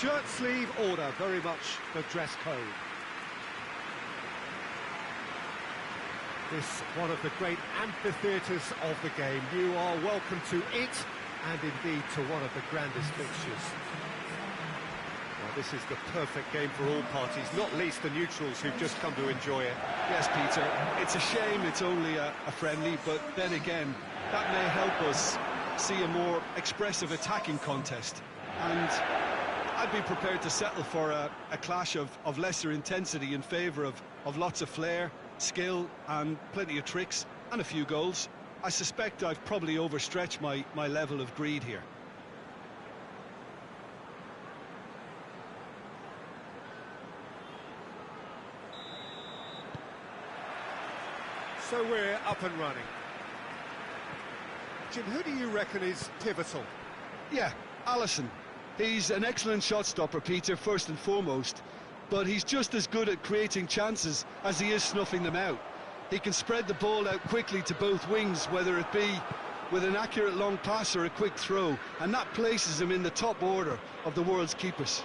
Shirt sleeve order, very much the dress code. This one of the great amphitheatres of the game. You are welcome to it, and indeed to one of the grandest fixtures. Well, this is the perfect game for all parties, not least the neutrals who've just come to enjoy it. Yes, Peter, it's a shame it's only a friendly, but then again, that may help us see a more expressive attacking contest. And I'd be prepared to settle for a clash of lesser intensity in favour of lots of flair, skill and plenty of tricks and a few goals. I suspect I've probably overstretched my level of greed here. So we're up and running. Jim, who do you reckon is pivotal? Yeah, Alisson. He's an excellent shot stopper, Peter, first and foremost, but he's just as good at creating chances as he is snuffing them out. He can spread the ball out quickly to both wings, whether it be with an accurate long pass or a quick throw, and that places him in the top order of the world's keepers.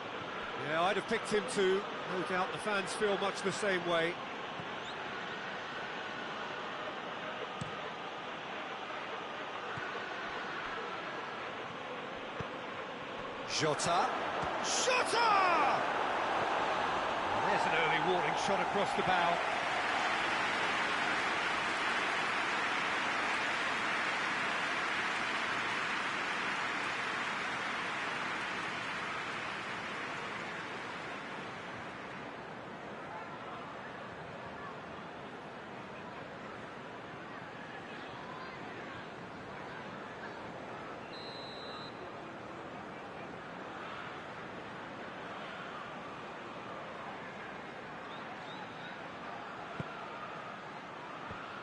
Yeah, I'd have picked him too. No doubt the fans feel much the same way. Jota! Jota! There's an early warning shot across the bow.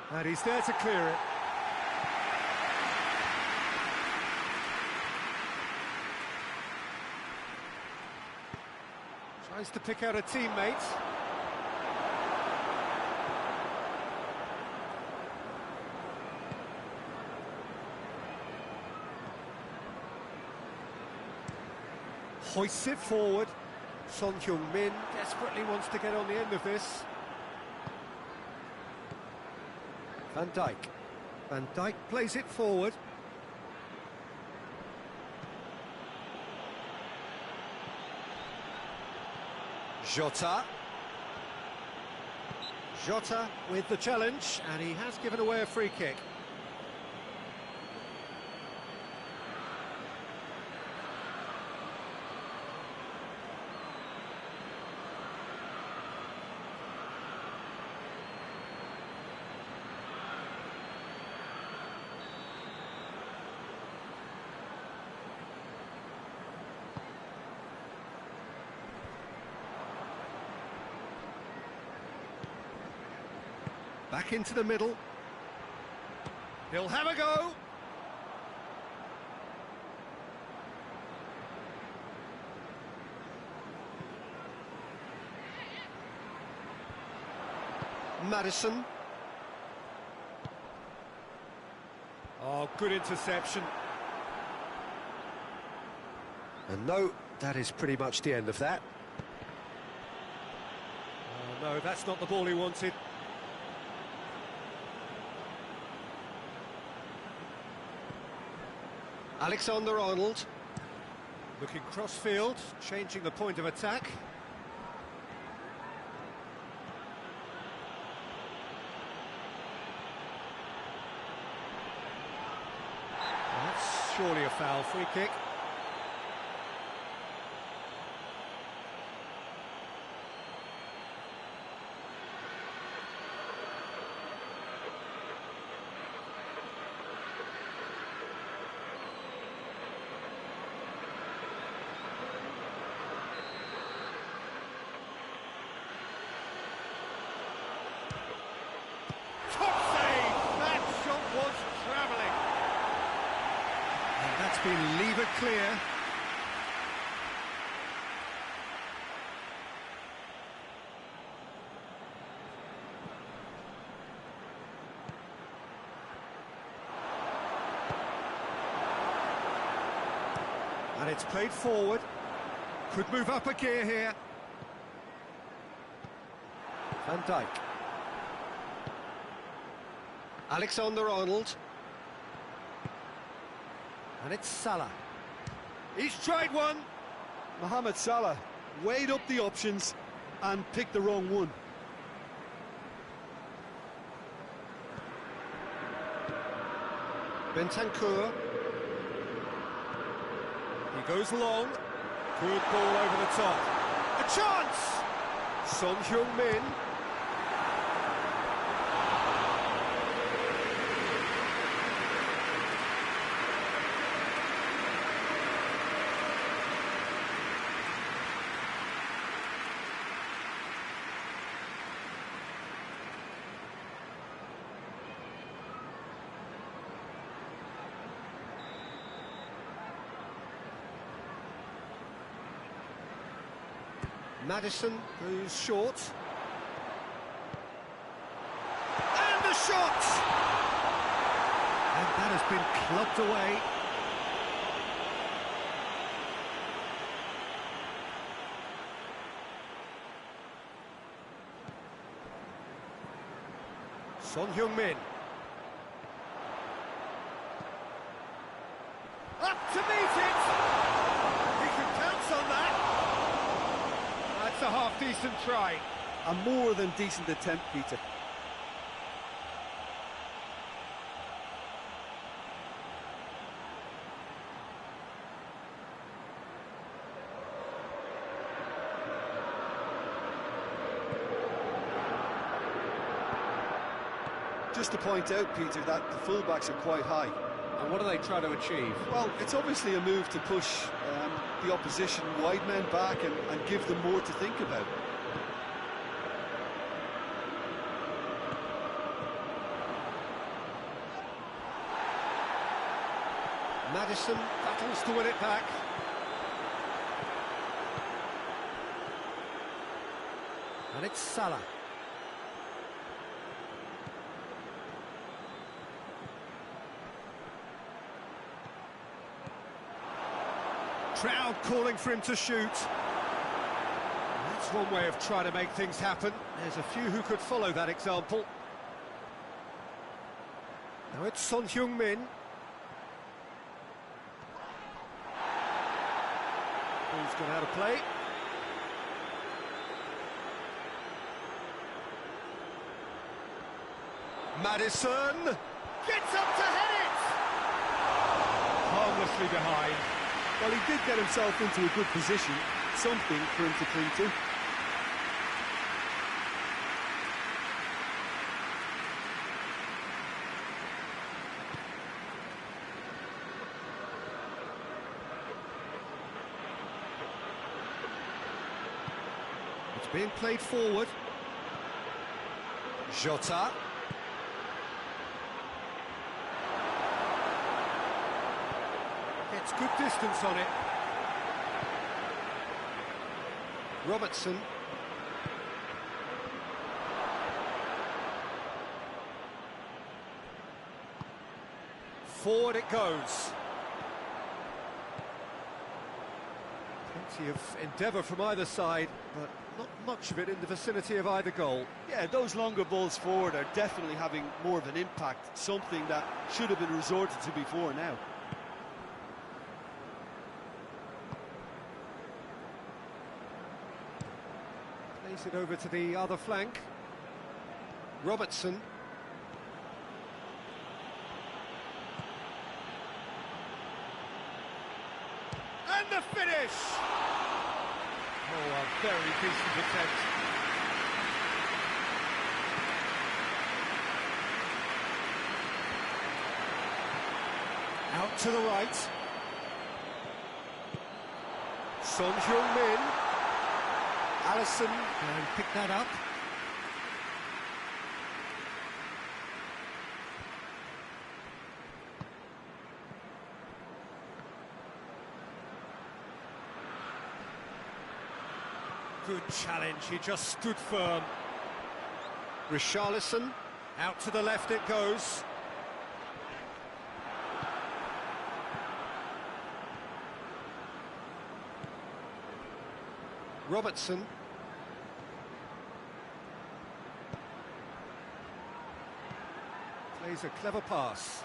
And he's there to clear it. Tries to pick out a teammate. Hoists it forward. Son Heung-min desperately wants to get on the end of this. Van Dijk. Van Dijk plays it forward. Jota. Jota with the challenge, and he has given away a free kick. Back into the middle. He'll have a go. Maddison. Oh, good interception. And no, that is pretty much the end of that. Oh, no, that's not the ball he wanted. Alexander-Arnold, looking cross-field, changing the point of attack. That's surely a foul, free kick. Been levered clear. And it's played forward. Could move up a gear here. Van Dijk. Alexander-Arnold. And it's Salah. He's tried one. Mohamed Salah weighed up the options and picked the wrong one. Bentancur. He goes long. Good ball over the top. A chance! Son Heung-min. Maddison goes short. And the shot! And that has been clubbed away. Son Heung-min. Up to meet it! He can pounce on that. That's a half-decent try. A more than decent attempt, Peter. Just to point out, Peter, that the fullbacks are quite high. And what are they trying to achieve? Well, it's obviously a move to push the opposition wide men back and give them more to think about. Maddison battles to win it back. And it's Salah. Crowd calling for him to shoot. That's one way of trying to make things happen. There's a few who could follow that example. Now it's Son Heung-min. Ball's gone out of play. Maddison gets up to head it! Harmlessly behind. Well, he did get himself into a good position, something for him to cling to. It's being played forward. Jota. Gets good distance on it. Robertson. Forward it goes. Plenty of endeavour from either side, but not much of it in the vicinity of either goal. Yeah, those longer balls forward are definitely having more of an impact, something that should have been resorted to before now. Plays it over to the other flank. Robertson. And the finish! Oh, a very decent attempt. Out to the right. Son Heung-min. Alisson can pick that up. Good challenge, he just stood firm. Richarlison, out to the left it goes. Robertson. Plays a clever pass.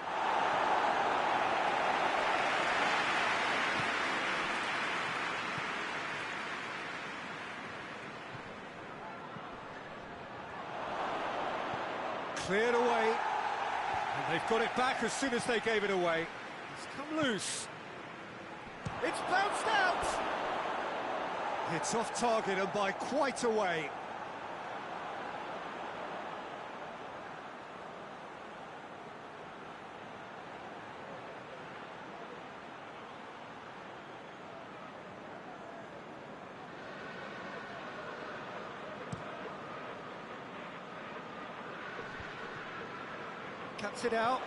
Cleared away, and they've got it back as soon as they gave it away. It's come loose. It's bounced out! It's off target and by quite a way. Cuts it out.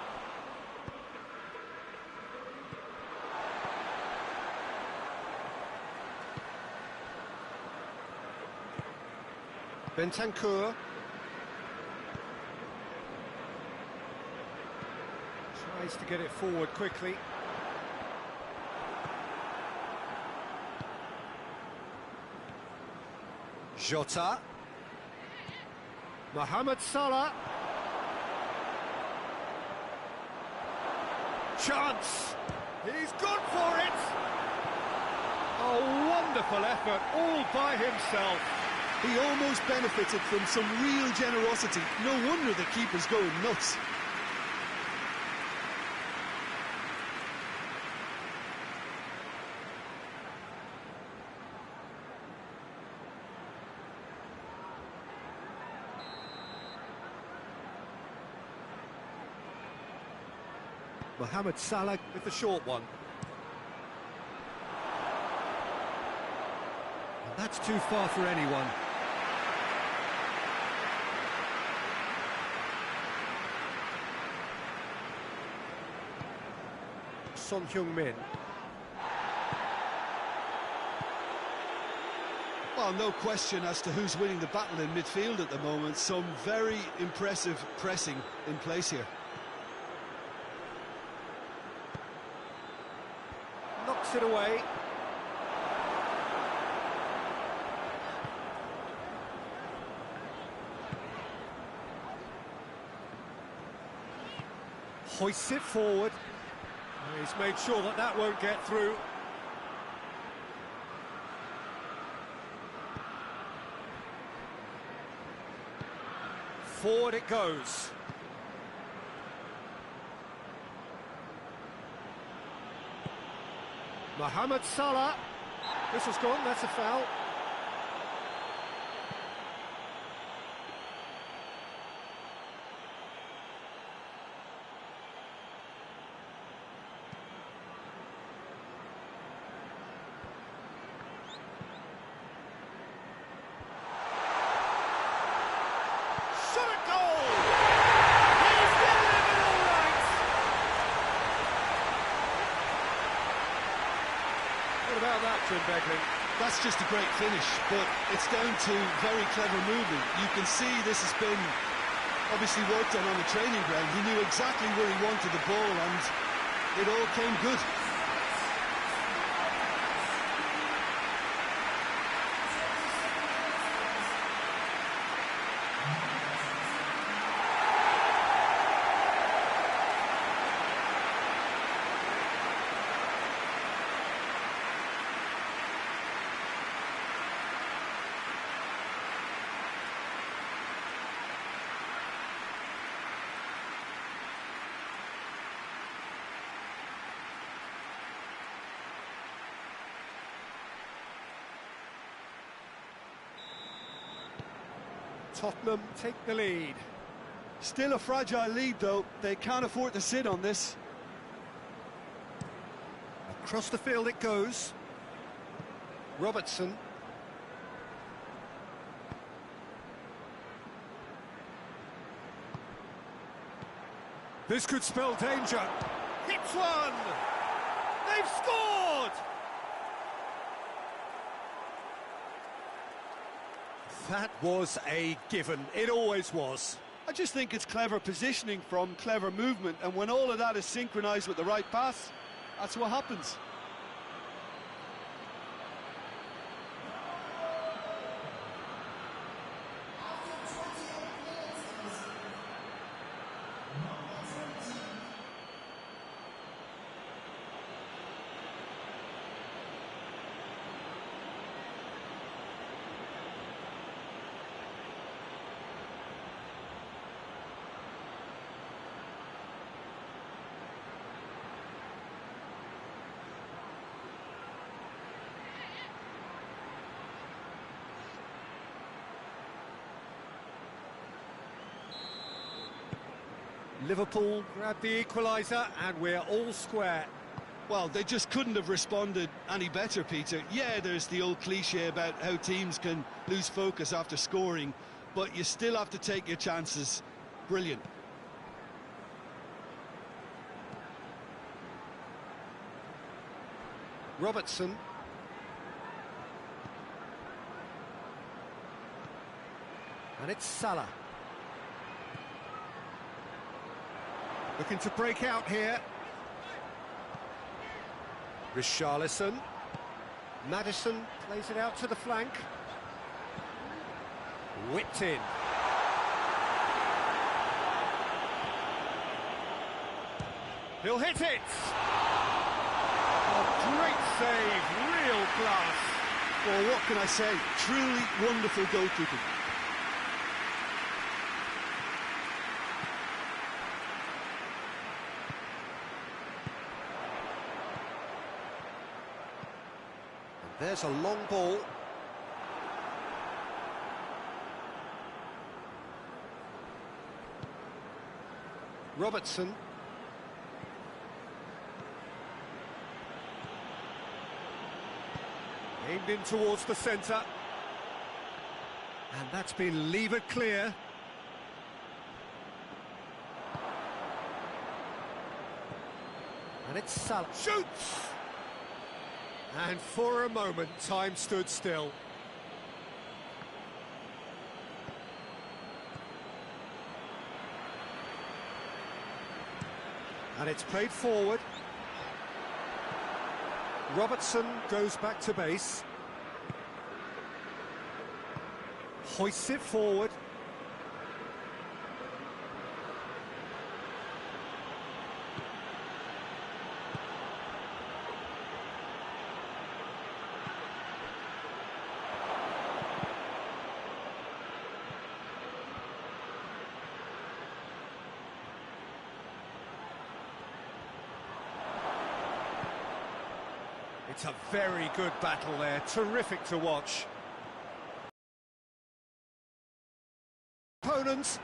Bentancur. Tries to get it forward quickly. Jota. Mohamed Salah. Chance! He's gone for it! A wonderful effort, all by himself. He almost benefited from some real generosity. No wonder the keeper's going nuts. Mohamed Salah with the short one. And that's too far for anyone. Son Heung-min. Well, no question as to who's winning the battle in midfield at the moment. Some very impressive pressing in place here. Knocks it away. Hoists it forward. He's made sure that that won't get through. Forward it goes. Mohamed Salah. This has gone, that's a foul. Shot at goal! He's delivered all right! What about that, Jim Begley? That's just a great finish, but it's down to very clever movement. You can see this has been obviously worked on the training ground. He knew exactly where he wanted the ball, and it all came good. Tottenham take the lead. Still a fragile lead, though. They can't afford to sit on this. Across the field it goes. Robertson. This could spell danger. Hits one! They've scored! That was a given. It always was. I just think it's clever positioning from clever movement, and when all of that is synchronised with the right pass, that's what happens. Liverpool grab the equaliser and we're all square. Well, they just couldn't have responded any better, Peter. Yeah, there's the old cliche about how teams can lose focus after scoring, but you still have to take your chances. Brilliant. Robertson. And it's Salah. Looking to break out here. Richarlison. Maddison plays it out to the flank. Whipped in. He'll hit it! Oh, great save, real class. Well, what can I say? Truly wonderful goalkeeping. There's a long ball. Robertson. Aimed in towards the centre. And that's been levered clear. And it's Salah. Shoots! And for a moment, time stood still. And it's played forward. Robertson goes back to base. Hoists it forward. It's a very good battle there, terrific to watch. Opponents.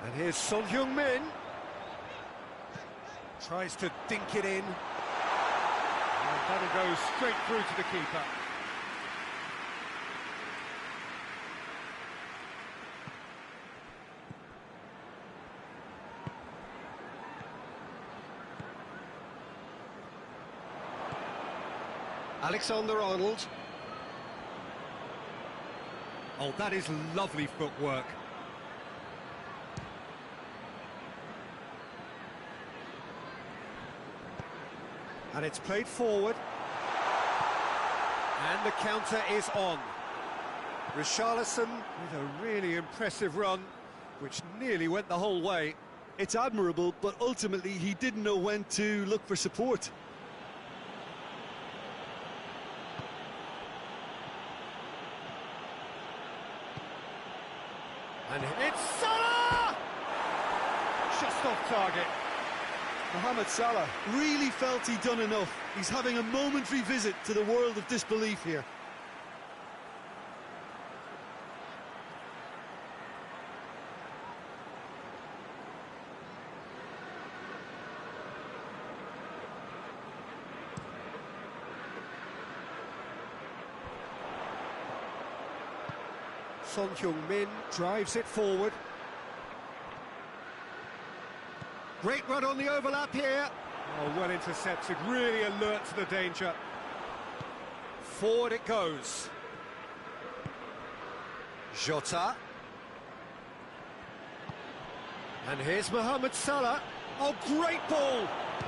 And here's Son Heung-min. Tries to dink it in. And that'll go straight through to the keeper. Alexander-Arnold. Oh, that is lovely footwork. And it's played forward. And the counter is on. Richarlison with a really impressive run, which nearly went the whole way. It's admirable, but ultimately he didn't know when to look for support. And it's Salah! Just off target. Mohamed Salah really felt he'd done enough. He's having a momentary visit to the world of disbelief here. Son Heung-min drives it forward. Great run on the overlap here. Oh, well intercepted, really alert to the danger. Forward it goes. Jota. And here's Mohamed Salah. Oh, great ball.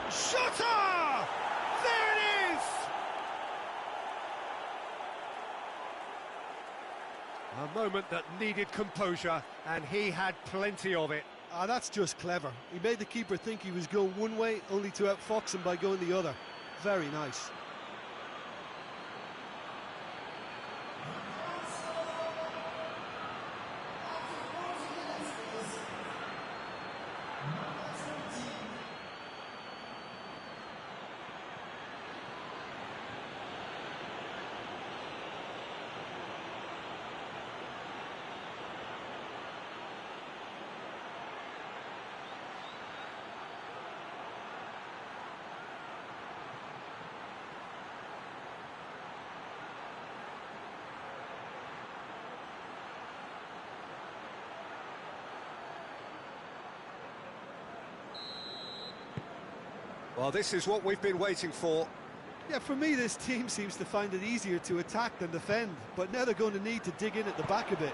Jota! There it is! A moment that needed composure, and he had plenty of it. Ah, that's just clever. He made the keeper think he was going one way, only to outfox him by going the other. Very nice. Well, this is what we've been waiting for. Yeah, for me, this team seems to find it easier to attack than defend, but now they're going to need to dig in at the back a bit.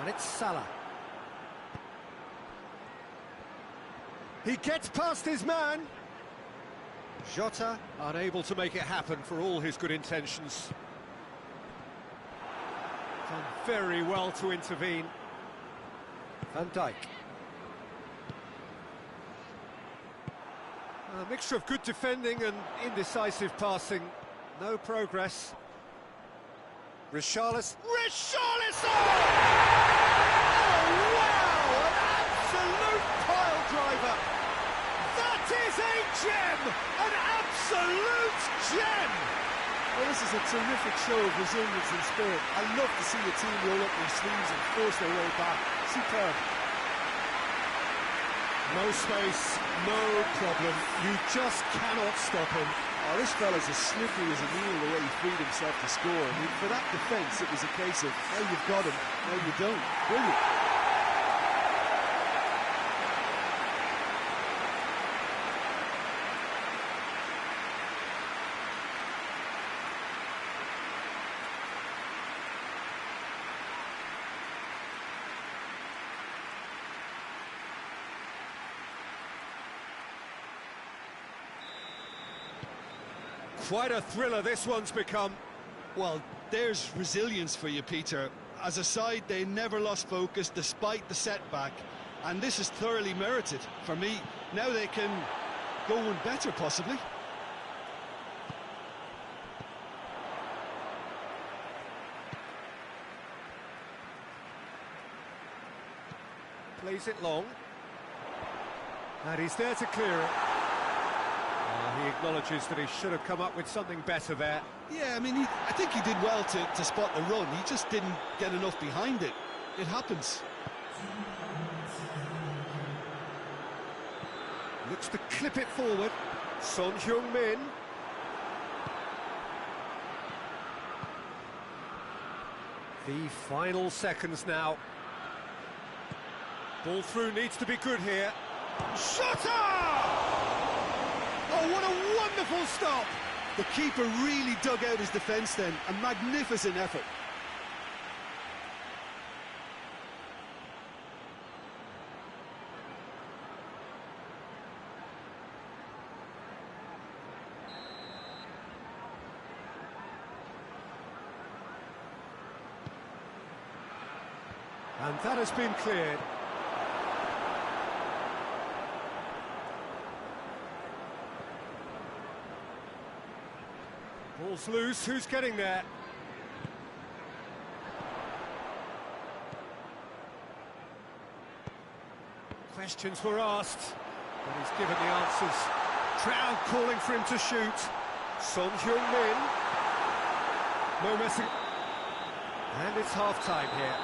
And it's Salah. He gets past his man. Jota unable to make it happen for all his good intentions. Done very well to intervene. Van Dijk. A mixture of good defending and indecisive passing. No progress. Richarlison. Richarlison! Oh, wow! An absolute pile driver! That is a gem! An absolute gem! Well, this is a terrific show of resilience and spirit. I love to see a team roll up their sleeves and force their way back. Superb. No space, no problem. You just cannot stop him. Oh, this fella's as slippery as a needle the way he freed himself to score. I mean, for that defence, it was a case of, now you've got him, now you don't. Brilliant. Quite a thriller this one's become. Well, there's resilience for you, Peter. As a side, they never lost focus despite the setback, and this is thoroughly merited. For me, now they can go one better, possibly. Plays it long. And he's there to clear it. He acknowledges that he should have come up with something better there. Yeah, I mean, I think he did well to spot the run. He just didn't get enough behind it. It happens. Looks to clip it forward. Son Heung-min. The final seconds now. Ball through needs to be good here. Shooter! Oh, what a wonderful stop! The keeper really dug out his defence then. A magnificent effort. And that has been cleared. Ball's loose, who's getting there? Questions were asked, but he's given the answers. Crowd calling for him to shoot. Son Heung-min. No messing. And it's half-time here.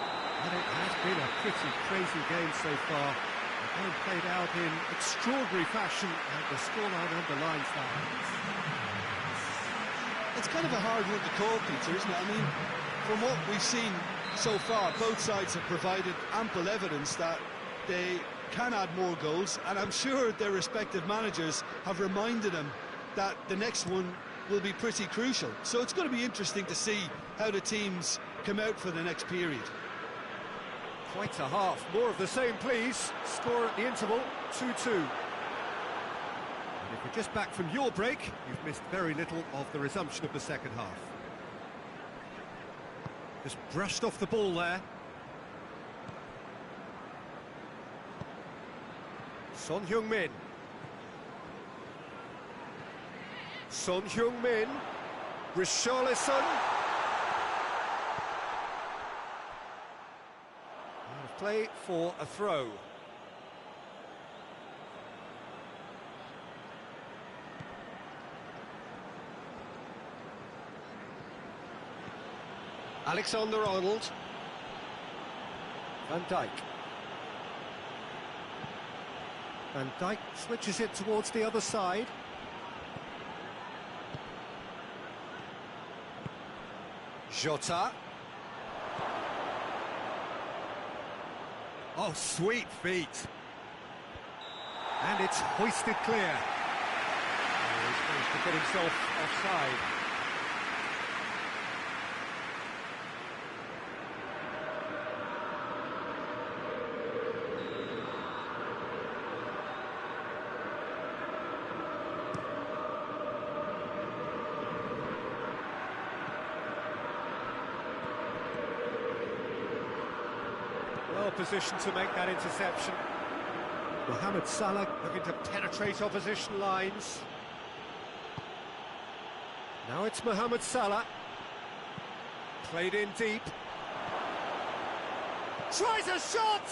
And it has been a pretty crazy game so far. The game played out in extraordinary fashion, and the scoreline underlines that. It's kind of a hard one to call, Peter, isn't it? I mean, from what we've seen so far, both sides have provided ample evidence that they can add more goals, and I'm sure their respective managers have reminded them that the next one will be pretty crucial. So it's going to be interesting to see how the teams come out for the next period. Quite a half. More of the same, please. Score at the interval, 2-2. And if you're just back from your break, you've missed very little of the resumption of the second half. Just brushed off the ball there. Son Heung-min. Son Heung-min. Richarlison. Out of play for a throw. Alexander-Arnold. Van Dijk. Van Dijk switches it towards the other side. Jota. Oh, sweet feet. And it's hoisted clear. Oh, he's managed to get himself offside. Well positioned to make that interception. Mohamed Salah looking to penetrate opposition lines. Now it's Mohamed Salah. Played in deep. Tries a shot!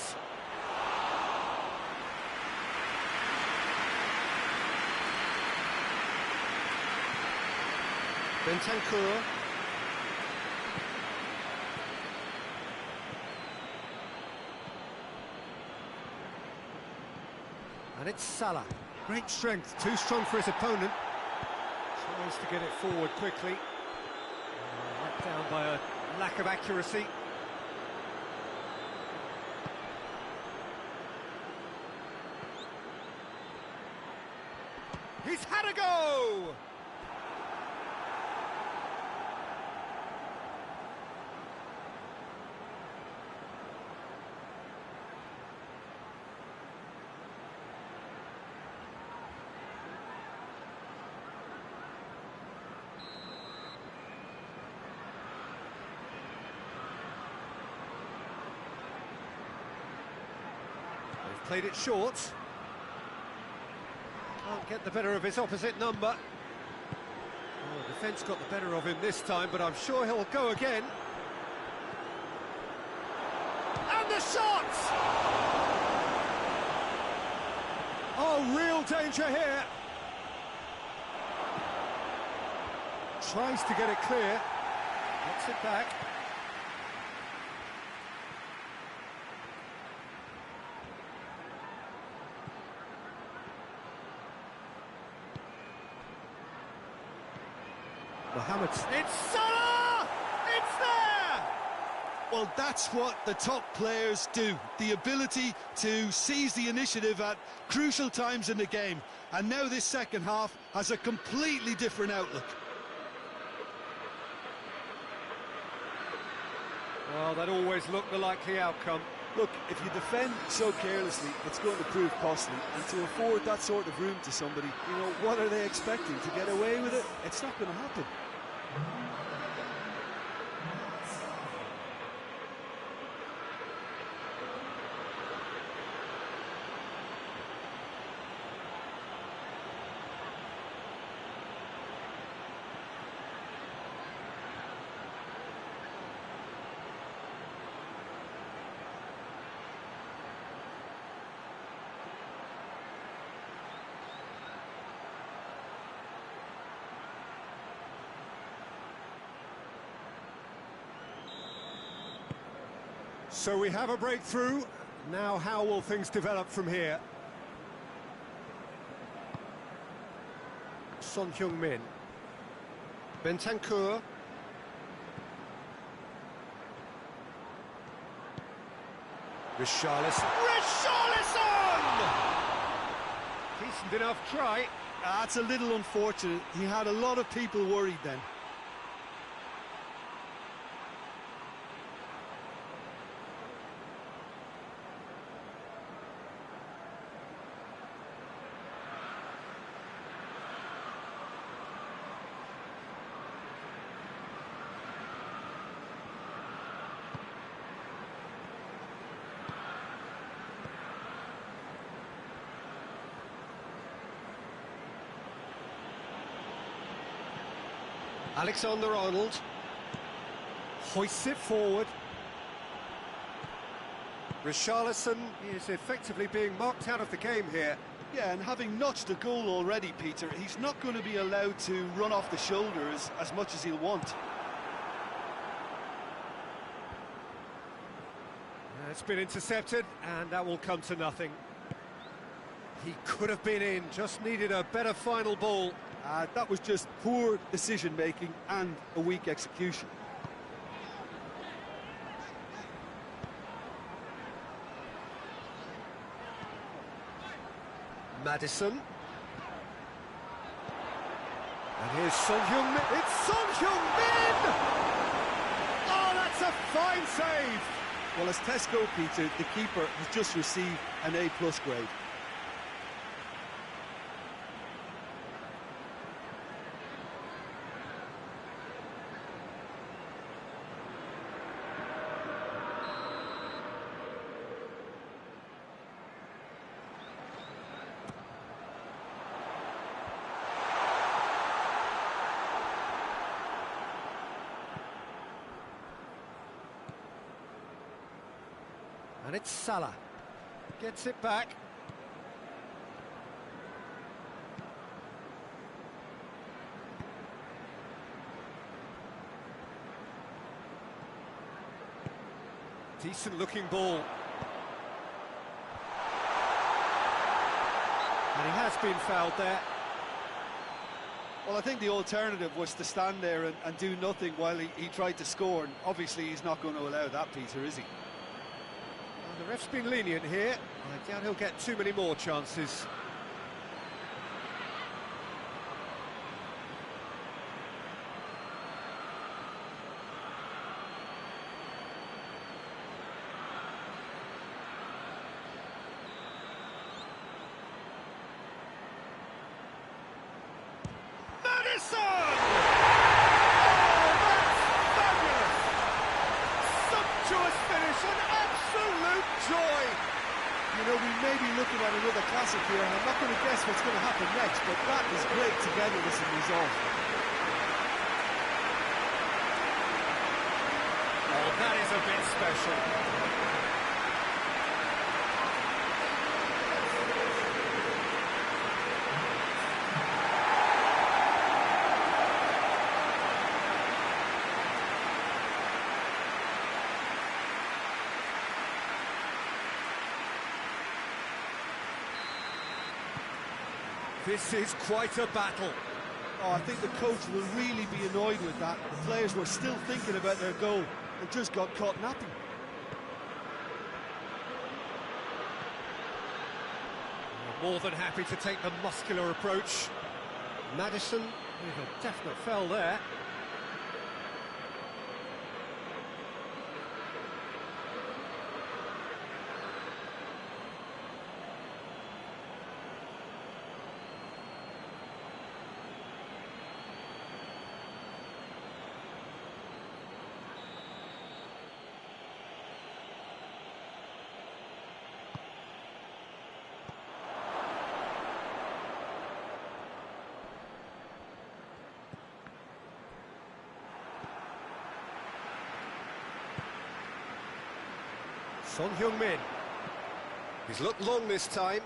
Bentancur. And it's Salah. Great strength, too strong for his opponent. Tries to get it forward quickly. Let down by a lack of accuracy. He's had a go! Played it short. Can't get the better of his opposite number. Oh, the defence got the better of him this time, but I'm sure he'll go again. And the shot! Oh, real danger here. Tries to get it clear. Gets it back. Mohamed. It's Salah! It's there! Well, that's what the top players do. The ability to seize the initiative at crucial times in the game. And now this second half has a completely different outlook. Well, that always looked the likely outcome. Look, if you defend so carelessly, it's going to prove costly. And to afford that sort of room to somebody, you know, what are they expecting? To get away with it? It's not going to happen. So we have a breakthrough. Now how will things develop from here? Son Heung-min. Bentancur. Richarlison. Decent enough try. That's a little unfortunate. He had a lot of people worried then. Alexander-Arnold hoists it forward. Richarlison is effectively being marked out of the game here. Yeah, and having notched a goal already, Peter, he's not going to be allowed to run off the shoulders as much as he'll want. It's been intercepted, and that will come to nothing. He could have been in, just needed a better final ball. That was just poor decision-making and a weak execution. Maddison. And here's Son Heung-min. It's Son Heung-min! Oh, that's a fine save! Well, as Tesco, Peter, the keeper has just received an A+ grade. And it's Salah. Gets it back. Decent looking ball. And he has been fouled there. Well, I think the alternative was to stand there and do nothing while he tried to score. And obviously, he's not going to allow that, Peter, is he? The ref's been lenient here. I doubt he'll get too many more chances. Maddison! Oh, that's fabulous! Sumptuous finish, an absolute joy! You know, we may be looking at another classic here, and I'm not going to guess what's going to happen next, but that is great togetherness and resolve. Oh, that is a bit special. This is quite a battle. Oh, I think the coach will really be annoyed with that. The players were still thinking about their goal and just got caught napping. More than happy to take the muscular approach. Maddison with a definite foul there. Son Heung-min. He's looked long this time.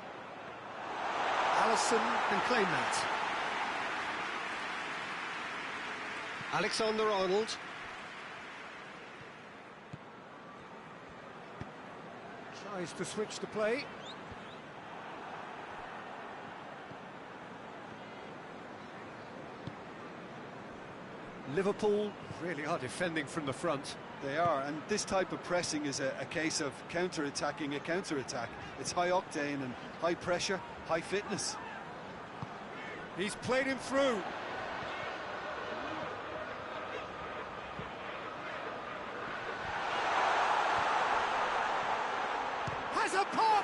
Alisson can claim that. Alexander-Arnold. Tries to switch the play. Liverpool really are defending from the front. They are, and this type of pressing is a case of counter-attacking a counter-attack. It's high octane and high pressure, high fitness. He's played him through. Has a pop!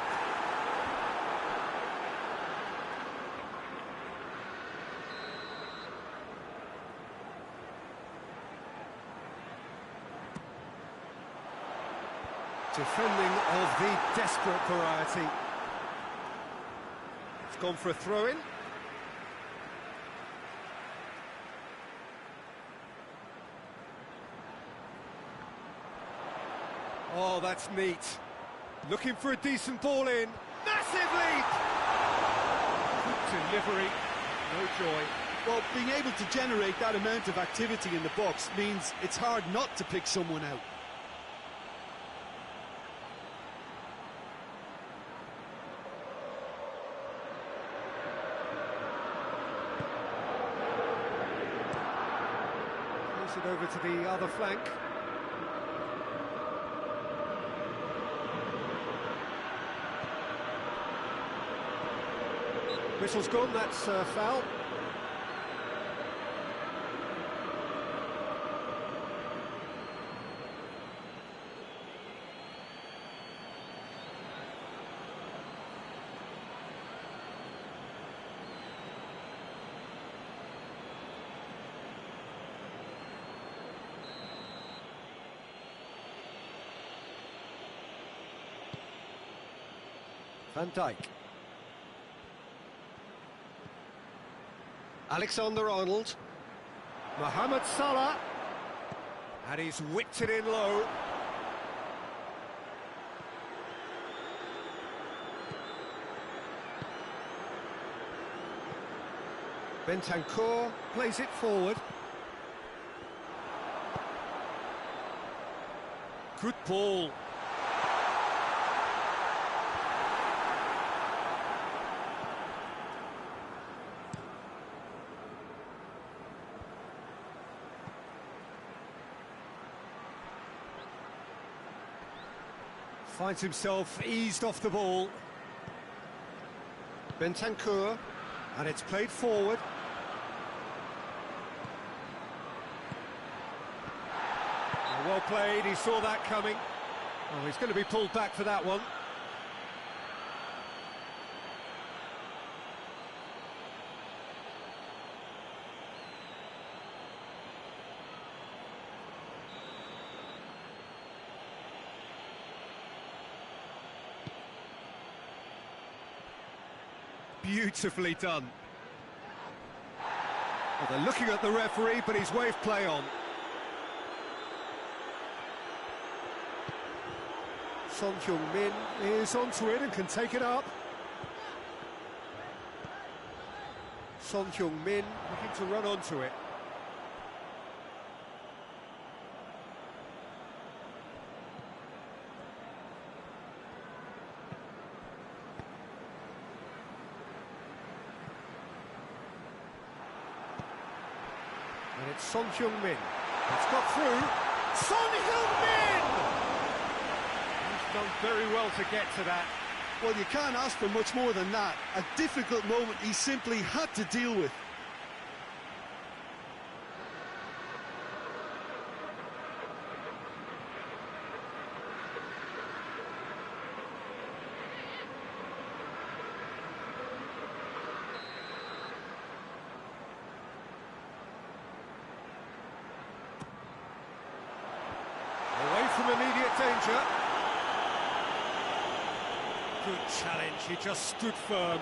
Defending of the desperate variety. It's gone for a throw-in. Oh, that's neat. Looking for a decent ball in. Massive leap! Good delivery. No joy. Well, being able to generate that amount of activity in the box means it's hard not to pick someone out. It over to the other flank. Whistle's gone, that's foul. Van Dijk. Alexander-Arnold. Mohamed Salah. And he's whipped it in low. Bentancur plays it forward. Good ball. Finds himself eased off the ball. Bentancur, and it's played forward. Well played, he saw that coming. Oh, he's going to be pulled back for that one. Beautifully done. Well, they're looking at the referee, but he's waved play on. Son Heung-min is onto it and can take it up. Son Heung-min looking to run onto it. And it's Son Heung-min. It's got through. Son Heung-min! He's done very well to get to that. Well, you can't ask for much more than that. A difficult moment he simply had to deal with. Away from immediate danger. Good challenge, he just stood firm.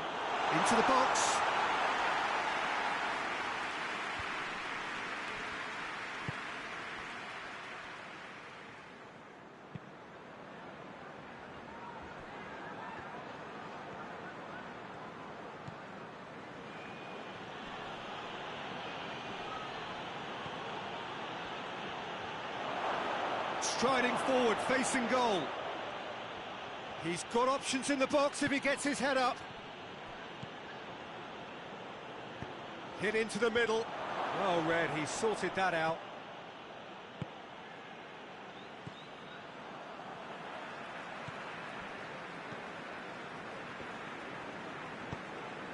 Into the box. Striding forward, facing goal. He's got options in the box if he gets his head up. Hit into the middle. Well read, he sorted that out.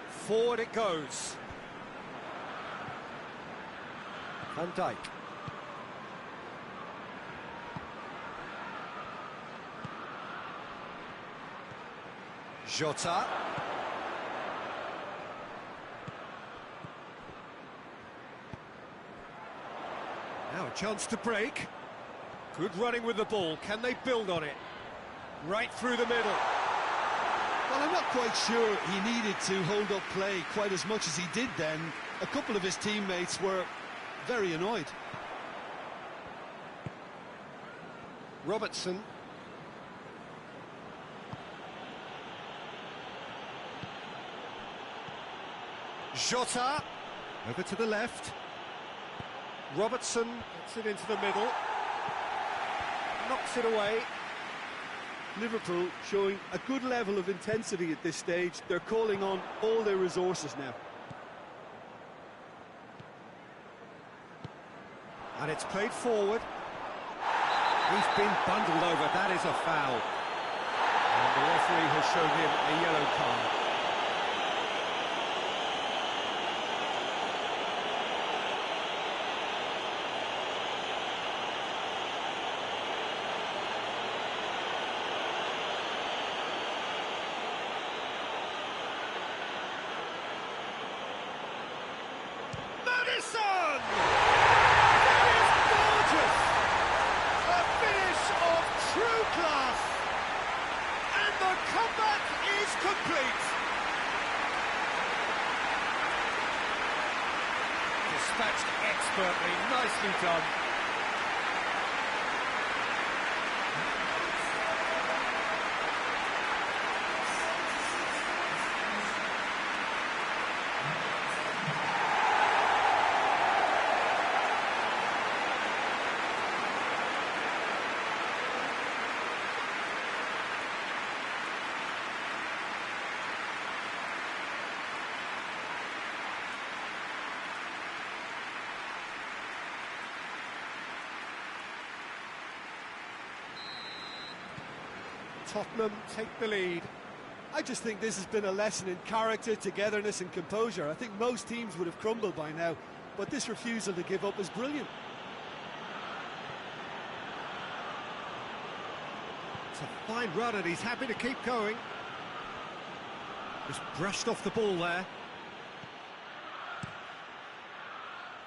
Forward it goes. Van Dijk. Jota. Now a chance to break. Good running with the ball. Can they build on it? Right through the middle. Well, I'm not quite sure he needed to hold up play quite as much as he did then. A couple of his teammates were very annoyed. Robertson. Jota, over to the left. Robertson gets it into the middle. Knocks it away. Liverpool showing a good level of intensity at this stage. They're calling on all their resources now. And it's played forward. He's been bundled over, that is a foul. And the referee has shown him a yellow card. Richarlison! That is gorgeous! A finish of true class! And the comeback is complete! Dispatched expertly, nicely done. Tottenham take the lead. I just think this has been a lesson in character, togetherness and composure. I think most teams would have crumbled by now, but this refusal to give up was brilliant. It's a fine run and he's happy to keep going. Just brushed off the ball there.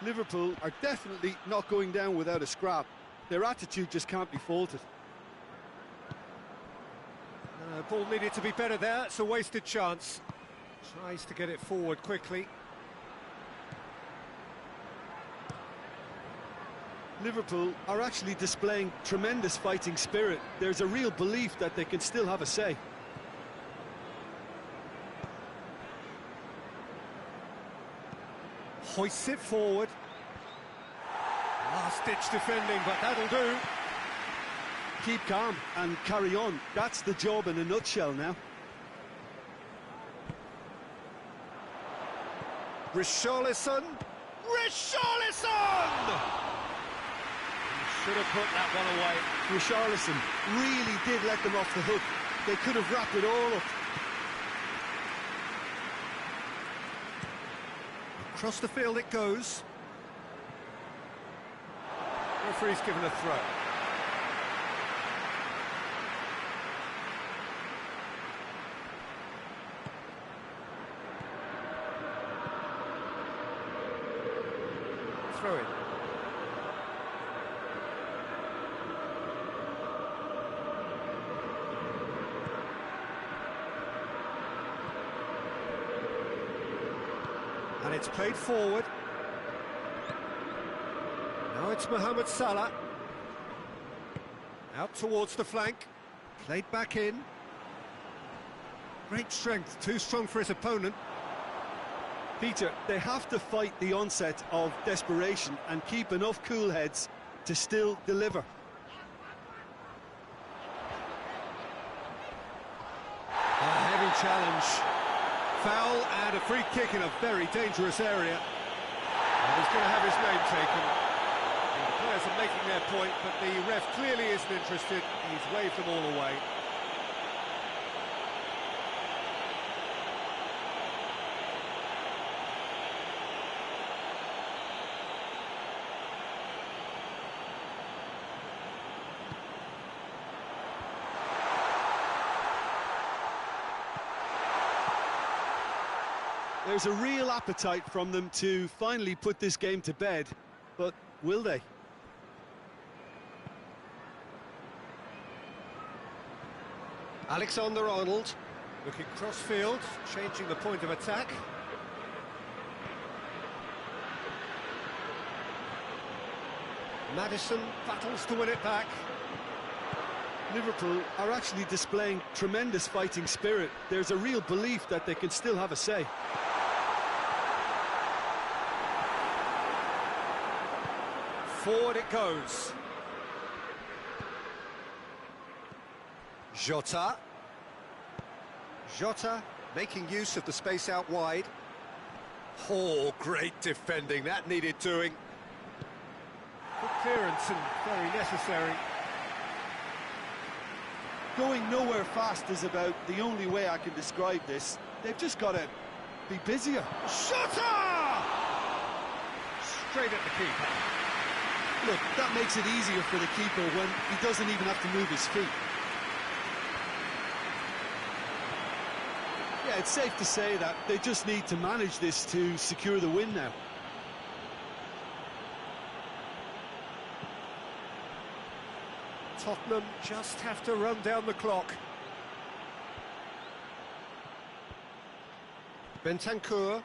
Liverpool are definitely not going down without a scrap. Their attitude just can't be faulted. Ball needed to be better there, it's a wasted chance. Tries to get it forward quickly. Liverpool are actually displaying tremendous fighting spirit. There's a real belief that they can still have a say. Hoists it forward. Last-ditch defending, but that'll do. Keep calm and carry on. That's the job in a nutshell now. Richarlison! Richarlison! He should have put that one away. Richarlison really did let them off the hook. They could have wrapped it all up. Across the field it goes. Referee's given a throw. Throw in. And it's played forward. Now it's Mohamed Salah. Out towards the flank. Played back in. Great strength, too strong for his opponent. Peter, they have to fight the onset of desperation and keep enough cool heads to still deliver. A heavy challenge. Foul and a free kick in a very dangerous area. And he's going to have his name taken. And the players are making their point, but the ref clearly isn't interested. He's waved them all away. There's a real appetite from them to finally put this game to bed, but will they? Alexander-Arnold looking cross-field, changing the point of attack. Maddison battles to win it back. Liverpool are actually displaying tremendous fighting spirit. There's a real belief that they can still have a say. Forward it goes. Jota. Jota making use of the space out wide. Oh, great defending, that needed doing. Good clearance and very necessary. Going nowhere fast is about the only way I can describe this. They've just got to be busier. Jota! Straight at the keeper. Look, that makes it easier for the keeper when he doesn't even have to move his feet. Yeah, it's safe to say that they just need to manage this to secure the win now. Tottenham just have to run down the clock. Bentancur.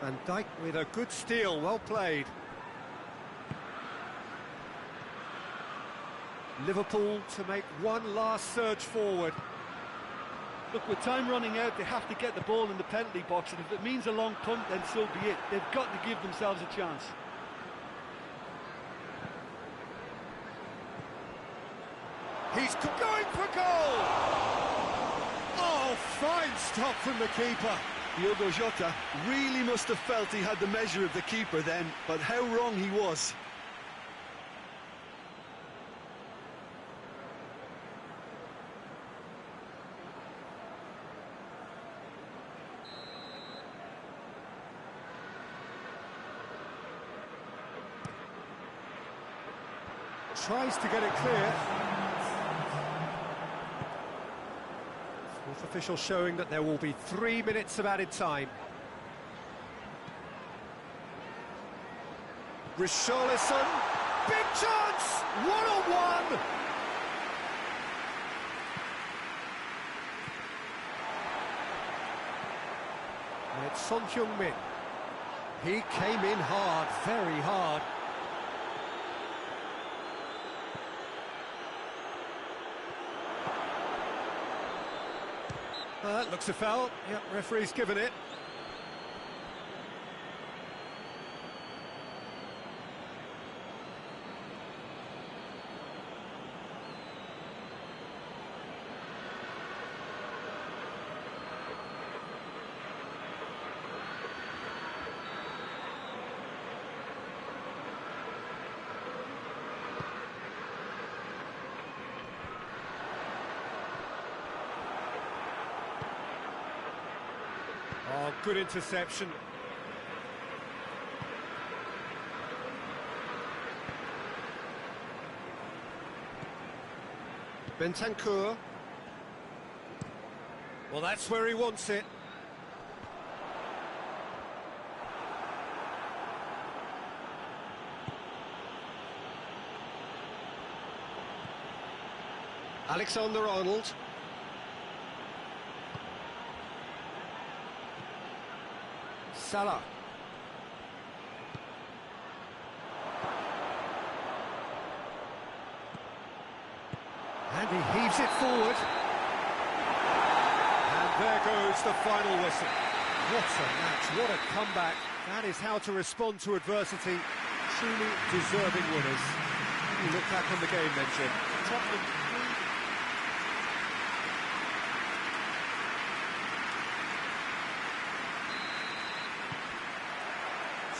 Van Dijk with a good steal, well played. Liverpool to make one last surge forward. Look, with time running out, they have to get the ball in the penalty box, and if it means a long punt, then so be it. They've got to give themselves a chance. He's going for goal! Oh, fine stop from the keeper. Diogo Jota really must have felt he had the measure of the keeper then, but how wrong he was. Tries to get it clear. Fourth official showing that there will be 3 minutes of added time. Richarlison, big chance! 1-on-1! And it's Son Heung-min. He came in hard, very hard. Looks a foul. Yep, referee's given it. Oh, good interception. Bentancur. Well, that's where he wants it. Alexander-Arnold. Salah. And he heaves it forward. And there goes the final whistle. What a match, what a comeback. That is how to respond to adversity. Truly deserving winners. You look back on the game then, Jim. Tottenham.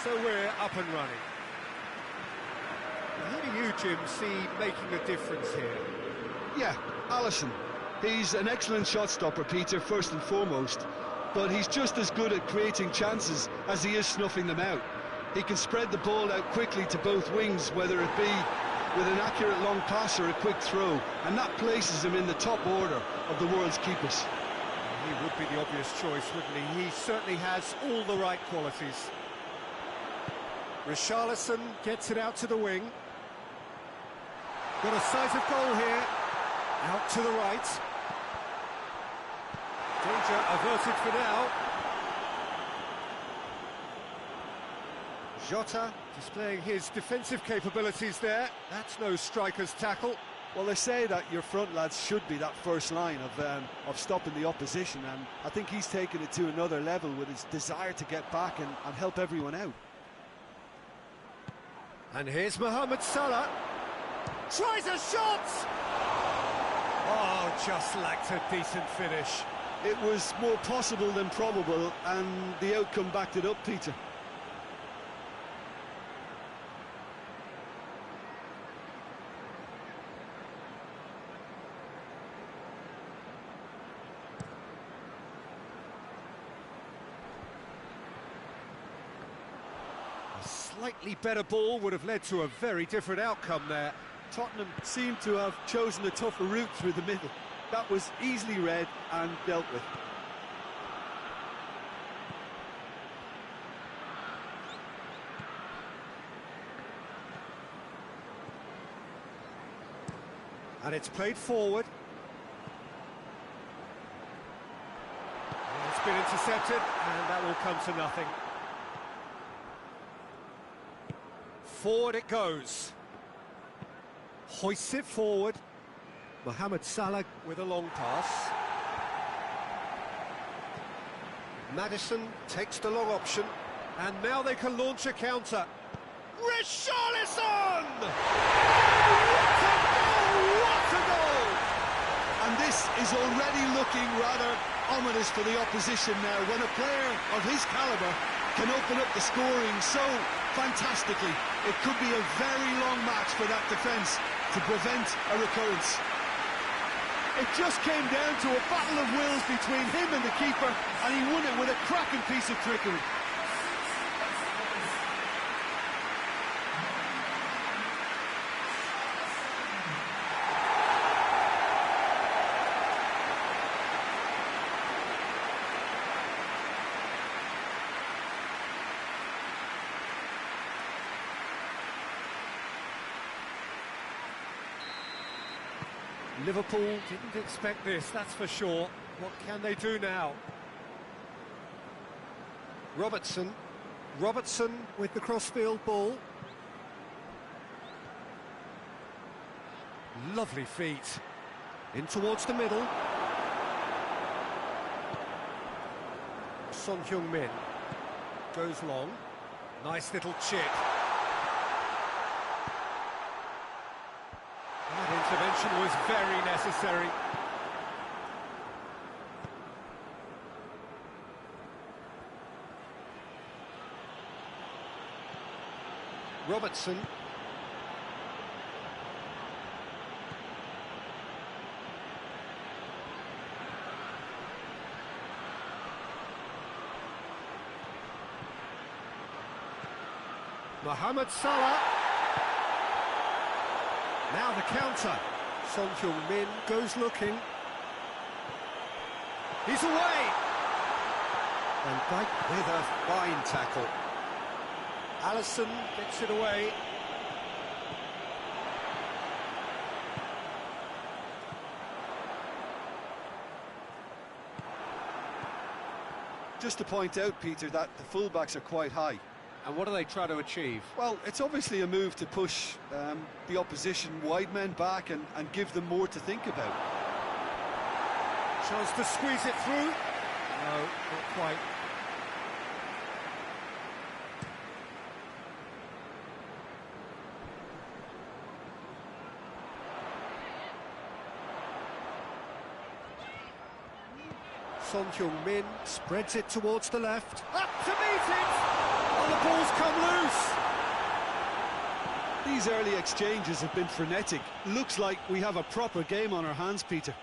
So we're up and running. How do you, Jim, see making a difference here? Yeah, Alisson. He's an excellent shot stopper, Peter, first and foremost. But he's just as good at creating chances as he is snuffing them out. He can spread the ball out quickly to both wings, whether it be with an accurate long pass or a quick throw. And that places him in the top order of the world's keepers. He would be the obvious choice, wouldn't he? He certainly has all the right qualities. Richarlison gets it out to the wing. Got a sight of goal here. Out to the right. Danger averted for now. Jota displaying his defensive capabilities there. That's no striker's tackle. Well, they say that your front lads should be that first line of stopping the opposition, and I think he's taken it to another level with his desire to get back and help everyone out. And here's Mohamed Salah. Tries a shot! Oh, just lacked a decent finish. It was more possible than probable, and the outcome backed it up, Peter. A slightly better ball would have led to a very different outcome there. Tottenham seem to have chosen a tougher route through the middle. That was easily read and dealt with. And it's played forward. And it's been intercepted, and that will come to nothing. Forward it goes. Hoists it forward. Mohamed Salah with a long pass. Maddison takes the long option, and now they can launch a counter. Richarlison! What a goal! And this is already looking rather ominous for the opposition now, when a player of his calibre can open up the scoring so fantastically. It could be a very long match for that defence to prevent a recurrence. It just came down to a battle of wills between him and the keeper, and he won it with a cracking piece of trickery. Liverpool didn't expect this, that's for sure. What can they do now? Robertson with the crossfield ball. Lovely feet. In towards the middle. Son Heung-min goes long. Nice little chip. That intervention was very necessary. Robertson. Mohamed Salah. Now the counter. Son Heung-min goes looking. He's away! And Dijk with a fine tackle. Alisson gets it away. Just to point out, Peter, that the fullbacks are quite high. And what do they try to achieve? Well, it's obviously a move to push the opposition wide men back and give them more to think about. Chance to squeeze it through. No, not quite. Son Heung-min spreads it towards the left. Up to meet it! And the ball's come loose! These early exchanges have been frenetic. Looks like we have a proper game on our hands, Peter.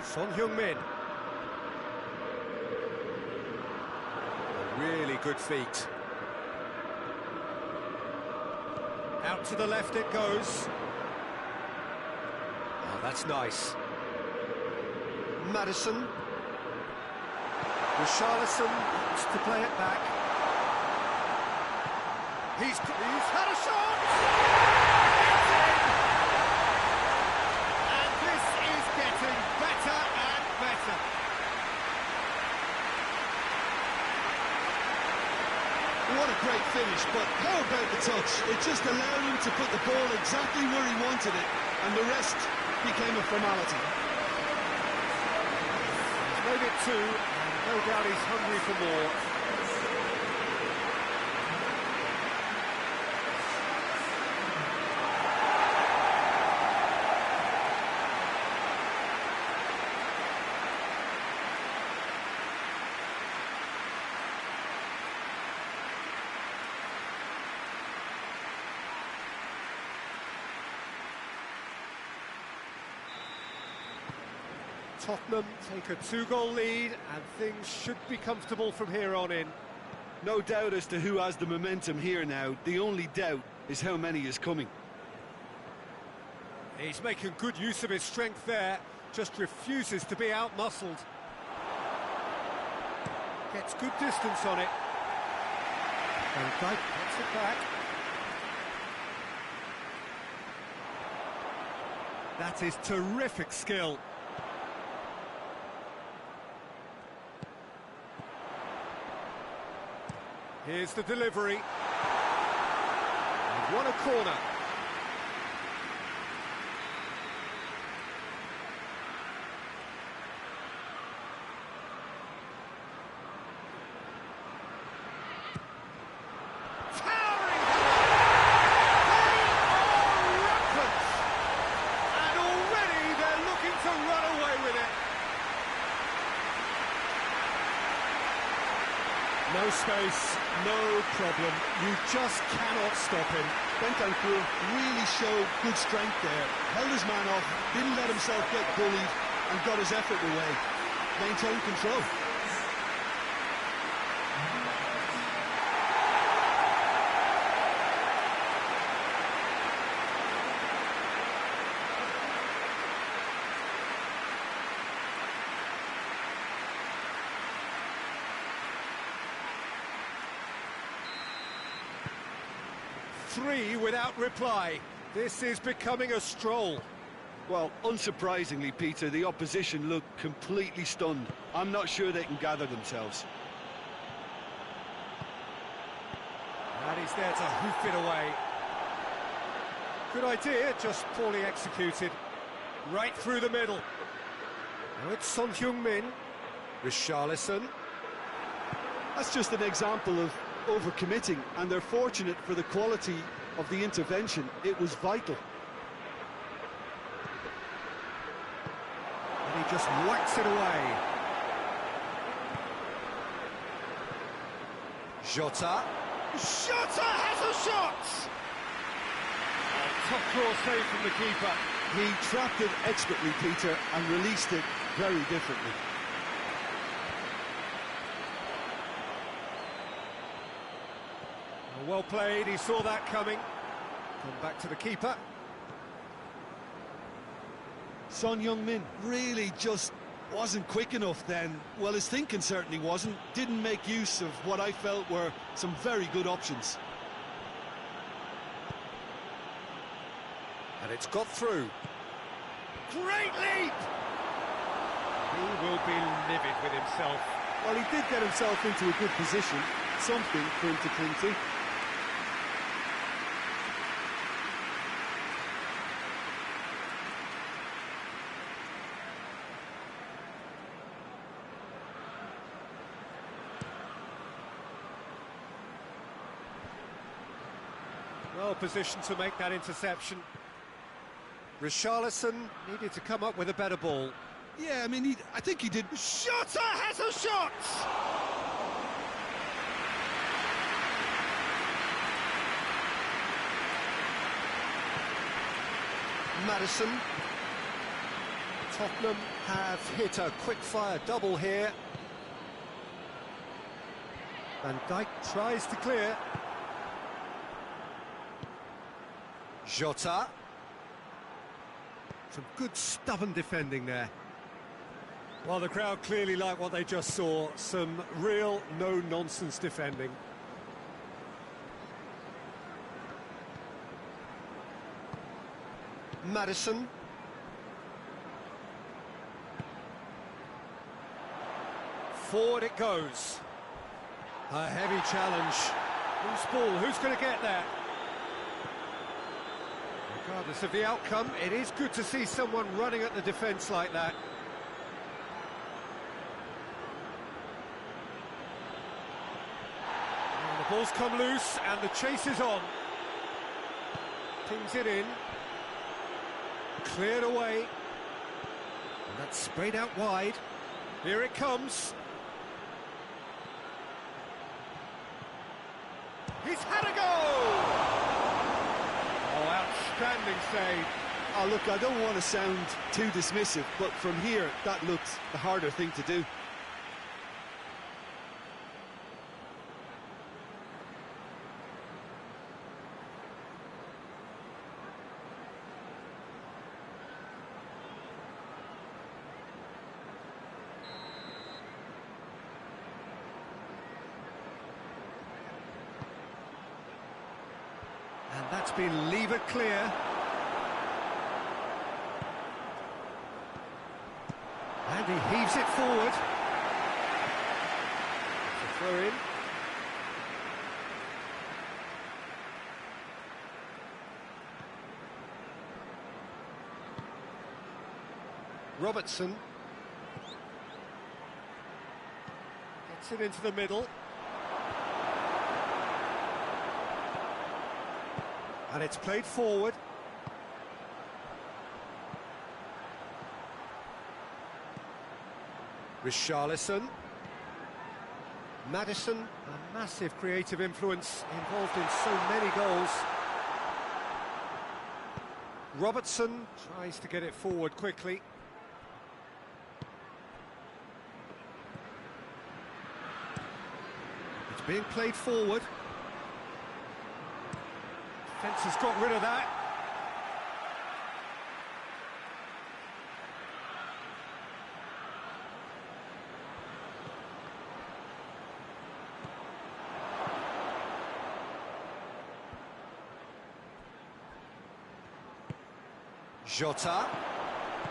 Son Heung-min. Really good feet. Out to the left it goes. Oh, that's nice. Maddison. Richarlison wants to play it back. He's had a shot! It's in! And this is getting better and better. What a great finish, but how about the touch? It just allowed him to put the ball exactly where he wanted it, and the rest became a formality. He's made it two, and no doubt he's hungry for more. Tottenham take a 2-goal lead, and things should be comfortable from here on in. No doubt as to who has the momentum here now. The only doubt is how many is coming. He's making good use of his strength there, just refuses to be out-muscled. Gets good distance on it. Van Dijk gets it back. That is terrific skill. Here's the delivery. And what a corner. No space, no problem. You just cannot stop him. Bentancur really showed good strength there. Held his man off, didn't let himself get bullied, and got his effort away. Maintained control. Three without reply. This is becoming a stroll. Well, unsurprisingly, Peter, the opposition look completely stunned. I'm not sure they can gather themselves. And he's there to hoof it away. Good idea, just poorly executed. Right through the middle. Now it's Son Heung-min. Richarlison. That's just an example of overcommitting, and they're fortunate for the quality of the intervention. It was vital. And he just whacks it away. Jota. Jota has a shot! Top claw save from the keeper. He trapped it expertly, Peter, and released it very differently. Well played, he saw that coming. Come back to the keeper. Son Heung-min really just wasn't quick enough then. Well, his thinking certainly wasn't. Didn't make use of what I felt were some very good options. And it's got through. Great leap! He will be livid with himself. Well, he did get himself into a good position. Something for him to cling to. Well positioned to make that interception. Richarlison needed to come up with a better ball. Yeah, I mean, I think he did. Jota has a shot! Maddison. Tottenham have hit a quick-fire double here. Van Dijk tries to clear. Jota. Some good stubborn defending there. Well, the crowd clearly like what they just saw. Some real no-nonsense defending. Maddison. Forward it goes. A heavy challenge. Loose ball, who's going to get there? Regardless of the outcome, it is good to see someone running at the defence like that. And the ball's come loose and the chase is on. Pings it in. Cleared away. And that's sprayed out wide. Here it comes. He's had a goal! Oh, outstanding save. Oh, look, I don't want to sound too dismissive, but from here, that looks the harder thing to do. That's been levered clear. And he heaves it forward. It's a throw in. Robertson gets it into the middle. And it's played forward. Richarlison. Maddison, a massive creative influence involved in so many goals. Robertson tries to get it forward quickly. It's being played forward. Defence has got rid of that. Jota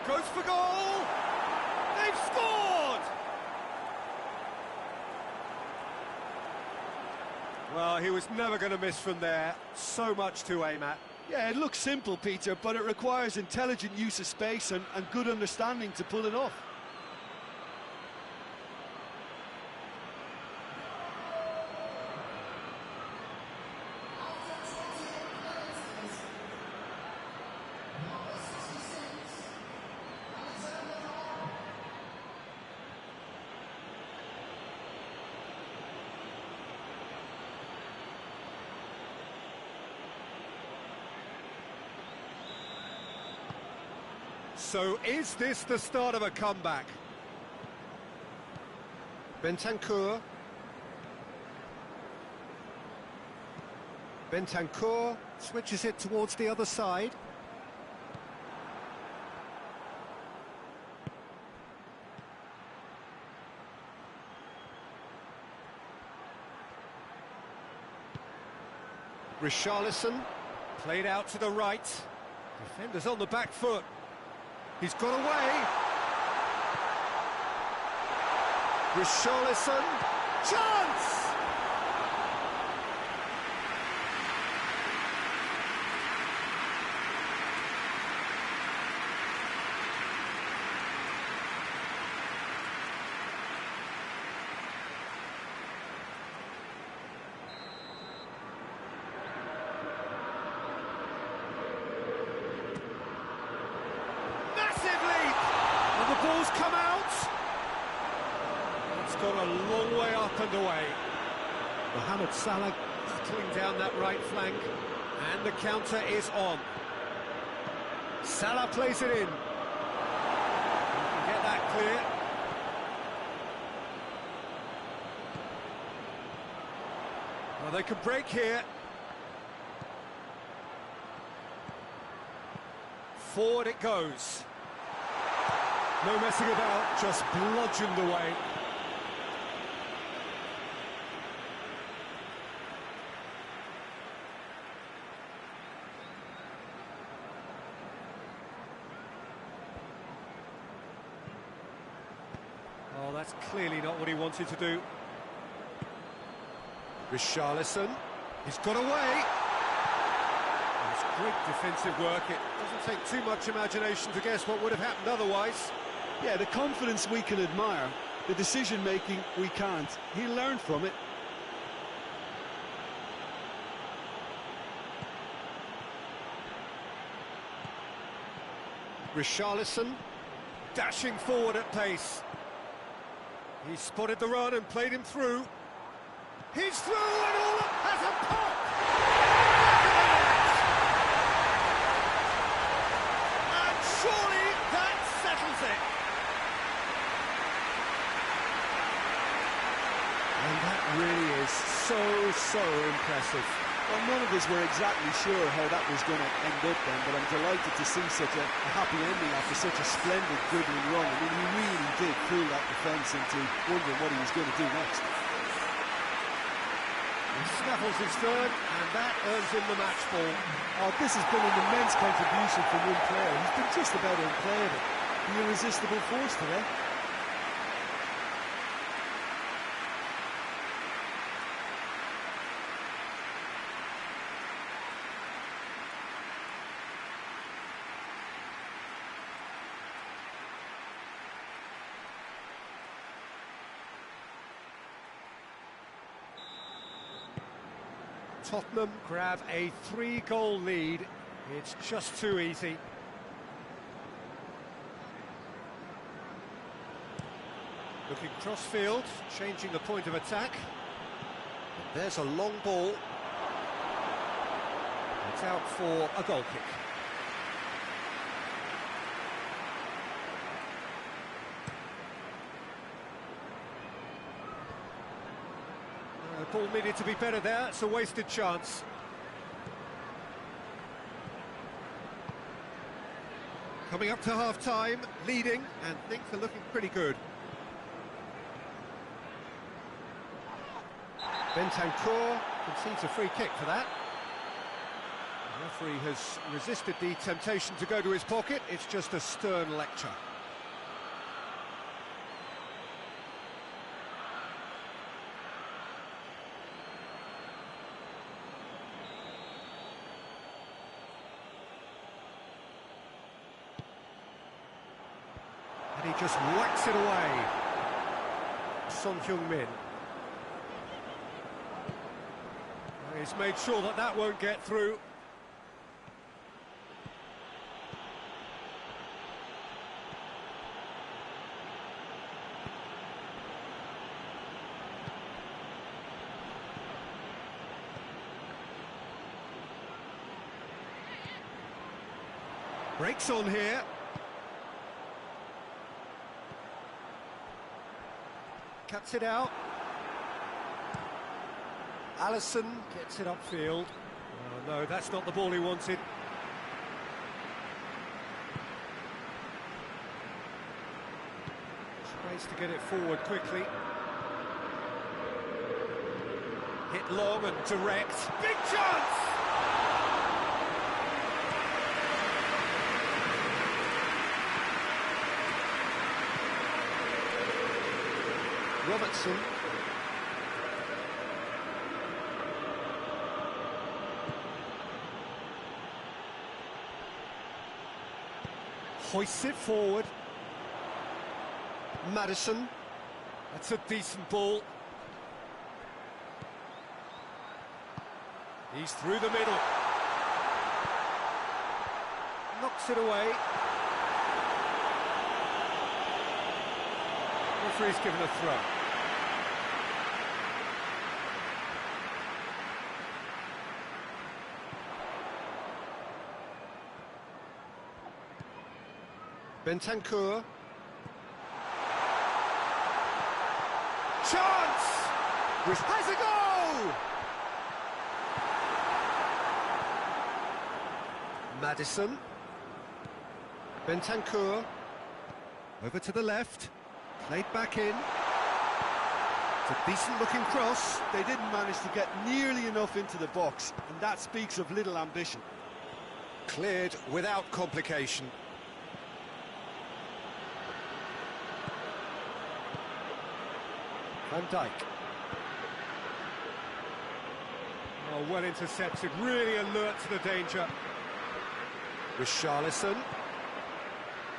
goes for goal. They've scored! Well, he was never going to miss from there. So much to aim at. Yeah, it looks simple, Peter, but it requires intelligent use of space and good understanding to pull it off. So is this the start of a comeback? Bentancur. Bentancur switches it towards the other side. Richarlison played out to the right. Defenders on the back foot. He's got away. Richarlison. Chance! Ball's come out. It's gone a long way up and away. Mohamed Salah battling down that right flank, and the counter is on. Salah plays it in. You can get that clear. Well, they can break here. Forward it goes. No messing about, just bludgeoned away. Oh, that's clearly not what he wanted to do. Richarlison, he's got away. It's great defensive work. It doesn't take too much imagination to guess what would have happened otherwise. Yeah, the confidence we can admire, the decision-making we can't. He learned from it. Richarlison, dashing forward at pace. He spotted the run and played him through. He's through and all has a pop! And surely that settles it. And that really is so impressive. Well, none of us were exactly sure how that was going to end up then, but I'm delighted to see such a happy ending after such a splendid dribbling run. I mean, he really did fool that defence into wondering what he was going to do next. Snaffles his third, and that earns him the match ball. Oh, this has been an immense contribution from one player. He's been just about unplayable. The irresistible force today. Tottenham grab a 3-goal lead. It's just too easy. Looking cross-field, changing the point of attack. And there's a long ball. It's out for a goal kick. The ball needed to be better there. It's a wasted chance. Coming up to half-time, leading, and things are looking pretty good. Bentancur concedes a free kick for that. The referee has resisted the temptation to go to his pocket. It's just a stern lecture. And he just whacks it away. Son Heung-min. He's made sure that that won't get through. Breaks on here. Cuts it out. Alisson gets it upfield. Oh, no, that's not the ball he wanted. Space to get it forward quickly. Hit long and direct. Big chance! Robertson. Hoists it forward. Maddison. That's a decent ball. He's through the middle. Knocks it away. Referee's given a throw. Bentancur. Chance! Has a goal! Maddison. Bentancur. Over to the left. Played back in. It's a decent-looking cross. They didn't manage to get nearly enough into the box, and that speaks of little ambition. Cleared without complication. Van Dijk. Oh, well intercepted, really alert to the danger. Richarlison.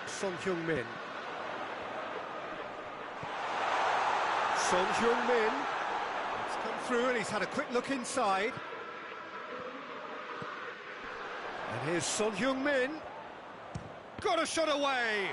Son Heung-min. Son Heung-min. It's come through and he's had a quick look inside. And here's Son Heung-min. Got a shot away.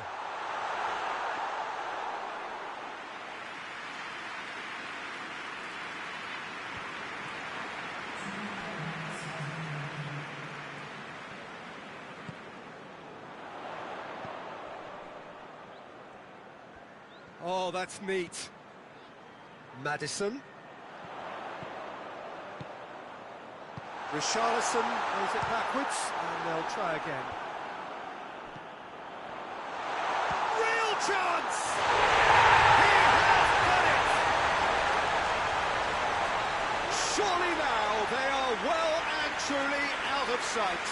Oh, that's neat. Maddison. Richarlison plays it backwards, and they'll try again. Real chance! He has done it! volley now. They are well and truly out of sight.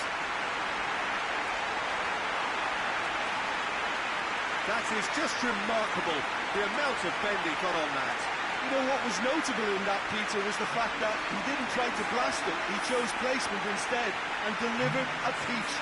That is just remarkable, the amount of bend he got on that. You know, what was notable in that, Peter, was the fact that he didn't try to blast it. He chose placement instead and delivered a peach.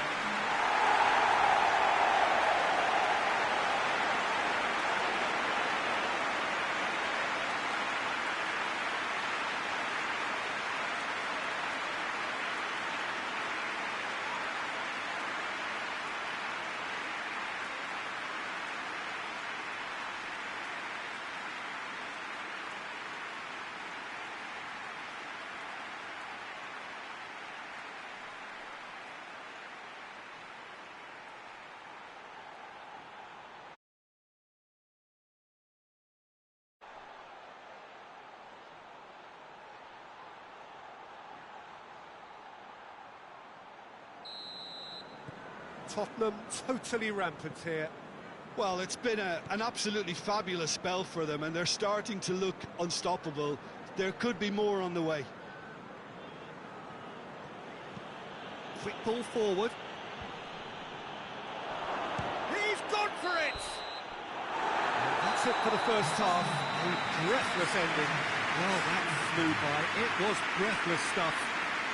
Tottenham totally rampant here. Well, it's been an absolutely fabulous spell for them, and they're starting to look unstoppable. There could be more on the way. Quick ball forward. He's gone for it! And that's it for the first half. A breathless ending. Well, that flew by. It was breathless stuff.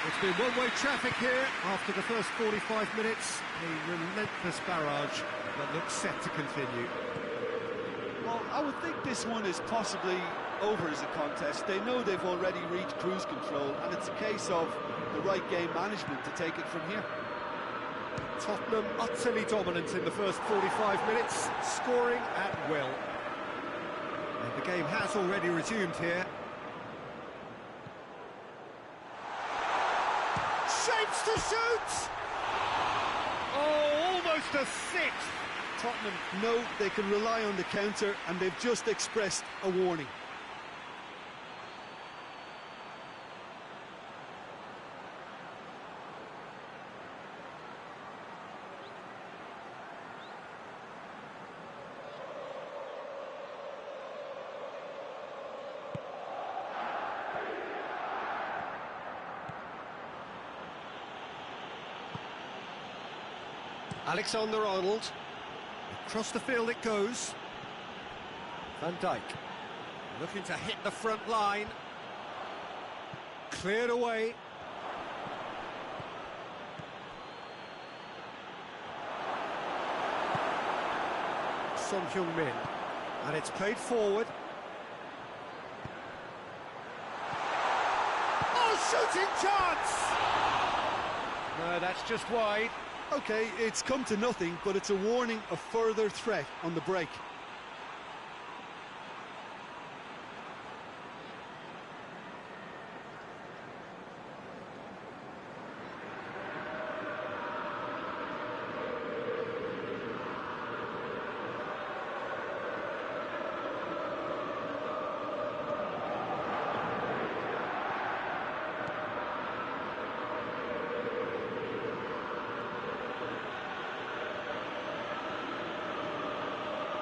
It's been one-way traffic here after the first 45 minutes. A relentless barrage that looks set to continue. Well, I would think this one is possibly over as a contest. They know they've already reached cruise control, and it's a case of the right game management to take it from here. Tottenham utterly dominant in the first 45 minutes, scoring at will. And the game has already resumed here. Shapes to shoot! Oh, almost a sixth! Tottenham know they can rely on the counter, and they've just expressed a warning. Alexander-Arnold. Across the field it goes. Van Dijk. Looking to hit the front line. Cleared away. Son Heung-min. And it's played forward. Oh, shooting chance! No, that's just wide. OK, it's come to nothing, but it's a warning of further threat on the break.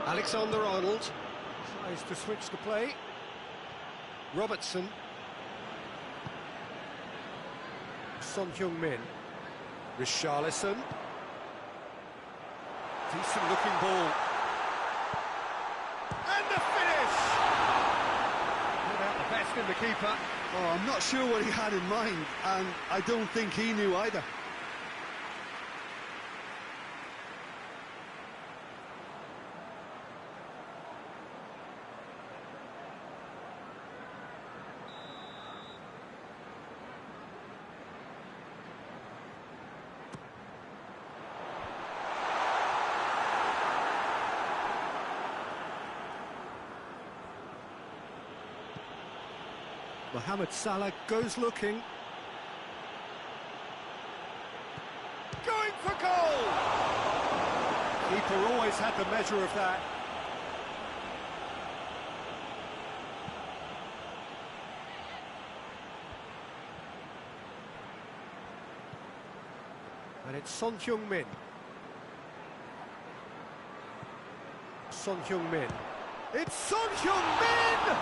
Alexander-Arnold tries to switch the play. Robertson. Son Heung-min. Richarlison. Decent looking ball. And the finish! Put out the best in the keeper. Oh, I'm not sure what he had in mind, and I don't think he knew either. Mohamed Salah goes looking. Going for goal! Keeper always had the measure of that. And it's Son Heung-min. Son Heung-min. It's Son Heung-min!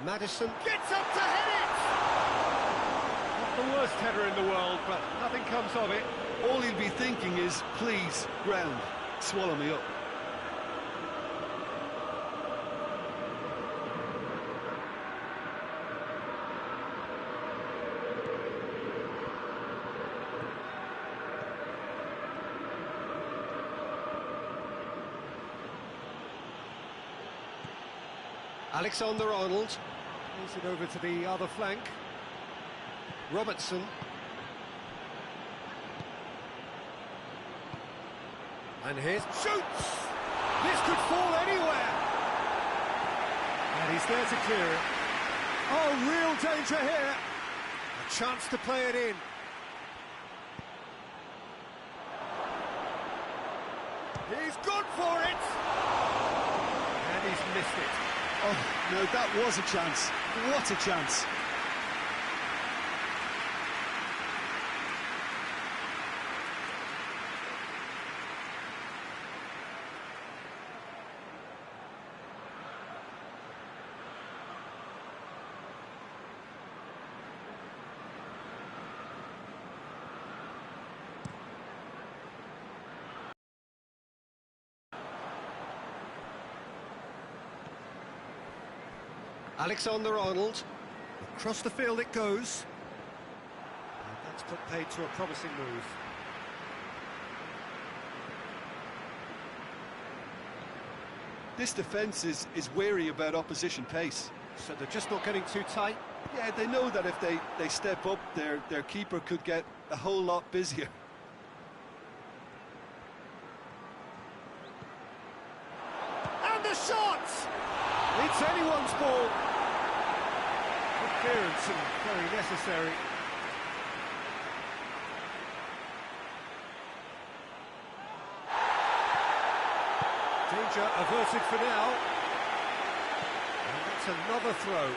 Maddison gets up to head it! Not the worst header in the world, but nothing comes of it. All he'll be thinking is, please, ground, swallow me up. Alexander-Arnold plays it over to the other flank. Robertson. And here's shoots! This could fall anywhere! And he's there to clear it. Oh, real danger here! A chance to play it in. He's gone for it! And he's missed it. Oh, no, that was a chance. What a chance. Alexander-Arnold, across the field it goes. And that's put paid to a promising move. This defence is wary about opposition pace. So they're just not getting too tight? Yeah, they know that if they step up, their keeper could get a whole lot busier. And the shot! It's anyone's ball. Good clearance and very necessary. Danger averted for now. And that's another throw.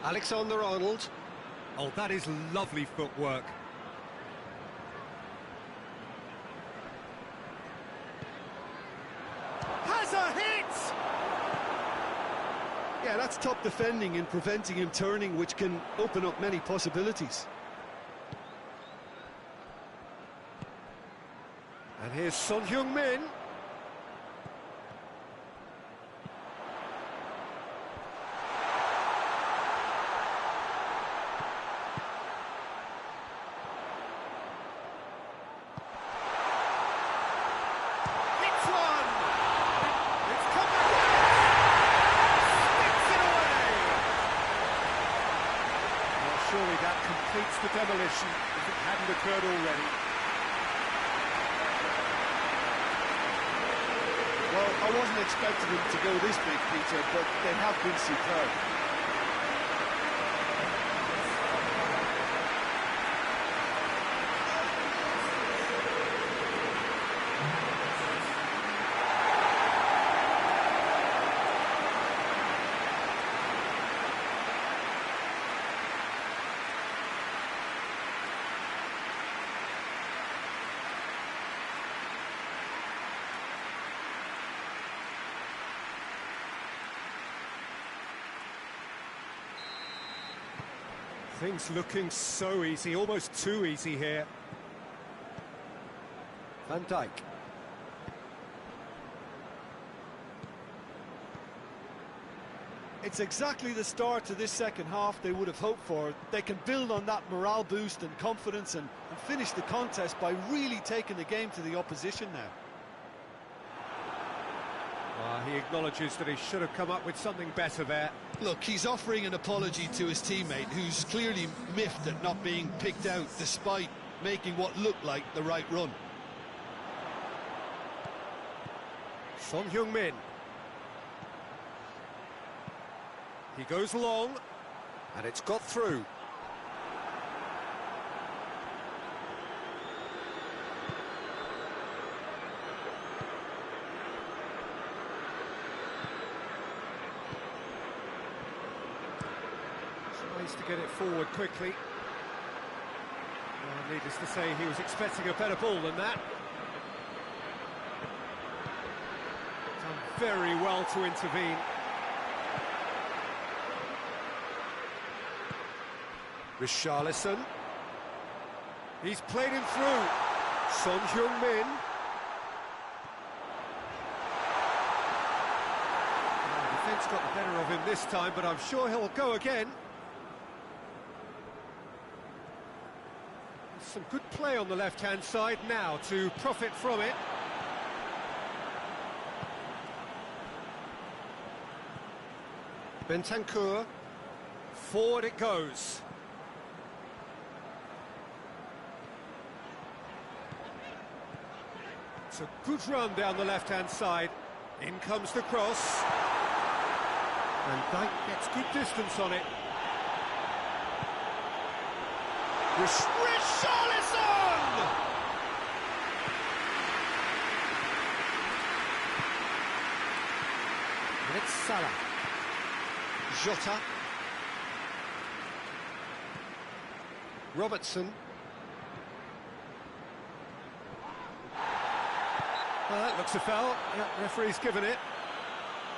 Alexander-Arnold. Oh, that is lovely footwork. Has a hit! Yeah, that's top defending and preventing him turning, which can open up many possibilities. And here's Son Heung-min. Surely that completes the demolition if it hadn't occurred already. Well, I wasn't expecting them to go this big, Peter, but they have been superb. Things looking so easy, almost too easy here. Van Dijk. It's exactly the start to this second half they would have hoped for. They can build on that morale boost and confidence and finish the contest by really taking the game to the opposition now. He acknowledges that he should have come up with something better there. Look, he's offering an apology to his teammate, who's clearly miffed at not being picked out despite making what looked like the right run. Son Heung-min. He goes long, and it's got through. Tries to get it forward quickly. Well, needless to say, he was expecting a better ball than that. very well to intervene. Richarlison. He's played him through. Son Heung-min. Defence got the better of him this time, but I'm sure he'll go again. Some good play on the left-hand side now to profit from it. Bentancur. Forward it goes. It's a good run down the left-hand side. In comes the cross. And Dyke gets good distance on it. Richarlison! And it's Salah. Jota. Robertson. Well, that looks a foul. Yeah, referee's given it.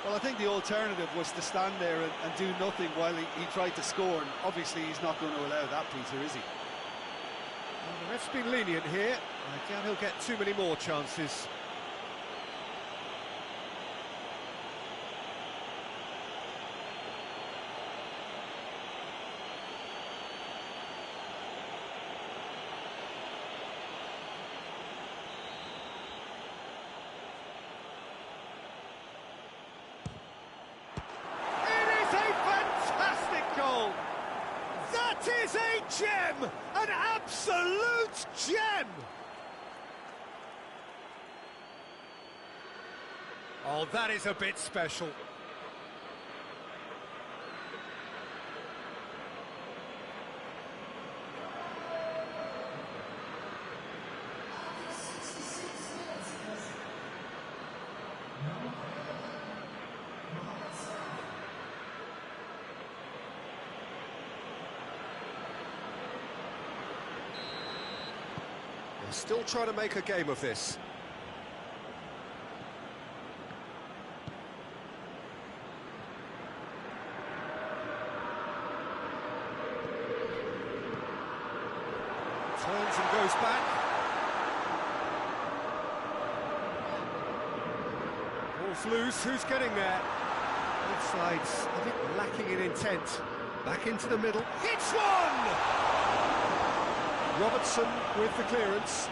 Well, I think the alternative was to stand there and do nothing while he tried to score, and obviously he's not going to allow that, Peter, is he? Well, the ref's been lenient here. I doubt he'll get too many more chances. That is a gem! An absolute gem! Oh, that is a bit special. Still trying to make a game of this. Turns and goes back. Ball's loose, who's getting there? Both sides a bit lacking in intent. Back into the middle. Hits one! Robertson with the clearance.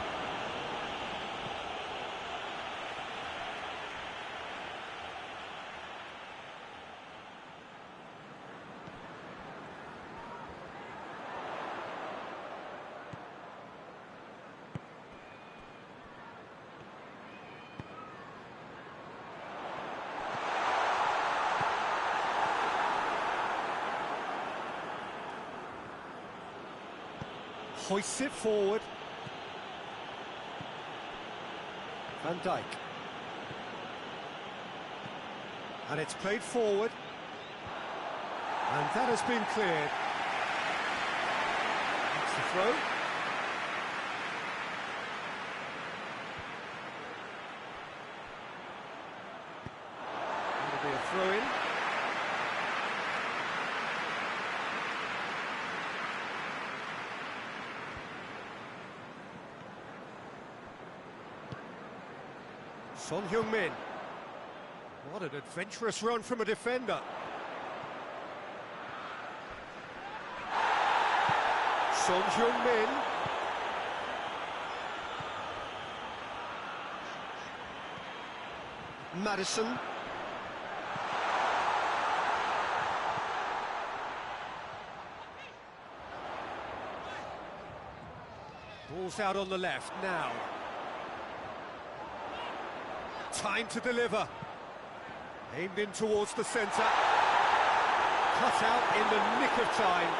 Hoists it forward. Van Dijk. And it's played forward. And that has been cleared. That's the throw. That'll be a throw-in. Son Heung-min. What an adventurous run from a defender. Son Heung-min. Madison. Ball's out on the left now. Time to deliver. Aimed in towards the centre. Cut out in the nick of time.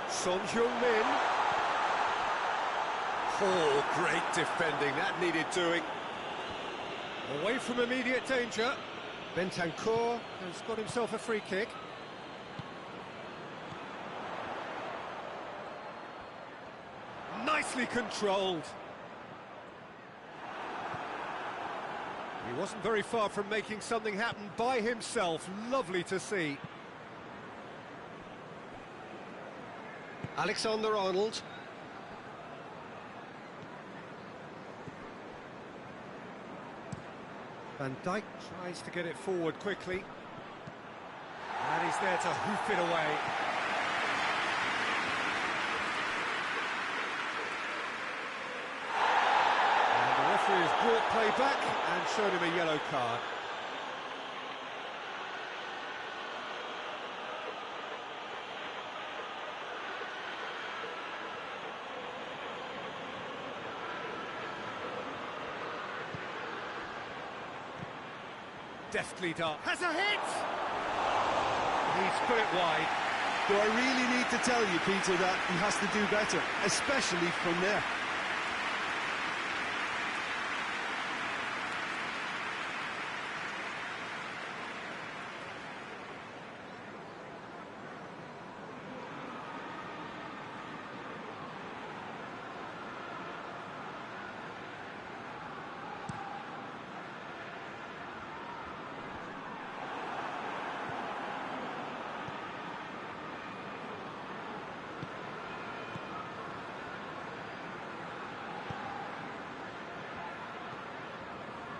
Son Heung-min. Oh, great defending. That needed doing. Away from immediate danger. Bentancur has got himself a free kick. nicely controlled. He wasn't very far from making something happen by himself. Lovely to see. Alexander-Arnold. Van Dijk tries to get it forward quickly. And he's there to hoof it away. And the referee has brought play back and shown him a yellow card. Deftly done. Has a hit! He's put it wide. Do I really need to tell you, Peter, that he has to do better, especially from there?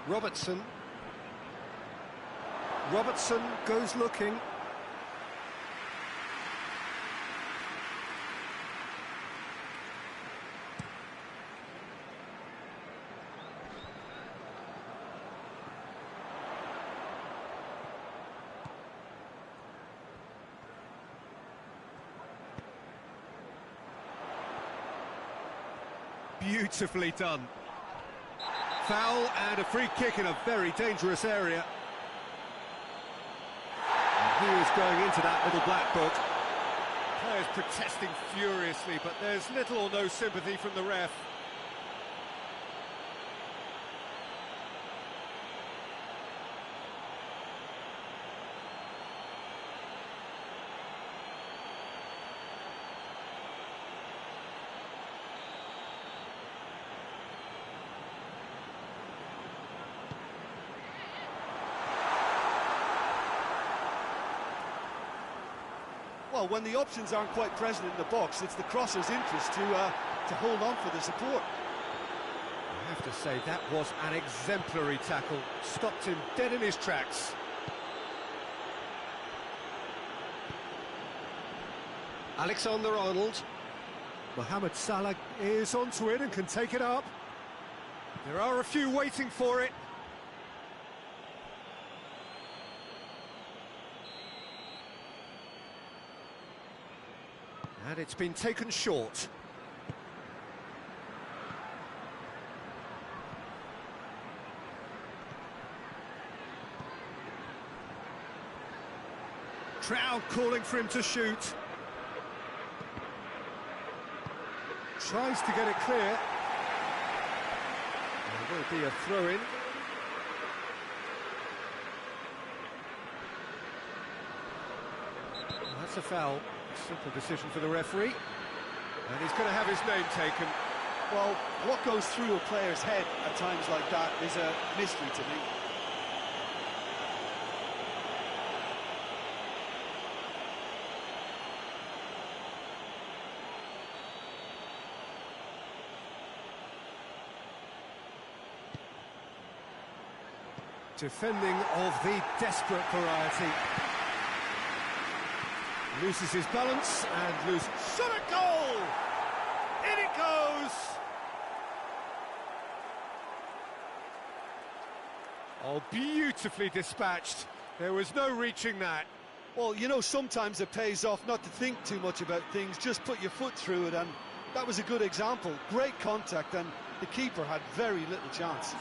Robertson. Robertson goes looking. Beautifully done. Foul and a free kick in a very dangerous area. And he is going into that little black book. Players protesting furiously, but there's little or no sympathy from the ref. Well, when the options aren't quite present in the box, it's the crosser's interest to hold on for the support. I have to say, that was an exemplary tackle. Stopped him dead in his tracks. Alexander-Arnold. Mohamed Salah is onto it and can take it up. There are a few waiting for it. And it's been taken short. Crowd calling for him to shoot. Tries to get it clear. There will be a throw-in. That's a foul. Simple decision for the referee. And he's going to have his name taken. Well, what goes through a player's head at times like that is a mystery to me. Defending of the desperate variety. Loses his balance and loses. Shot a goal! In it goes! Oh, beautifully dispatched. There was no reaching that. Well, you know, sometimes it pays off not to think too much about things, just put your foot through it, and that was a good example. Great contact, and the keeper had very little chance.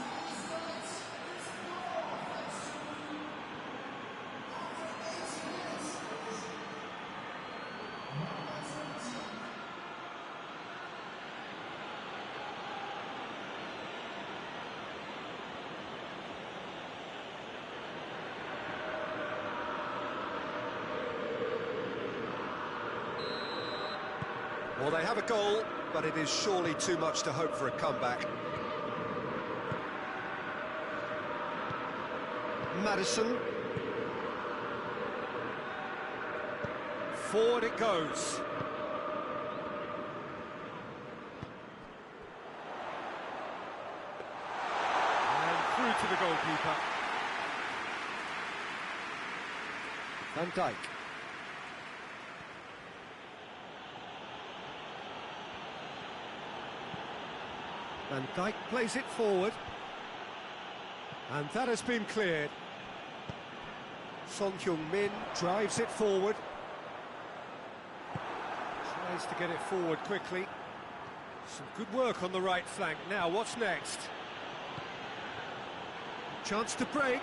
Well, they have a goal, but it is surely too much to hope for a comeback. Maddison. Forward it goes. And through to the goalkeeper. Van Dijk. Van Dijk plays it forward. And that has been cleared. Son Heung-min drives it forward. Tries to get it forward quickly. Some good work on the right flank. Now, what's next? Chance to break.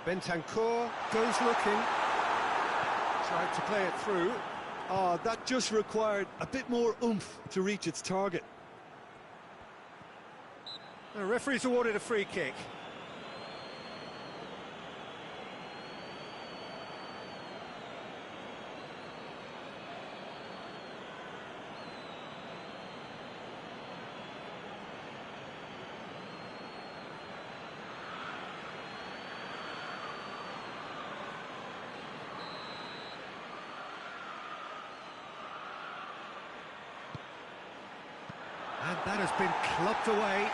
Bentancur goes looking. Tried to play it through. Oh, that just required a bit more oomph to reach its target. The referee's awarded a free kick. And that has been clubbed away.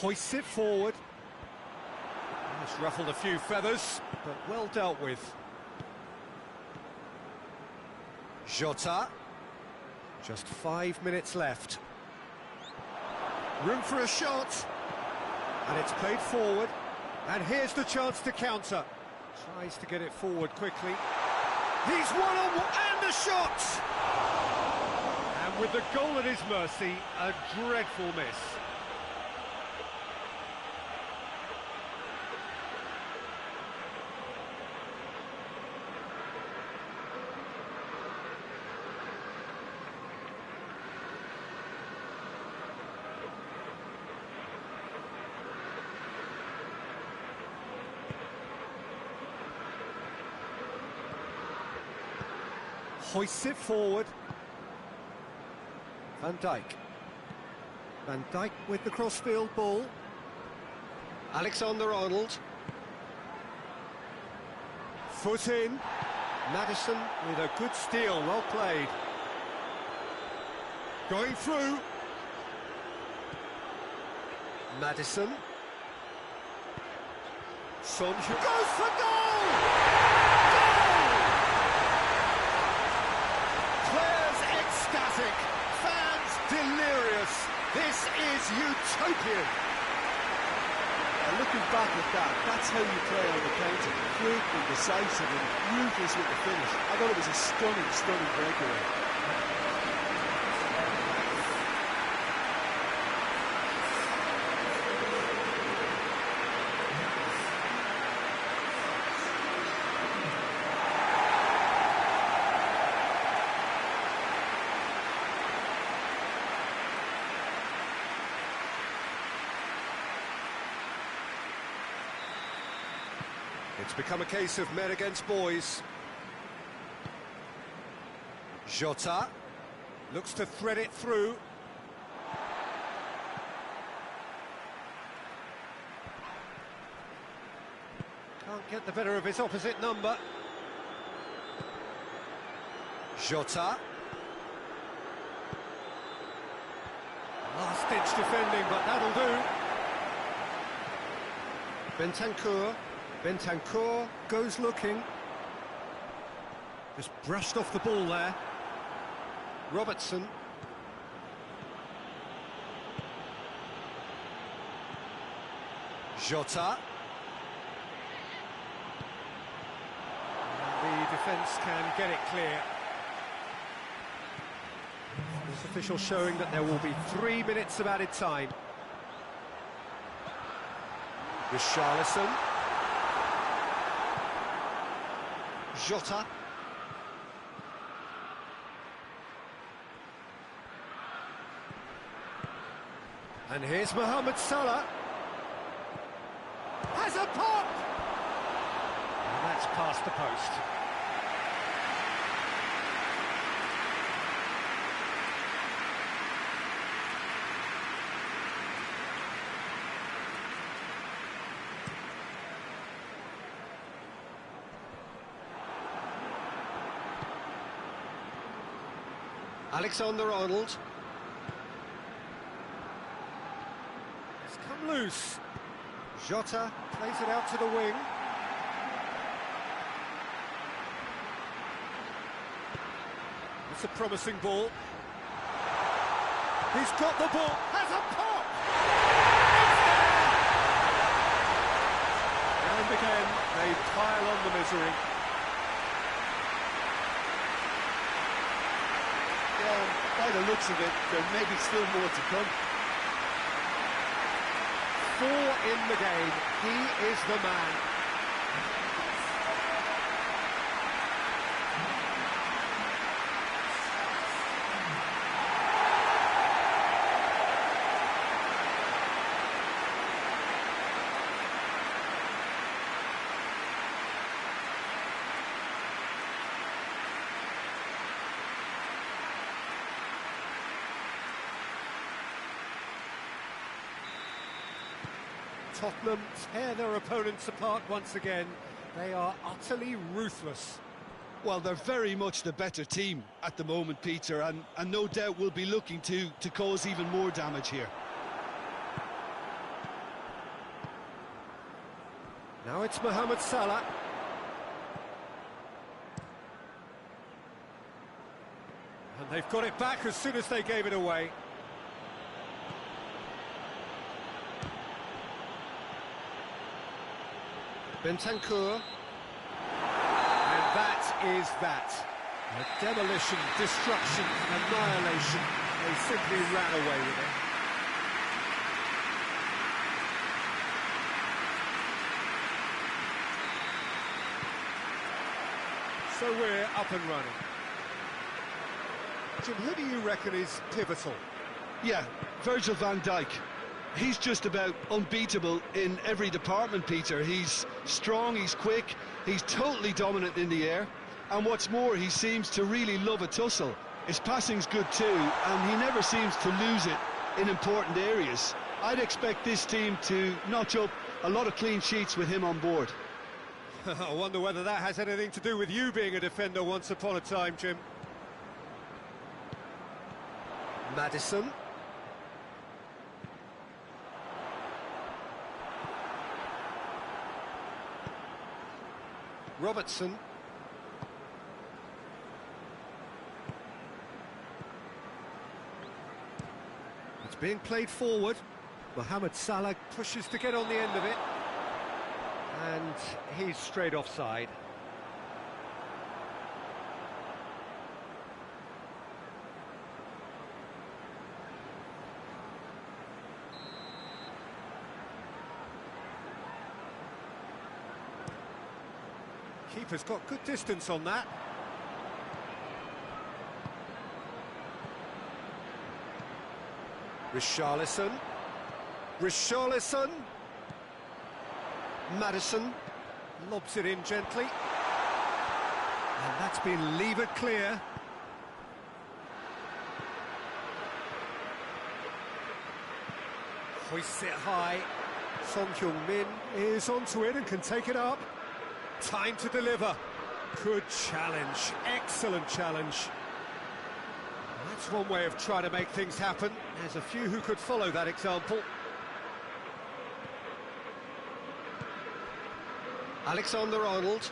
Hoists it forward. It's ruffled a few feathers, but well dealt with. Jota. Just 5 minutes left. Room for a shot. And it's played forward. And here's the chance to counter. Tries to get it forward quickly. He's one-on-one, and the shot! And with the goal at his mercy, a dreadful miss. Hoists it forward. Van Dijk. Van Dijk with the crossfield ball. Alexander-Arnold. Foot in. Maddison with a good steal, well played. Going through. Maddison. Son goes for goal! Ecstatic, fans delirious. This is utopian. Looking back at that, that's how you play on the counter. Quick and decisive and ruthless with the finish. I thought it was a stunning, stunning breakaway. It's become a case of men against boys. Jota looks to thread it through. Can't get the better of his opposite number. Jota. Last-ditch defending, but that'll do. Bentancur. Bentancur goes looking. Just brushed off the ball there. Robertson. Jota. The defence can get it clear. This official showing that there will be 3 minutes of added time. Richarlison. Jota. And here's Mohamed Salah. Has a pop! And that's past the post. Alexander-Arnold. It's come loose. Jota plays it out to the wing. It's a promising ball. He's got the ball. Has a pop! And again, they pile on the misery. By the looks of it, there may be still more to come. 4 in the game. He is the man. Tottenham tear their opponents apart once again. They are utterly ruthless. Well, they're very much the better team at the moment, Peter, and no doubt will be looking to cause even more damage here. Now it's Mohamed Salah. And they've got it back as soon as they gave it away. Bentancur, and that is that. A demolition, destruction, annihilation. They simply ran away with it. So we're up and running. Jim, who do you reckon is pivotal? Yeah, Virgil van Dijk. He's just about unbeatable in every department, Peter. He's strong, he's quick, he's totally dominant in the air, and what's more, he seems to really love a tussle. His passing's good too, and he never seems to lose it in important areas. I'd expect this team to notch up a lot of clean sheets with him on board. I wonder whether that has anything to do with you being a defender once upon a time, Jim. Maddison. Robertson. It's being played forward. Mohamed Salah pushes to get on the end of it. And he's straight offside. Keeper's got good distance on that. Richarlison. Maddison lobs it in gently. And that's been levered clear. Hoists it high. Son Heung-min is onto it and can take it up. Time to deliver. Good challenge. Excellent challenge. That's one way of trying to make things happen. There's a few who could follow that example. Alexander-Arnold.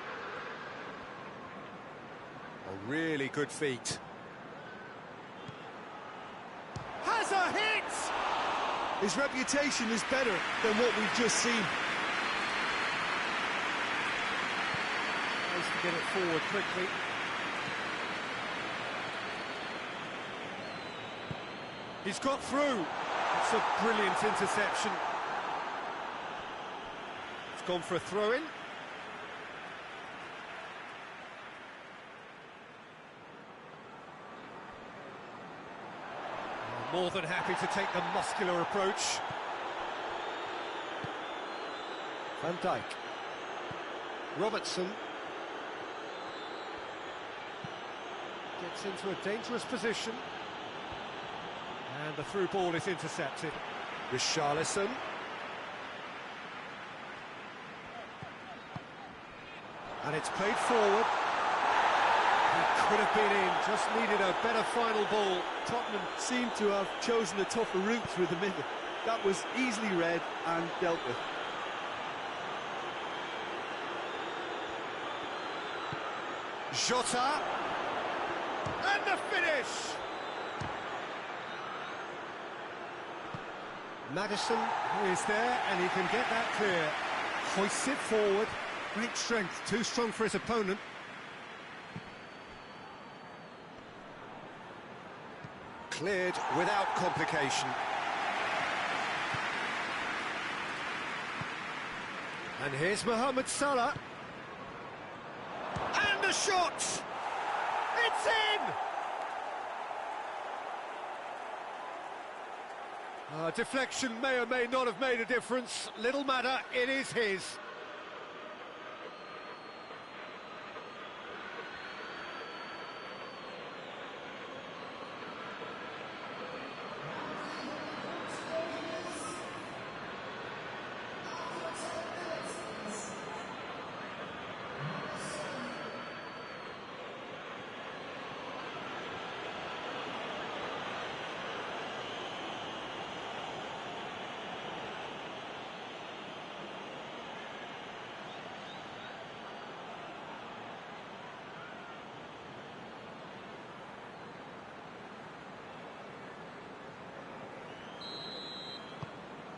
A really good feat. Has a hit! His reputation is better than what we've just seen. Nice to get it forward quickly. He's got through. It's a brilliant interception. It's gone for a throw-in. More than happy to take the muscular approach. Van Dijk. Robertson. Gets into a dangerous position. And the through ball is intercepted. Richarlison. And it's played forward. He could have been in, just needed a better final ball. Tottenham seem to have chosen a tougher route through the middle. That was easily read and dealt with. Jota. And the finish! Maddison is there, and he can get that clear. Hoists it forward. Great strength, too strong for his opponent. Cleared without complication. And here's Mohamed Salah. And the shot! It's in! Deflection may or may not have made a difference. Little matter, it is his.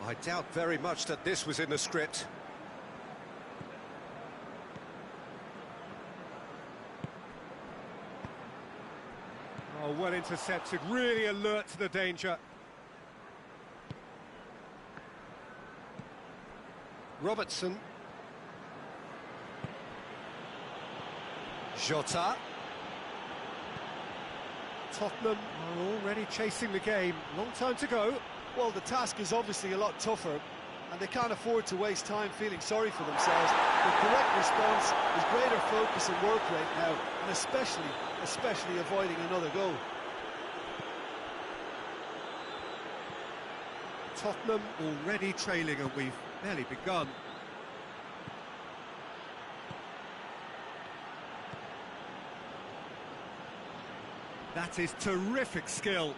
I doubt very much that this was in the script. Oh, well intercepted, really alert to the danger. Robertson. Jota. Tottenham are already chasing the game. Long time to go. Well, the task is obviously a lot tougher, and they can't afford to waste time feeling sorry for themselves. The correct response is greater focus and work rate now, and especially avoiding another goal. Tottenham already trailing, and we've barely begun. That is terrific skill.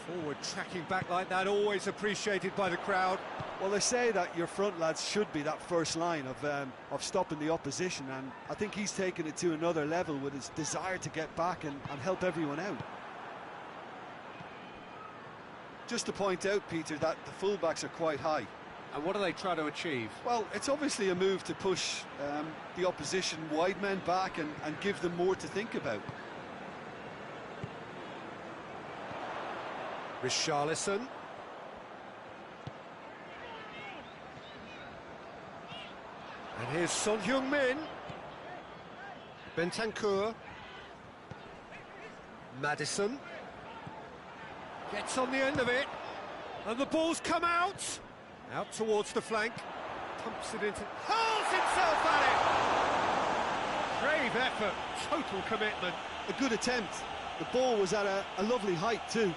Forward tracking back like that, always appreciated by the crowd. Well, they say that your front lads should be that first line of stopping the opposition, and I think he's taken it to another level with his desire to get back and help everyone out. Just to point out, Peter, that the fullbacks are quite high. And what are they trying to achieve? Well, it's obviously a move to push the opposition wide men back and give them more to think about. Richarlison. And here's Son Heung-min. Bentancur. Maddison. Gets on the end of it. And the ball's come out. Out towards the flank. Pumps it into... Hurls himself at it! Brave effort. Total commitment. A good attempt. The ball was at a lovely height too.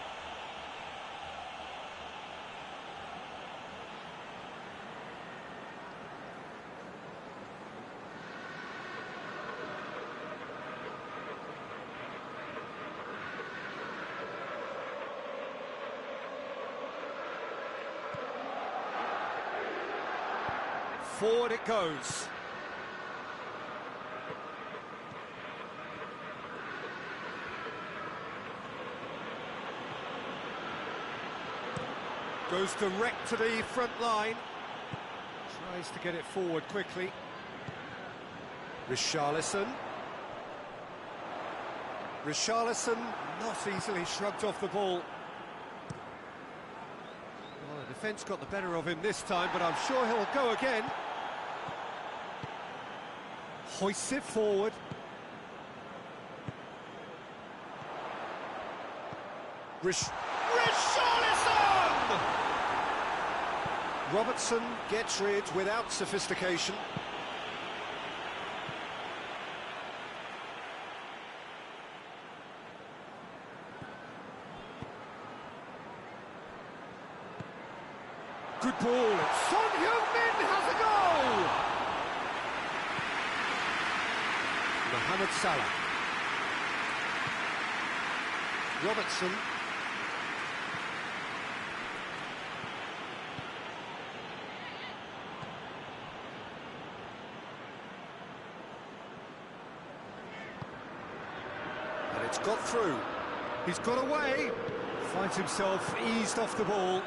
Forward it goes. Goes direct to the front line. Tries to get it forward quickly. Richarlison. Richarlison not easily shrugged off the ball. Well, the defence got the better of him this time, but I'm sure he'll go again. Hoists it forward. Richarlison! Robertson gets rid without sophistication. Good ball. Son Heung-min has a goal! Mohamed Salah. Robertson. And it's got through. He's got away. Finds himself eased off the ball.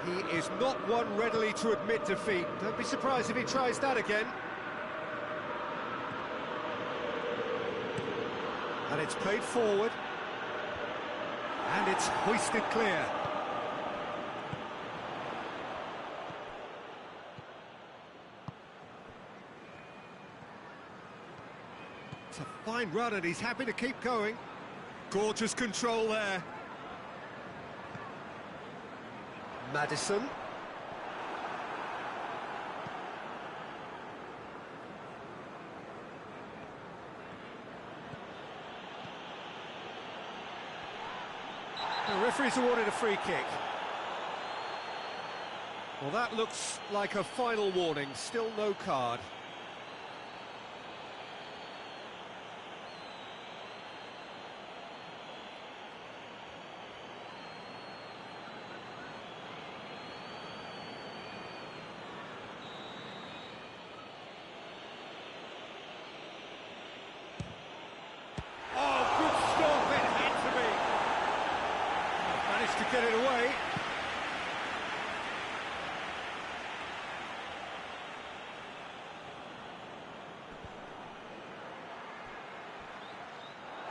He is not one readily to admit defeat. Don't be surprised if he tries that again. And it's played forward. And it's hoisted clear. It's a fine run and he's happy to keep going. Gorgeous control there. Maddison. The referee's awarded a free kick. Well, that looks like a final warning. Still no card. To get it away.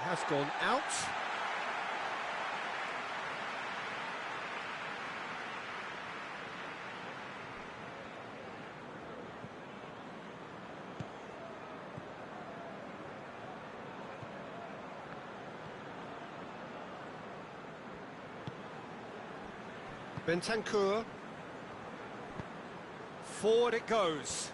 Has gone out. Bentancur. Forward it goes.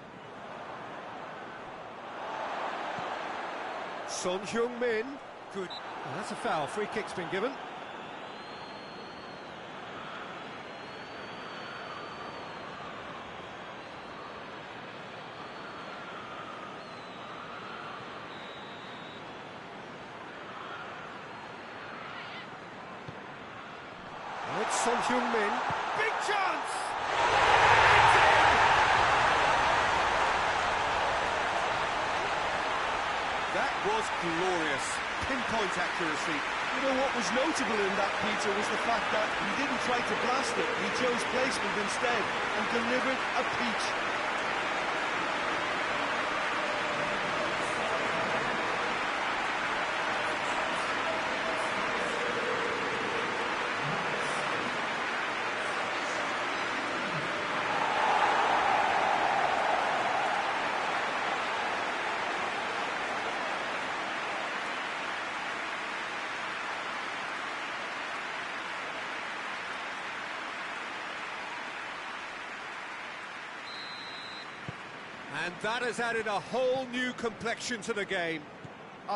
Son Heung-min. Good. Oh, that's a foul. Free kick's been given. It's Son Heung-min. Big chance! That was glorious. Pinpoint accuracy. You know what was notable in that, Peter, was the fact that he didn't try to blast it. He chose placement instead and delivered a peach. And that has added a whole new complexion to the game.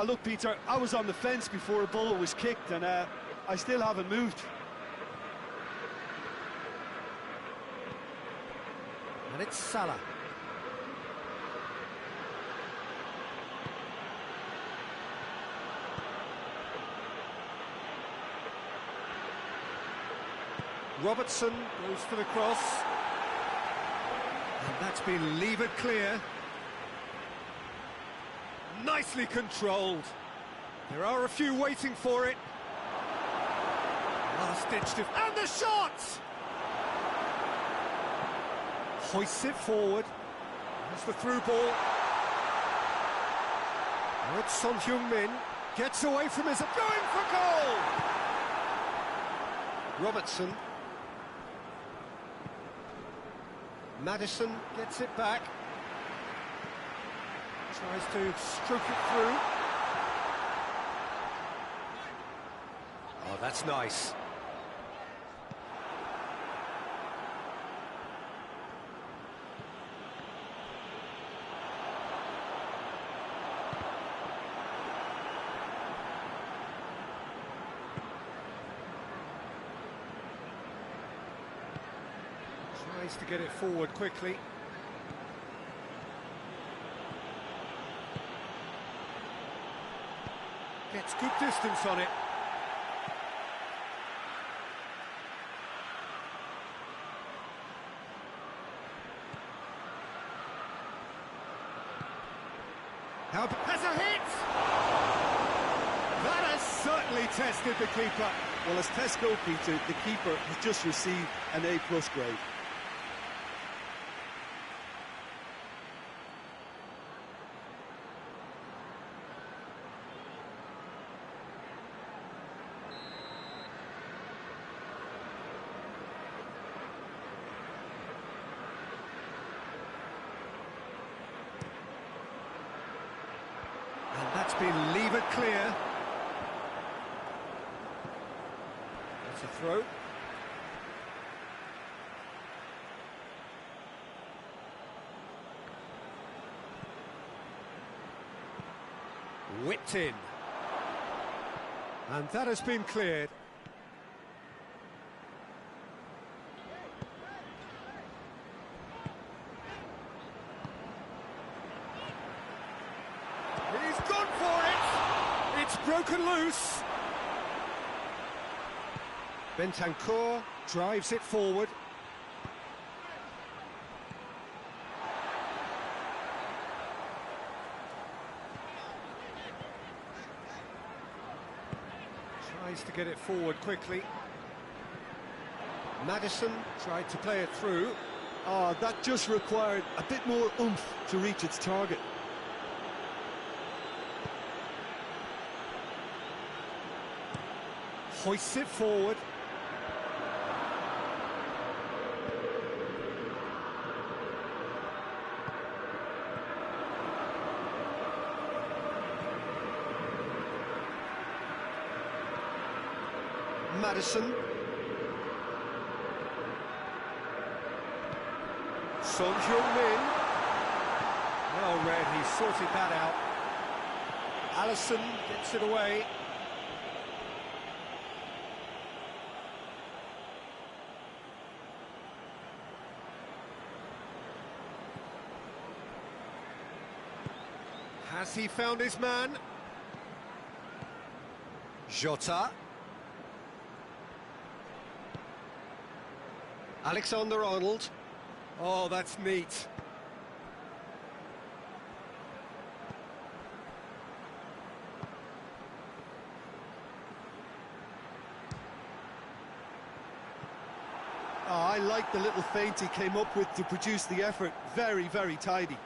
Look, Peter, I was on the fence before a ball was kicked, and I still haven't moved. And it's Salah. Robertson goes for the cross. And that's been levered clear. Nicely controlled. There are a few waiting for it. Last-ditch and the shot! Hoists it forward. That's the through ball. Now it's Son Heung-min. Gets away from his... Going for goal! Robertson. Maddison gets it back. Tries to stroke it through. Oh, That's nice. Tries to get it forward quickly. Gets good distance on it. Has a hit! That has certainly tested the keeper. Well, as test goalkeeper, the keeper has just received an A+ grade. And that's been levered clear. That's a throw. Whipped in. And that has been cleared. He's gone for it! It's broken loose. Bentancur drives it forward. Tries to get it forward quickly. Maddison tried to play it through. Oh, that just required a bit more oomph to reach its target. Hoists it forward. Maddison. Son Heung-min. Well read, he sorted that out. Alisson gets it away. Has he found his man? Jota. Alexander-Arnold. Oh, that's neat. Oh, I like the little feint he came up with to produce the effort. Very, very tidy.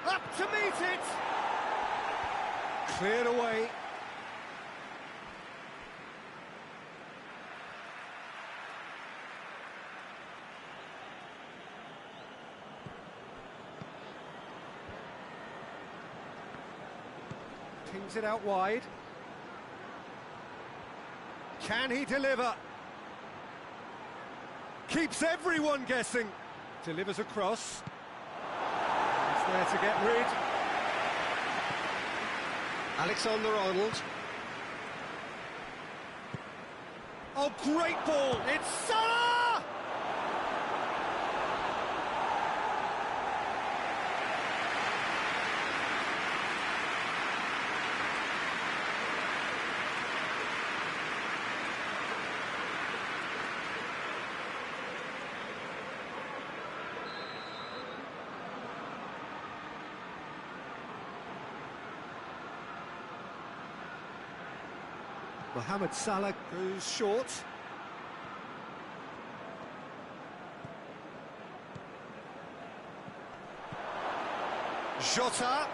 Up to meet it! Cleared away. Pings it out wide. Can he deliver? Keeps everyone guessing. Delivers across. He's there to get rid. Alexander-Arnold. Oh, great ball! It's Salah! Mohamed Salah goes short. Jota.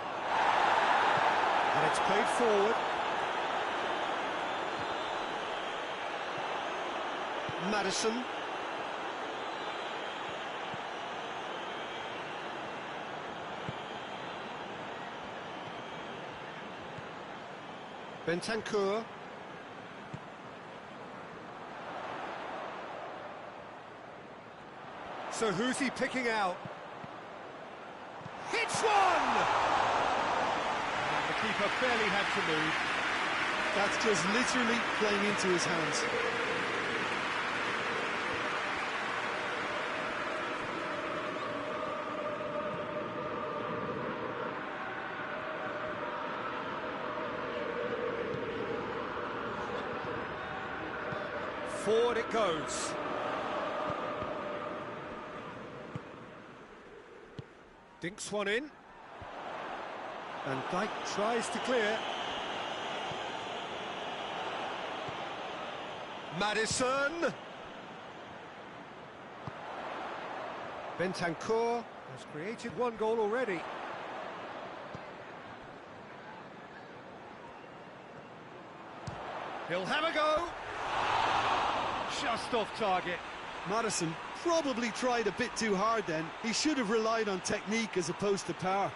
And it's played forward. Maddison. Bentancur. So who's he picking out? Hits one! And the keeper barely had to move. That's just literally playing into his hands. Forward it goes. Dinks one in. And Dijk tries to clear. Maddison. Bentancur has created one goal already. He'll have a go. Just off target. Maddison probably tried a bit too hard then. He should have relied on technique as opposed to power.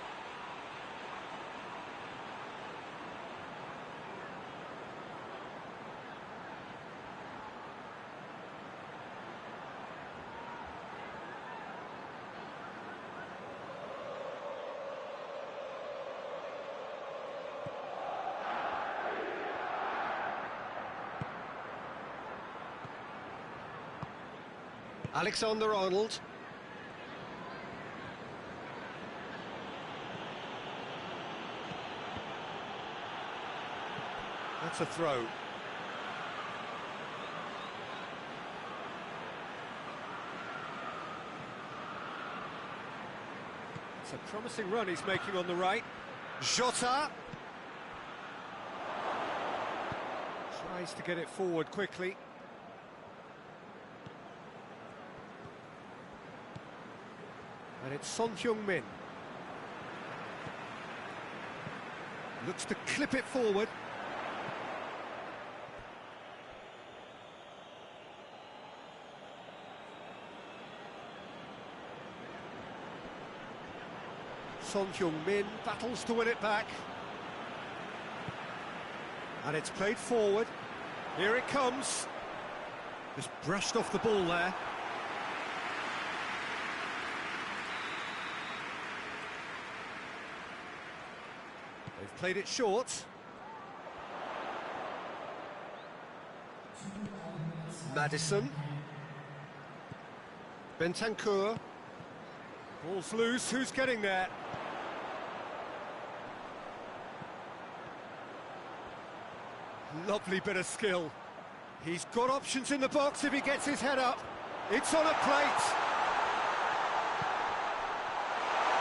Alexander-Arnold. That's a throw. It's a promising run he's making on the right. Jota. Tries to get it forward quickly. And it's Son Heung-min. Looks to clip it forward. Son Heung-min battles to win it back. And it's played forward. Here it comes. Just brushed off the ball there. They've played it short. Maddison. Bentancur. Ball's loose, who's getting there? Lovely bit of skill. He's got options in the box if he gets his head up. It's on a plate.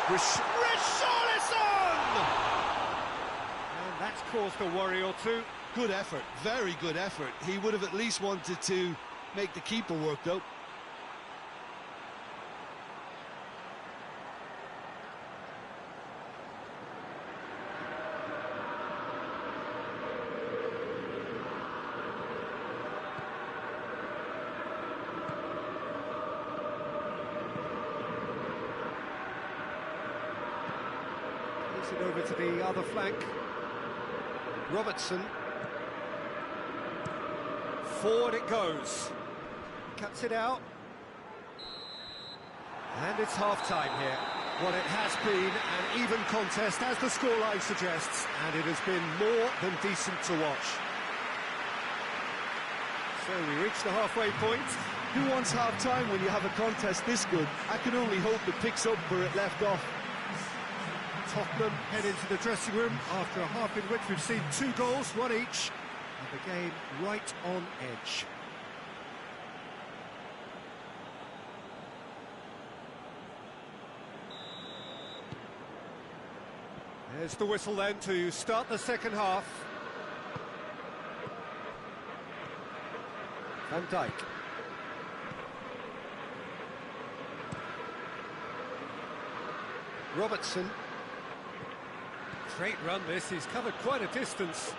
Richarlison! And that's caused a worry or two. Good effort, very good effort. He would have at least wanted to make the keeper work though. It over to the other flank. Robertson. Forward it goes. Cuts it out. And it's half-time here. What it has been an even contest, as the scoreline suggests, and it has been more than decent to watch. So we reach the halfway point. Who wants half-time when you have a contest this good? I can only hope it picks up where it left off. Tottenham head into the dressing room after a half in which we've seen 2 goals, 1 each, and the game right on edge. There's the whistle then to start the second half. Van Dijk. Robertson. Great run this, he's covered quite a distance.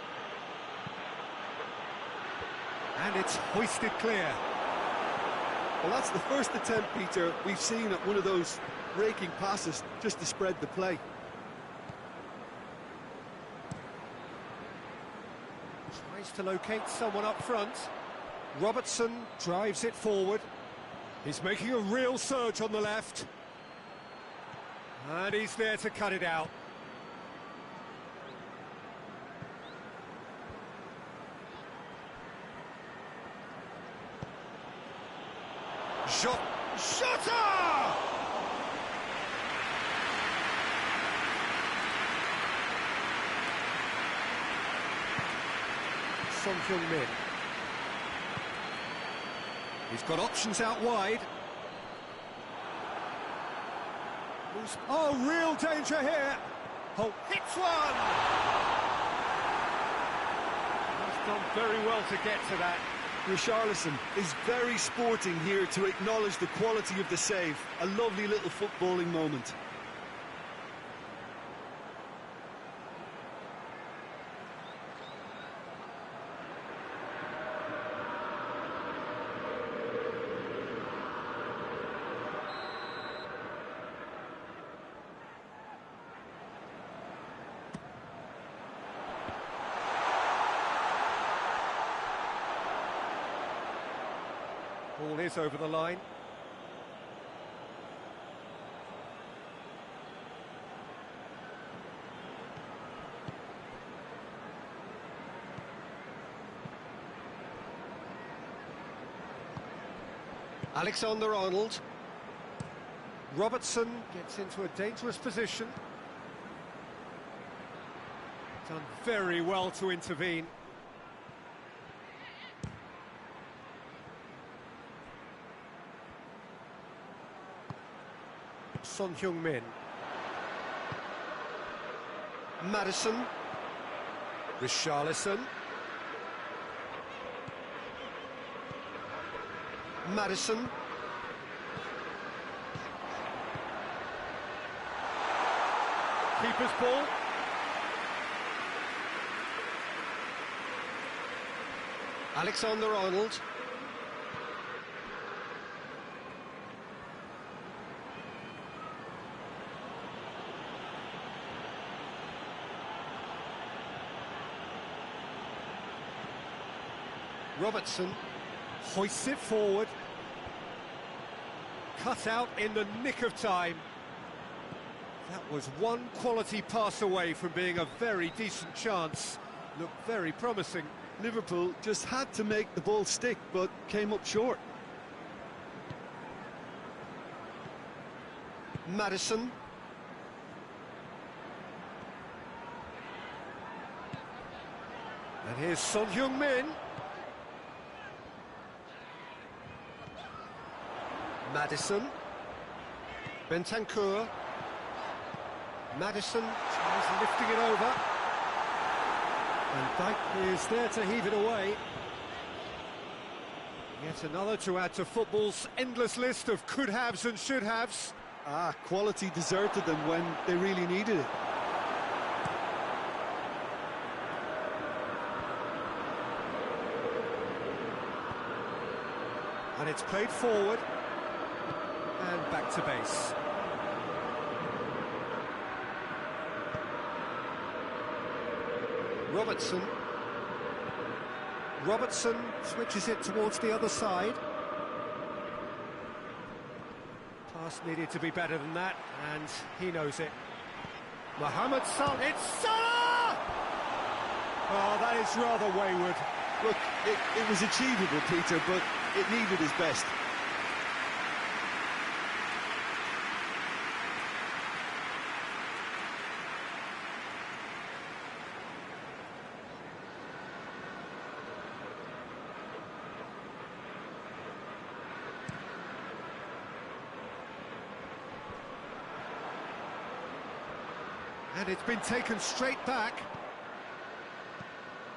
And it's hoisted clear. Well, that's the first attempt, Peter, we've seen at one of those raking passes just to spread the play. Tries to locate someone up front. Robertson drives it forward. He's making a real surge on the left. And he's there to cut it out. Shota! Son Heung-min. He's got options out wide. Oh, real danger here. Oh, hits one! He's done very well to get to that. Richarlison is very sporting here to acknowledge the quality of the save. A lovely little footballing moment. Ball is over the line. Alexander-Arnold. Robertson gets into a dangerous position. Done very well to intervene. Son Heung-min. Madison. Richarlison. Madison. Keeper's ball. Alexander-Arnold. Robertson hoists it forward. Cut out in the nick of time. That was one quality pass away from being a very decent chance. Looked very promising. Liverpool just had to make the ball stick, but came up short. Madison. And here's Son Heung-min. Madison. Bentancur. Madison tries lifting it over. And Dijk is there to heave it away. Yet another to add to football's endless list of could-haves and should-haves. Quality deserted them when they really needed it. And it's played forward. And back to base. Robertson. Robertson switches it towards the other side. Pass needed to be better than that, and he knows it. Mohamed Salah, it's Salah! Oh, that is rather wayward. Look, it was achievable, Peter, but it needed his best. And it's been taken straight back.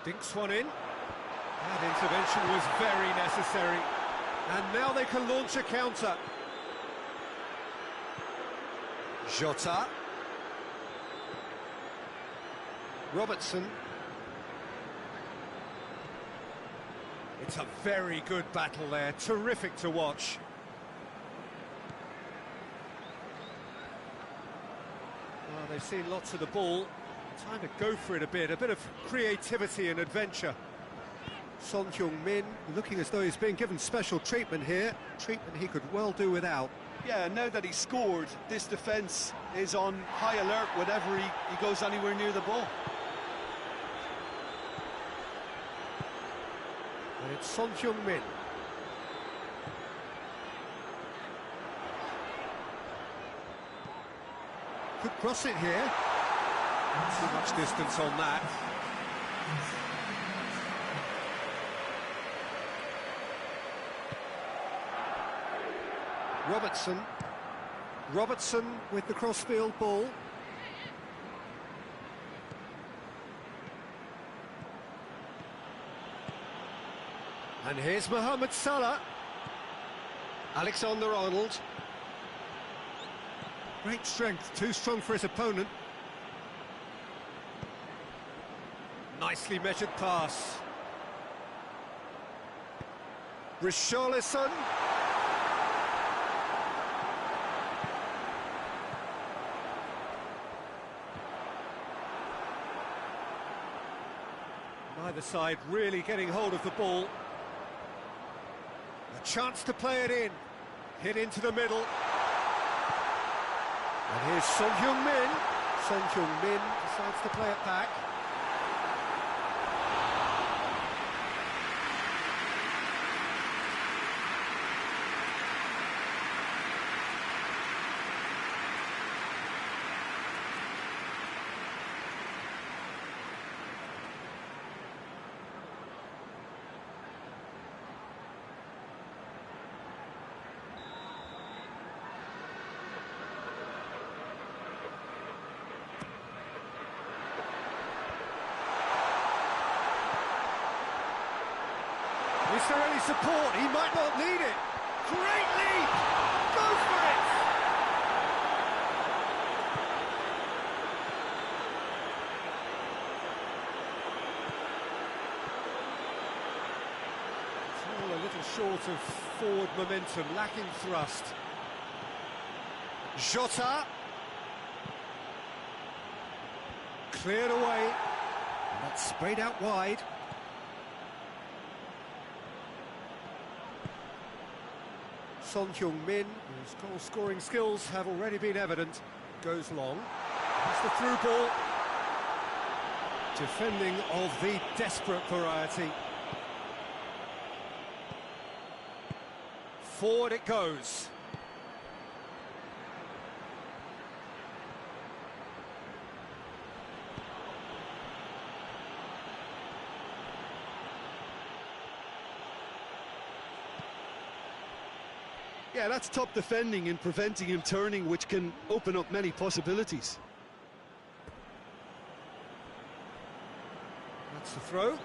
Dinks one in. That intervention was very necessary. And now they can launch a counter. Jota. Robertson. It's a very good battle there. Terrific to watch. they've seen lots of the ball. Time to go for it a bit of creativity and adventure. Son Heung-min looking as though he's being given special treatment here, treatment he could well do without. Yeah, now that he scored, this defence is on high alert whenever he goes anywhere near the ball. And it's Son Heung-min. Could cross it here. Too much distance on that. Robertson with the crossfield ball. And here's Mohamed Salah. Alexander-Arnold. Great strength, too strong for his opponent. Nicely measured pass. Richarlison. Neither side really getting hold of the ball. A chance to play it in. Hit into the middle. And here's Son Heung-min. Son Heung-min decides to play it back. Is there any support? He might not need it. Great lead! Go for it! It's all a little short of forward momentum, lacking thrust. Jota. Cleared away. And that's sprayed out wide. Son Heung-min, whose goal-scoring skills have already been evident, goes long. That's the through ball. Defending of the desperate variety. Forward it goes. Yeah, that's top defending and preventing him turning, which can open up many possibilities. That's the throw.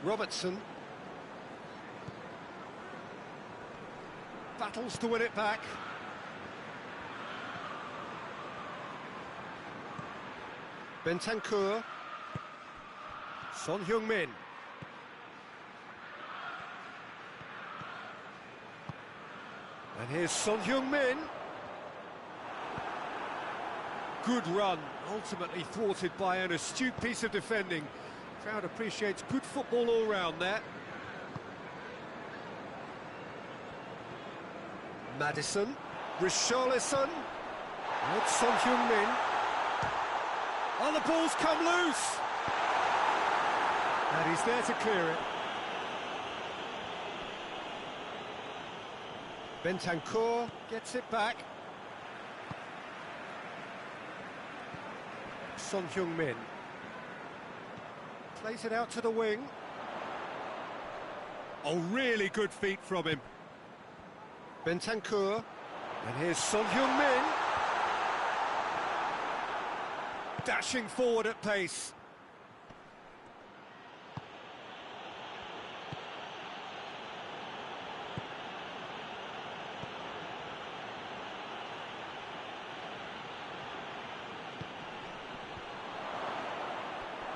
Robertson. Battles to win it back. Bentancur. Son Heung-min. And here's Son Heung-min. Good run, ultimately thwarted by an astute piece of defending. Crowd appreciates good football all round there. Maddison, Richarlison, and it's Son Heung-min. Oh, the ball's come loose! And he's there to clear it. Bentancur gets it back. Son Heung-min plays it out to the wing. Oh, really good feet from him. Bentancur, and here's Son Heung-min. Dashing forward at pace.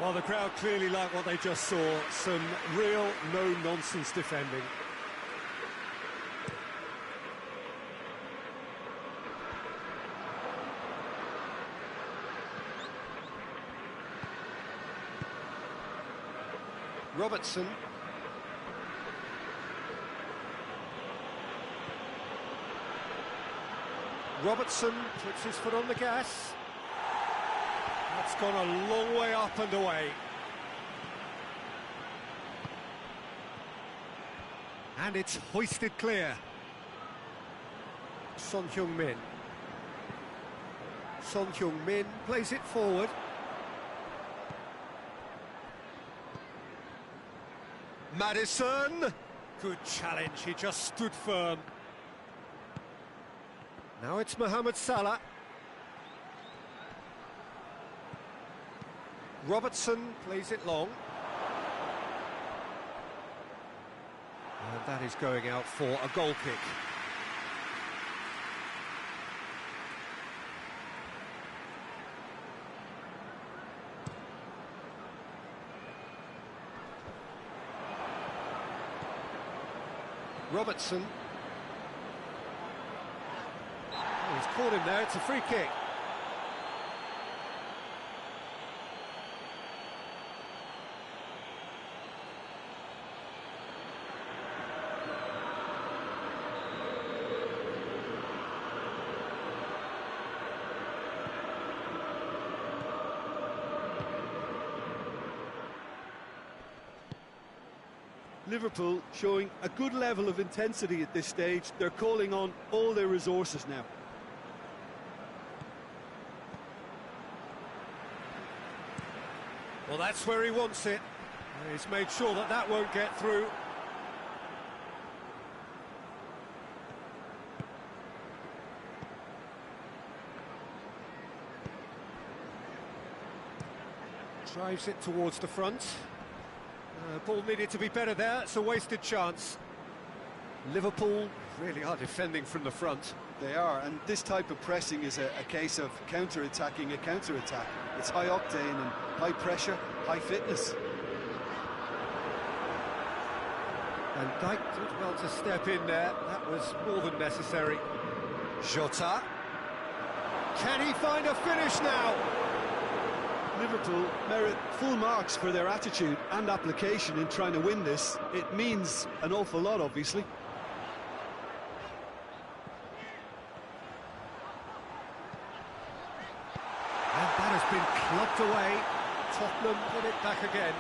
Well, the crowd clearly like what they just saw. Some real no-nonsense defending. Robertson. Robertson puts his foot on the gas. That's gone a long way up and away. And it's hoisted clear. Son Heung-min. Son Heung-min plays it forward. Maddison! Good challenge, he just stood firm. Now it's Mohamed Salah. Robertson plays it long. And that is going out for a goal kick. Robertson. Oh, he's caught him there, it's a free kick. Liverpool showing a good level of intensity at this stage. They're calling on all their resources now. Well, that's where he wants it. He's made sure that that won't get through. Drives it towards the front. Ball needed to be better there, it's a wasted chance. Liverpool really are defending from the front. They are, and this type of pressing is a case of counter-attacking a counter-attack. It's high octane and high pressure, high fitness. And Dijk did well to step in there, that was more than necessary. Jota. Can he find a finish now? Liverpool merit full marks for their attitude and application in trying to win this. It means an awful lot, obviously. And that has been clubbed away. Tottenham put it back again.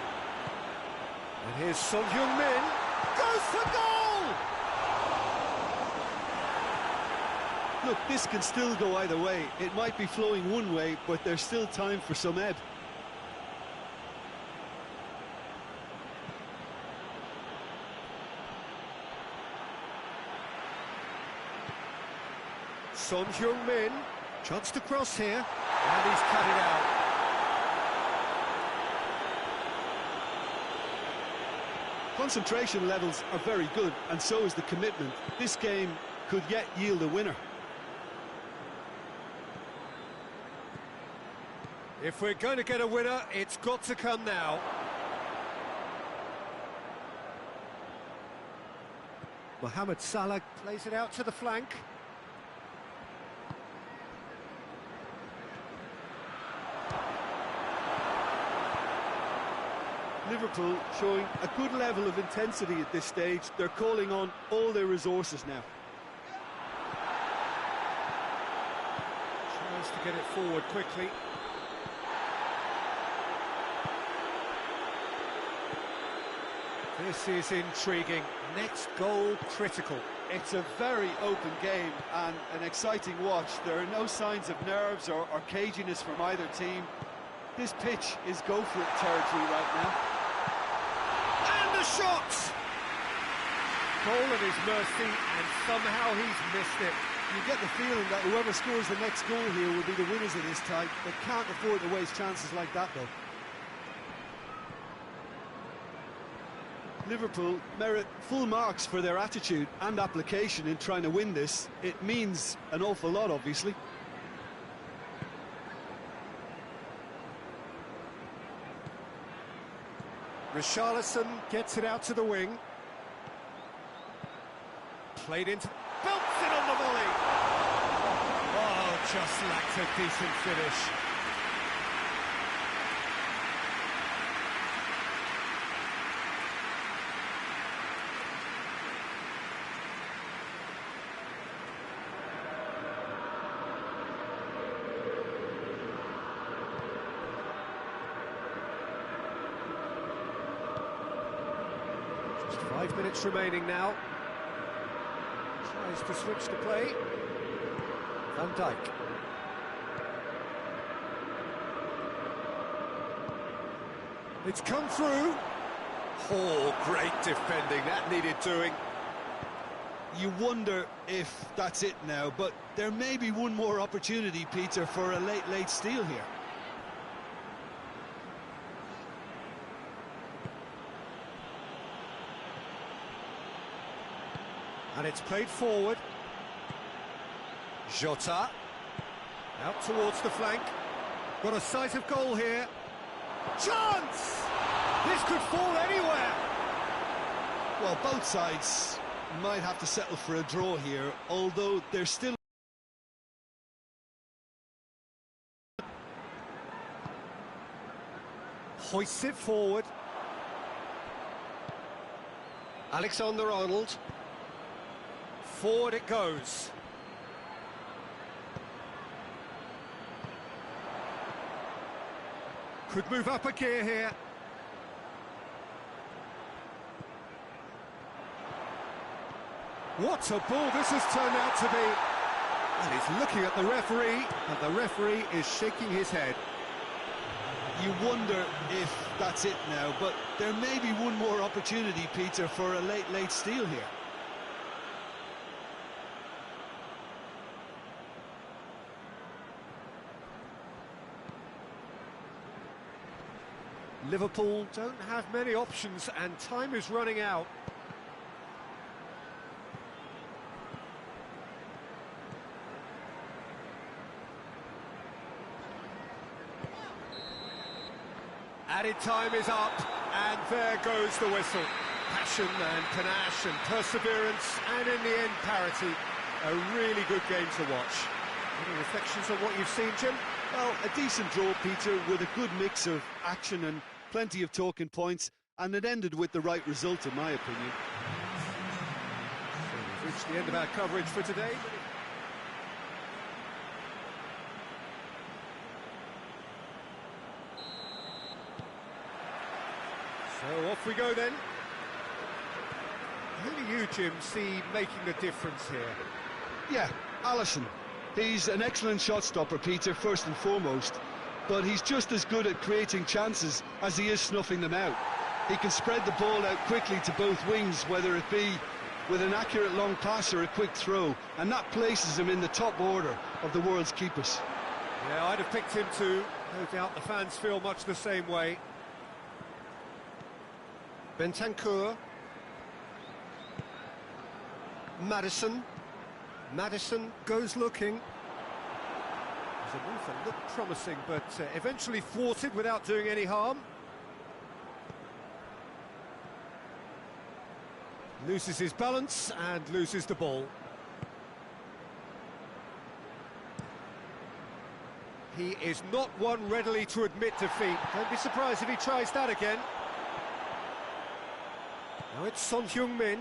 And here's Son Heung-min. Goes for goal! Look, this can still go either way. It might be flowing one way, but there's still time for some ebb. Son Heung-min, chance to cross here, and he's cut it out. Concentration levels are very good, and so is the commitment. This game could yet yield a winner. If we're going to get a winner, it's got to come now. Mohamed Salah plays it out to the flank. Liverpool showing a good level of intensity at this stage. They're calling on all their resources now. Tries to get it forward quickly. This is intriguing. Next goal critical. It's a very open game and an exciting watch. There are no signs of nerves or caginess from either team. This pitch is go-for-it territory right now. And the shot! Goal at his mercy, and somehow he's missed it. You get the feeling that whoever scores the next goal here will be the winners of this tie. They can't afford to waste chances like that, though. Liverpool merit full marks for their attitude and application in trying to win this. It means an awful lot, obviously. Richarlison gets it out to the wing. Played into... belts it on the volley! Oh, just lacked a decent finish. Just 5 minutes remaining now. Tries to switch the play. Van Dijk. It's come through. Oh, great defending. That needed doing. You wonder if that's it now, but there may be one more opportunity, Peter, for a late steal here. And it's played forward. Jota. Out towards the flank. Got a sight of goal here. Chance! This could fall anywhere. Well, both sides might have to settle for a draw here, although there's still... Hoists it forward. Alexander-Arnold. Forward it goes. Could move up a gear here. What a ball this has turned out to be. And he's looking at the referee, and the referee is shaking his head. You wonder if that's it now, but there may be one more opportunity, Peter, for a late steal here. Liverpool don't have many options, and time is running out. Added time is up, and there goes the whistle. Passion and panache and perseverance, and in the end, parity. A really good game to watch. Any reflections on what you've seen, Jim? Well, a decent draw, Peter, with a good mix of action and plenty of talking points, and it ended with the right result, in my opinion. So we've reached the end of our coverage for today. So off we go then. Who do you, Jim, see making the difference here? Yeah, Alisson. He's an excellent shot stopper, Peter, first and foremost, but he's just as good at creating chances as he is snuffing them out. He can spread the ball out quickly to both wings, whether it be with an accurate long pass or a quick throw, and that places him in the top order of the world's keepers. Yeah, I'd have picked him too. No doubt the fans feel much the same way. Bentancur. Maddison. Maddison goes looking. There's a move that looked promising, but eventually thwarted without doing any harm. Loses his balance and loses the ball. He is not one readily to admit defeat. Don't be surprised if he tries that again. Now it's Son Heung-min.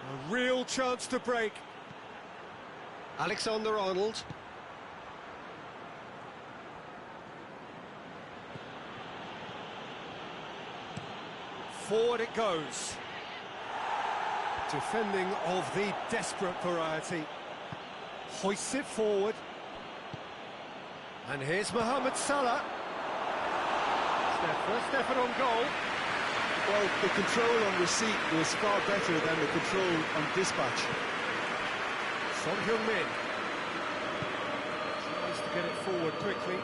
A real chance to break. Alexander-Arnold. Forward it goes. Defending of the desperate variety. Hoists it forward. And here's Mohamed Salah. First effort on goal. Well, the control on receipt was far better than the control on dispatch. Son Heung-min tries to get it forward quickly.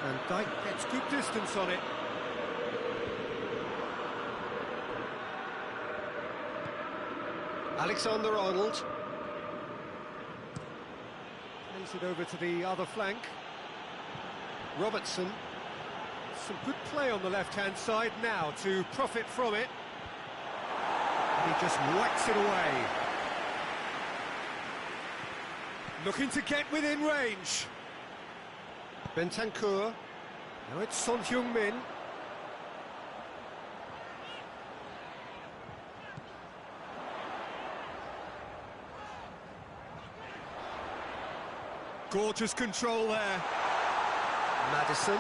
And Dijk gets good distance on it. Alexander-Arnold plays it over to the other flank. Robertson. Some good play on the left-hand side now to profit from it. And he just whacks it away. Looking to get within range. Bentancur. Now it's Son Heung-min. Gorgeous control there. Maddison.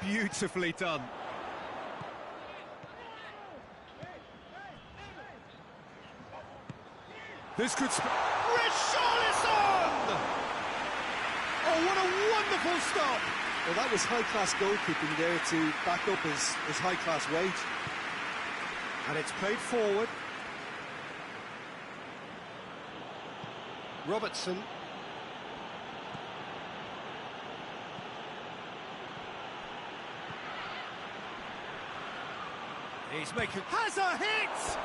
Beautifully done. This could... Richarlison! Oh, what a wonderful stop! Well, that was high-class goalkeeping there to back up his high-class wage. And it's played forward. Robertson. He's making... Has a hit!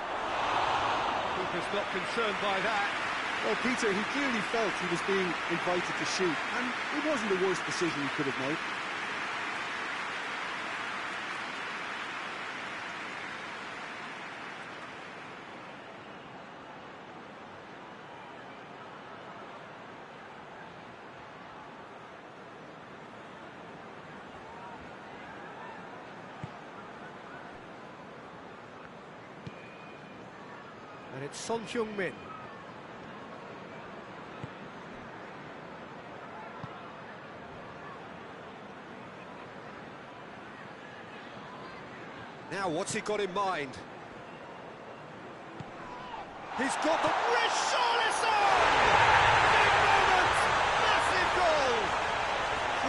Keeper's not concerned by that. Well, Peter, he clearly felt he was being invited to shoot, and it wasn't the worst decision he could have made. And it's Son Heung-min. Now, what's he got in mind? He's got the... Richarlison! Big moment! Massive goal!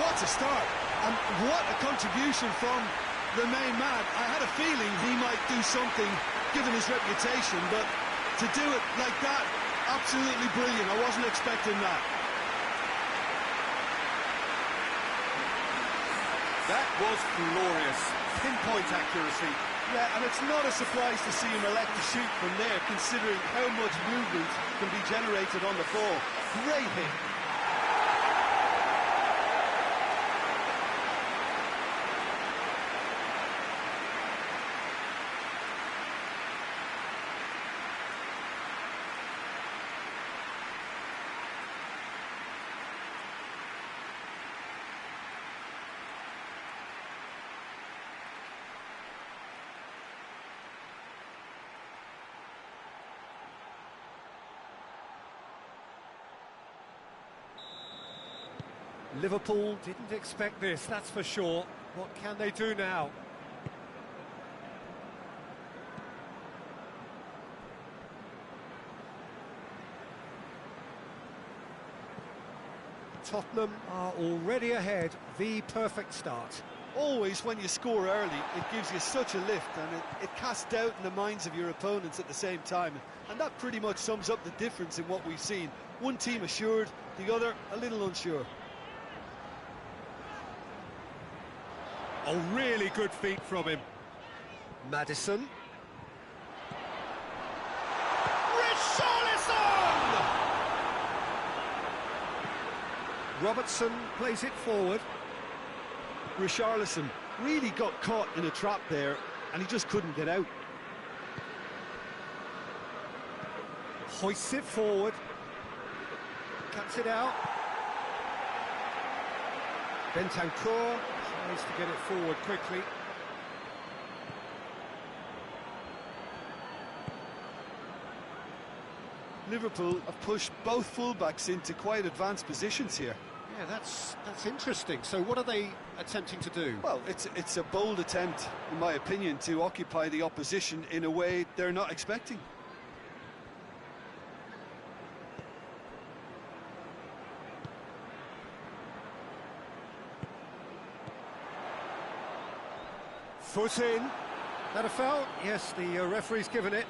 What a start, and what a contribution from the main man. I had a feeling he might do something, given his reputation, but to do it like that, absolutely brilliant. I wasn't expecting that. That was glorious. Pinpoint accuracy. Yeah, and it's not a surprise to see him elect to shoot from there, considering how much movement can be generated on the ball. Great hit. Liverpool didn't expect this, that's for sure. What can they do now? Tottenham are already ahead, the perfect start. Always, when you score early, it gives you such a lift, and it casts doubt in the minds of your opponents at the same time. And that pretty much sums up the difference in what we've seen. One team assured, the other a little unsure. Oh, really good feet from him. Maddison. Richarlison! Robertson plays it forward. Richarlison really got caught in a trap there, and he just couldn't get out. Hoists it forward. Cuts it out. Bentancur tries to get it forward quickly. Liverpool have pushed both fullbacks into quite advanced positions here. Yeah, that's interesting. So what are they attempting to do? Well, it's a bold attempt, in my opinion, to occupy the opposition in a way they're not expecting. Foot in. That a foul? Yes, the referee's given it.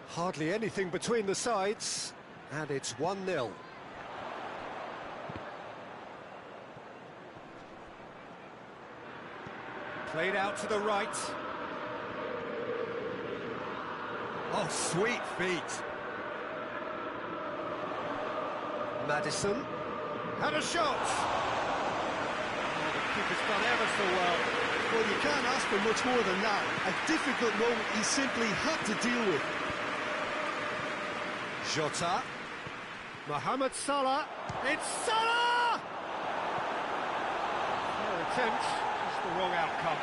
Hardly anything between the sides, and it's 1-0. Played out to the right. Oh, sweet feet. Maddison had a shot. Oh, the keeper's done ever so well. Well, you can't ask for much more than that. A difficult moment he simply had to deal with. Jota. Mohamed Salah. It's Salah! Fair attempt, just the wrong outcome.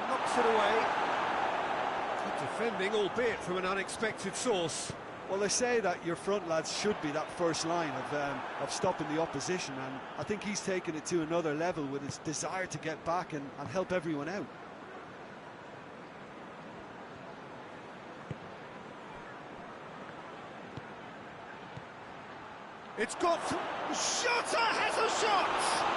Knocks it away. Good defending, albeit from an unexpected source. Well, they say that your front lads should be that first line of stopping the opposition, and I think he's taken it to another level with his desire to get back and help everyone out. It's got... Jota has a shot!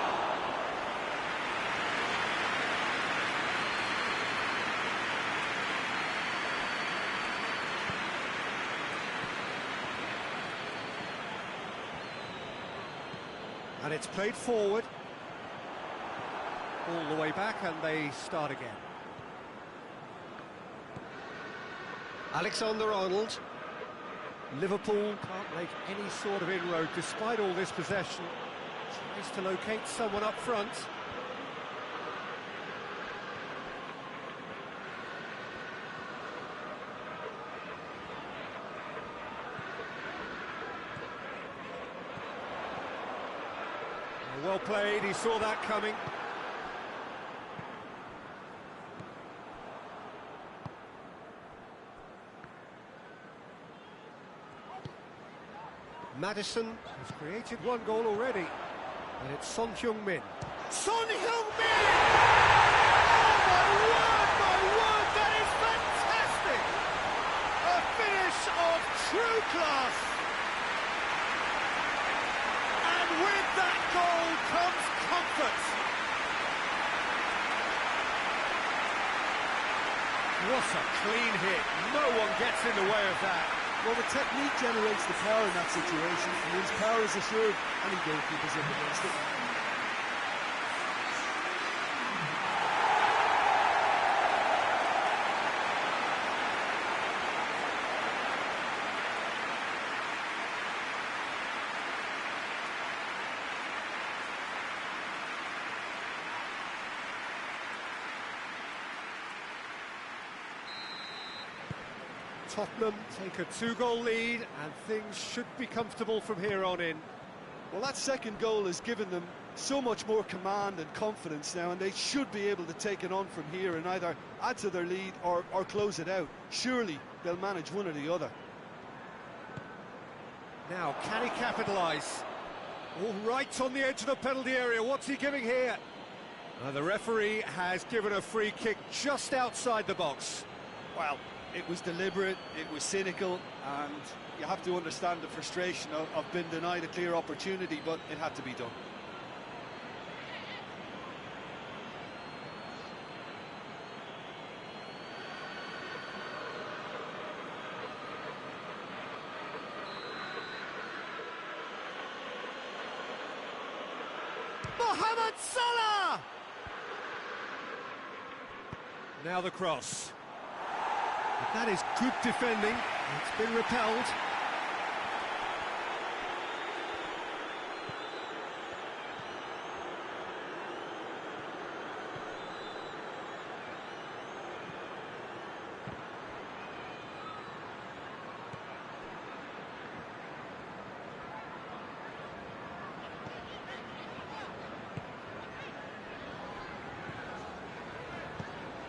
And it's played forward, all the way back, and they start again. Alexander-Arnold. Liverpool can't make any sort of inroad despite all this possession. Tries to locate someone up front. Well played, he saw that coming. Maddison has created one goal already, and it's Son Heung-min. Son Heung-min! Oh my word, that is fantastic! A finish of true class! And with that goal comes comfort. What a clean hit, no one gets in the way of that. Well, the technique generates the power in that situation, and his power is assured any goalkeeper's up against it. Tottenham take a 2-goal lead, and things should be comfortable from here on in. Well, that second goal has given them so much more command and confidence now, and they should be able to take it on from here and either add to their lead or close it out. Surely they'll manage one or the other. Now, can he capitalise? All right on the edge of the penalty area. What's he giving here? The referee has given a free kick just outside the box. Well, it was deliberate, it was cynical, and you have to understand the frustration of being denied a clear opportunity, but it had to be done. Mohamed Salah! Now the cross. But that is good defending. It's been repelled.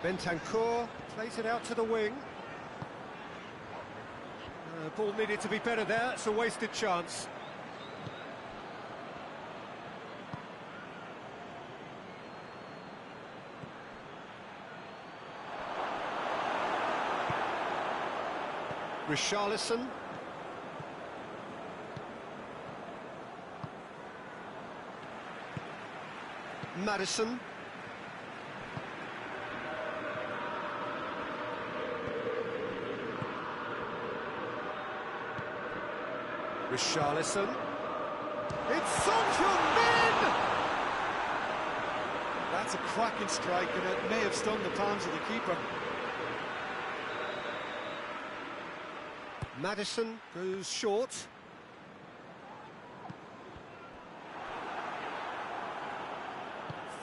Bentancur plays it out to the wing. The ball needed to be better there. It's a wasted chance. Richarlison. Maddison. Richarlison. It's Son Heung-min! That's a cracking strike, and it may have stung the palms of the keeper. Maddison goes short.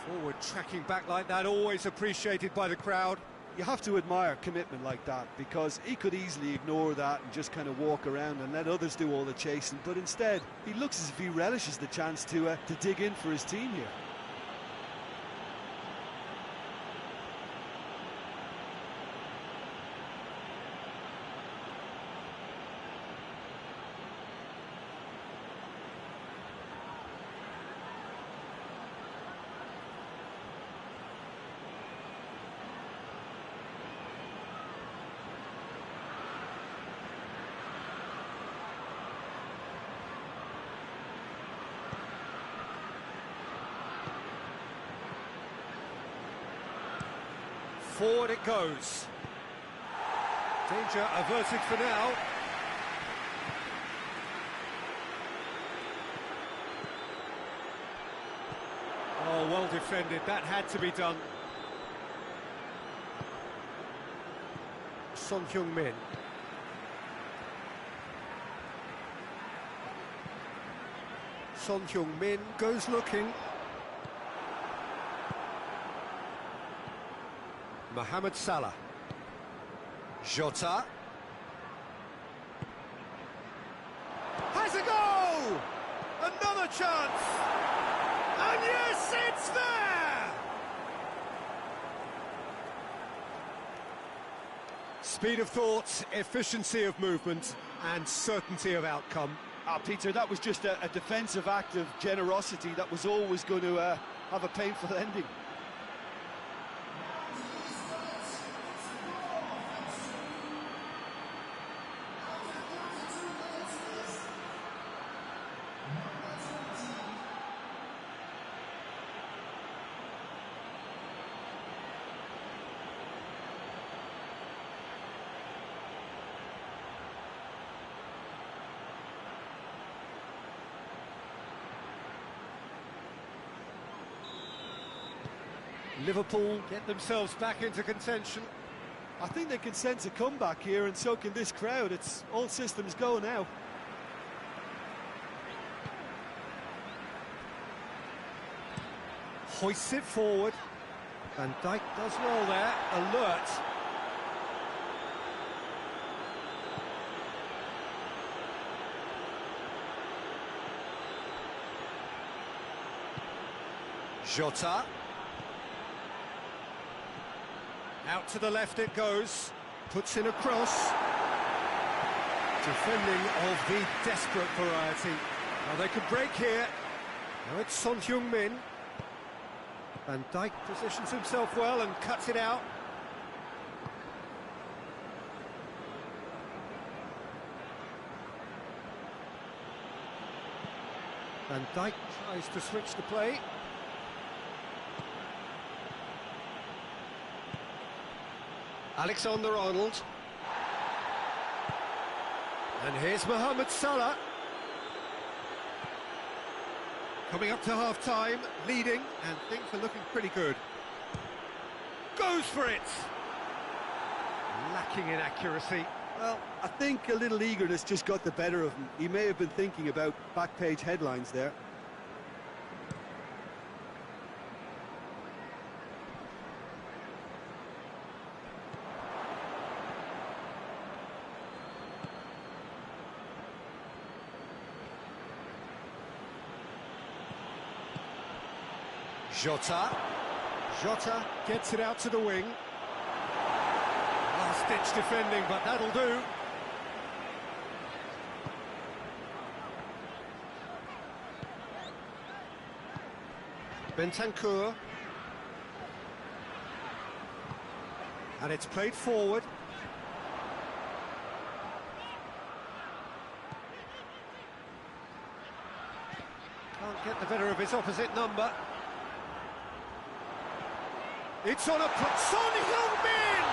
Forward tracking back like that, always appreciated by the crowd. You have to admire commitment like that, because he could easily ignore that and just kind of walk around and let others do all the chasing, but instead he looks as if he relishes the chance to dig in for his team here. Forward it goes. Danger averted for now. Oh, well defended. That had to be done. Son Heung-min. Son Heung-min goes looking. Mohamed Salah. Jota. Has a goal! Another chance! And yes, it's there! Speed of thought, efficiency of movement, and certainty of outcome. Peter, that was just a defensive act of generosity that was always going to have a painful ending. Liverpool get themselves back into contention. I think they can sense a comeback here, and so can this crowd. It's all systems go now. Hoists it forward. Van Dijk does well there, alert. Jota. Out to the left it goes, puts in a cross. Defending of the desperate variety. Now they could break here. Now it's Son Heung-min. Van Dijk positions himself well and cuts it out. Van Dijk tries to switch the play. Alexander-Arnold. And here's Mohamed Salah. Coming up to half-time, leading, and things are looking pretty good. Goes for it! Lacking in accuracy. Well, I think a little eagerness just got the better of him. He may have been thinking about back-page headlines there. Jota. Jota gets it out to the wing. Last-ditch defending, but that'll do. Bentancur. And it's played forward. Can't get the better of his opposite number. It's on a... Son Heung-min!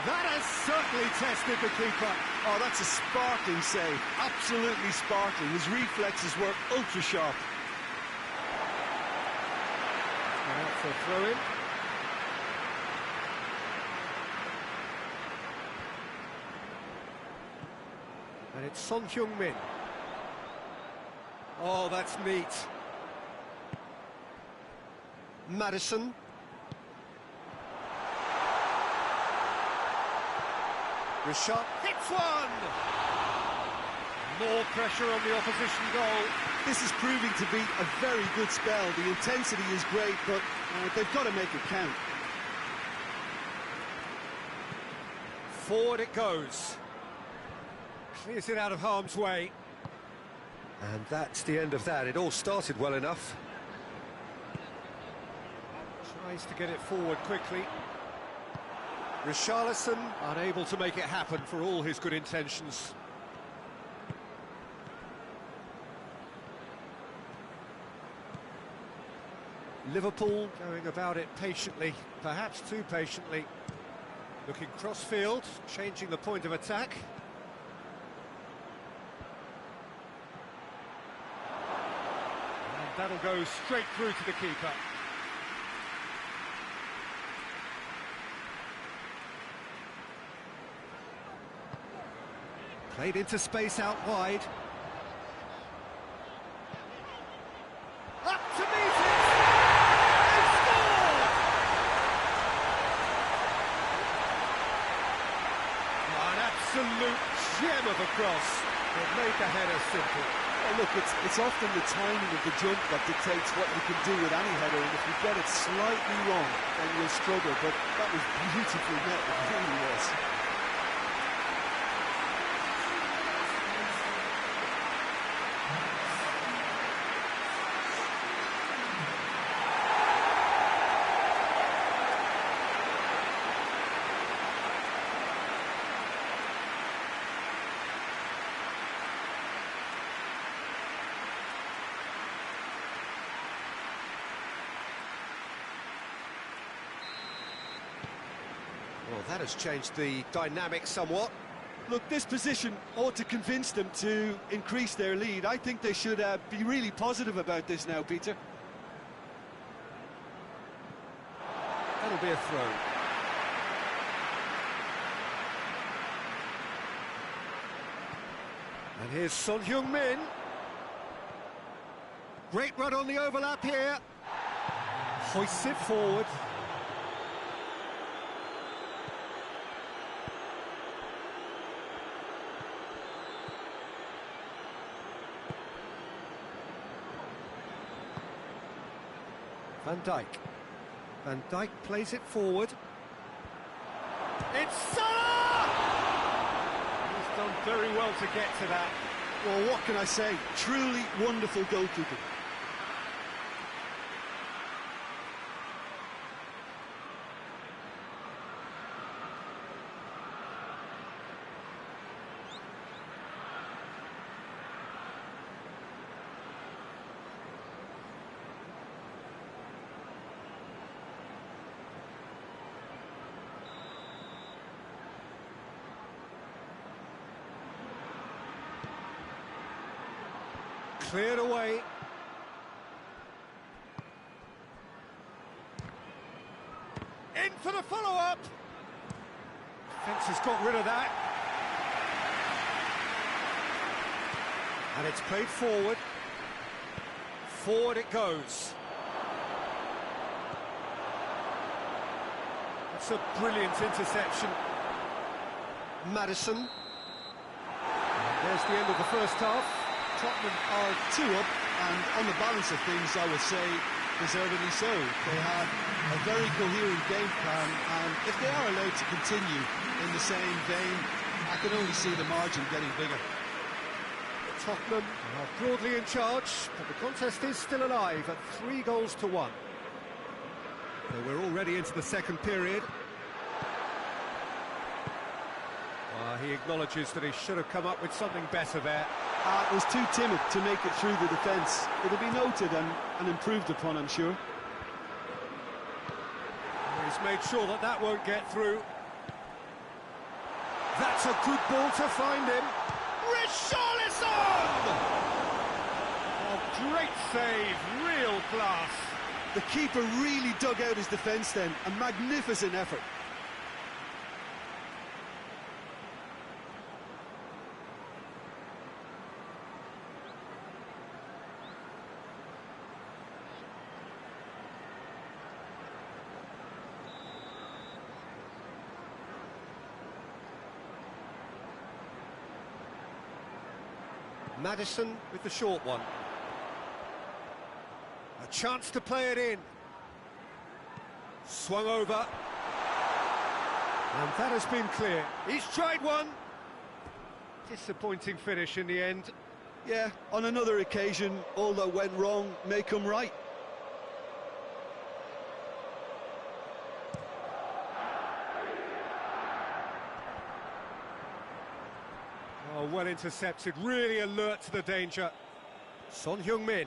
That has certainly tested the keeper. Oh, that's a sparkling save. Absolutely sparkling. His reflexes were ultra-sharp. And that's a throw-in. And it's Son Heung-min. Oh, that's neat. Madison. Richard hits one! More pressure on the opposition goal. This is proving to be a very good spell. The intensity is great, but they've got to make it count. Forward it goes. Clears it out of harm's way. And that's the end of that. It all started well enough. Tries to get it forward quickly. Richarlison unable to make it happen for all his good intentions. Liverpool going about it patiently, perhaps too patiently. Looking cross-field, changing the point of attack. And that'll go straight through to the keeper. Played into space out wide. Up to meet it! They scored! An absolute gem of a cross. It made the header simple. Well, look, it's often the timing of the jump that dictates what you can do with any header, and if you get it slightly wrong, then you'll struggle, but that was beautifully met, it really was. Well, that has changed the dynamic somewhat. Look, this position ought to convince them to increase their lead. I think they should be really positive about this now, Peter. That'll be a throw. And here's Son Heung-min. Great run on the overlap here. Hoists it forward. Van Dijk. Van Dijk plays it forward. It's Salah! He's done very well to get to that. Well, what can I say? Truly wonderful goalkeeping. Cleared away. In for the follow-up. Defence has got rid of that. And it's played forward. Forward it goes. That's a brilliant interception. Madison. And there's the end of the first half. Tottenham are 2 up, and on the balance of things, I would say, deservedly so. They had a very coherent game plan, and if they are allowed to continue in the same vein, I can only see the margin getting bigger. Tottenham are broadly in charge, but the contest is still alive at 3-1. So we're already into the second period. He acknowledges that he should have come up with something better there. It was too timid to make it through the defence. It'll be noted and improved upon, I'm sure. He's made sure that that won't get through. That's a good ball to find him. Richarlison! Oh, great save, real class. The keeper really dug out his defence then. A magnificent effort. Maddison with the short one. A chance to play it in. Swung over. And that has been clear. He's tried one. Disappointing finish in the end. Yeah, on another occasion, all that went wrong may come right. Oh, well intercepted, really alert to the danger. Son Heung-min.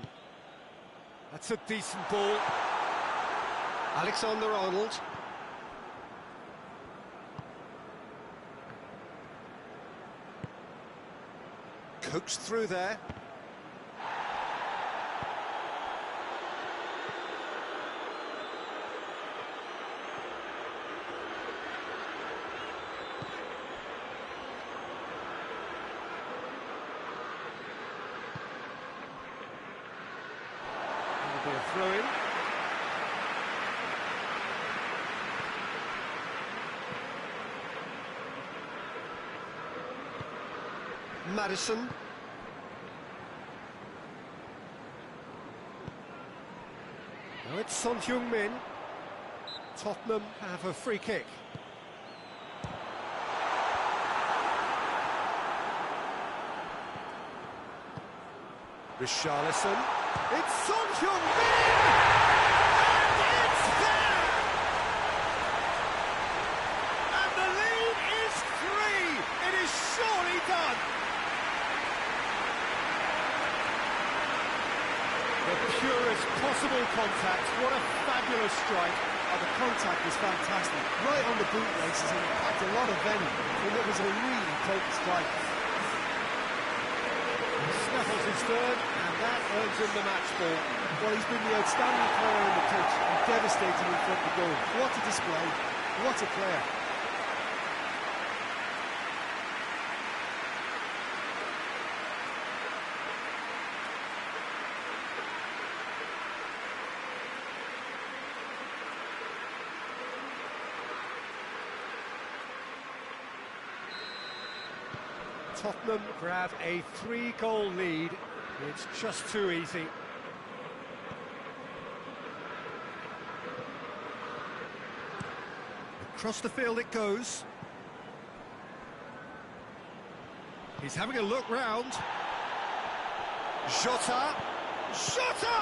That's a decent ball. Alexander-Arnold. Coaxed through there. That'll be a throw-in. Maddison. Now it's Son Heung-min. Tottenham have a free kick. Richarlison. It's Son Heung-min! And it's there! And the lead is 3! It is surely done! The purest possible contact. What a fabulous strike. Oh, the contact was fantastic. Right on the bootlaces and it packed a lot of venom. And it was a really potent strike. Snaffles his third, and that earns him the match ball. Well, he's been the outstanding player on the pitch and devastating in front of the goal. What a display. What a player. Tottenham grab a 3-goal lead. It's just too easy. Across the field it goes. He's having a look round. Jota! Jota!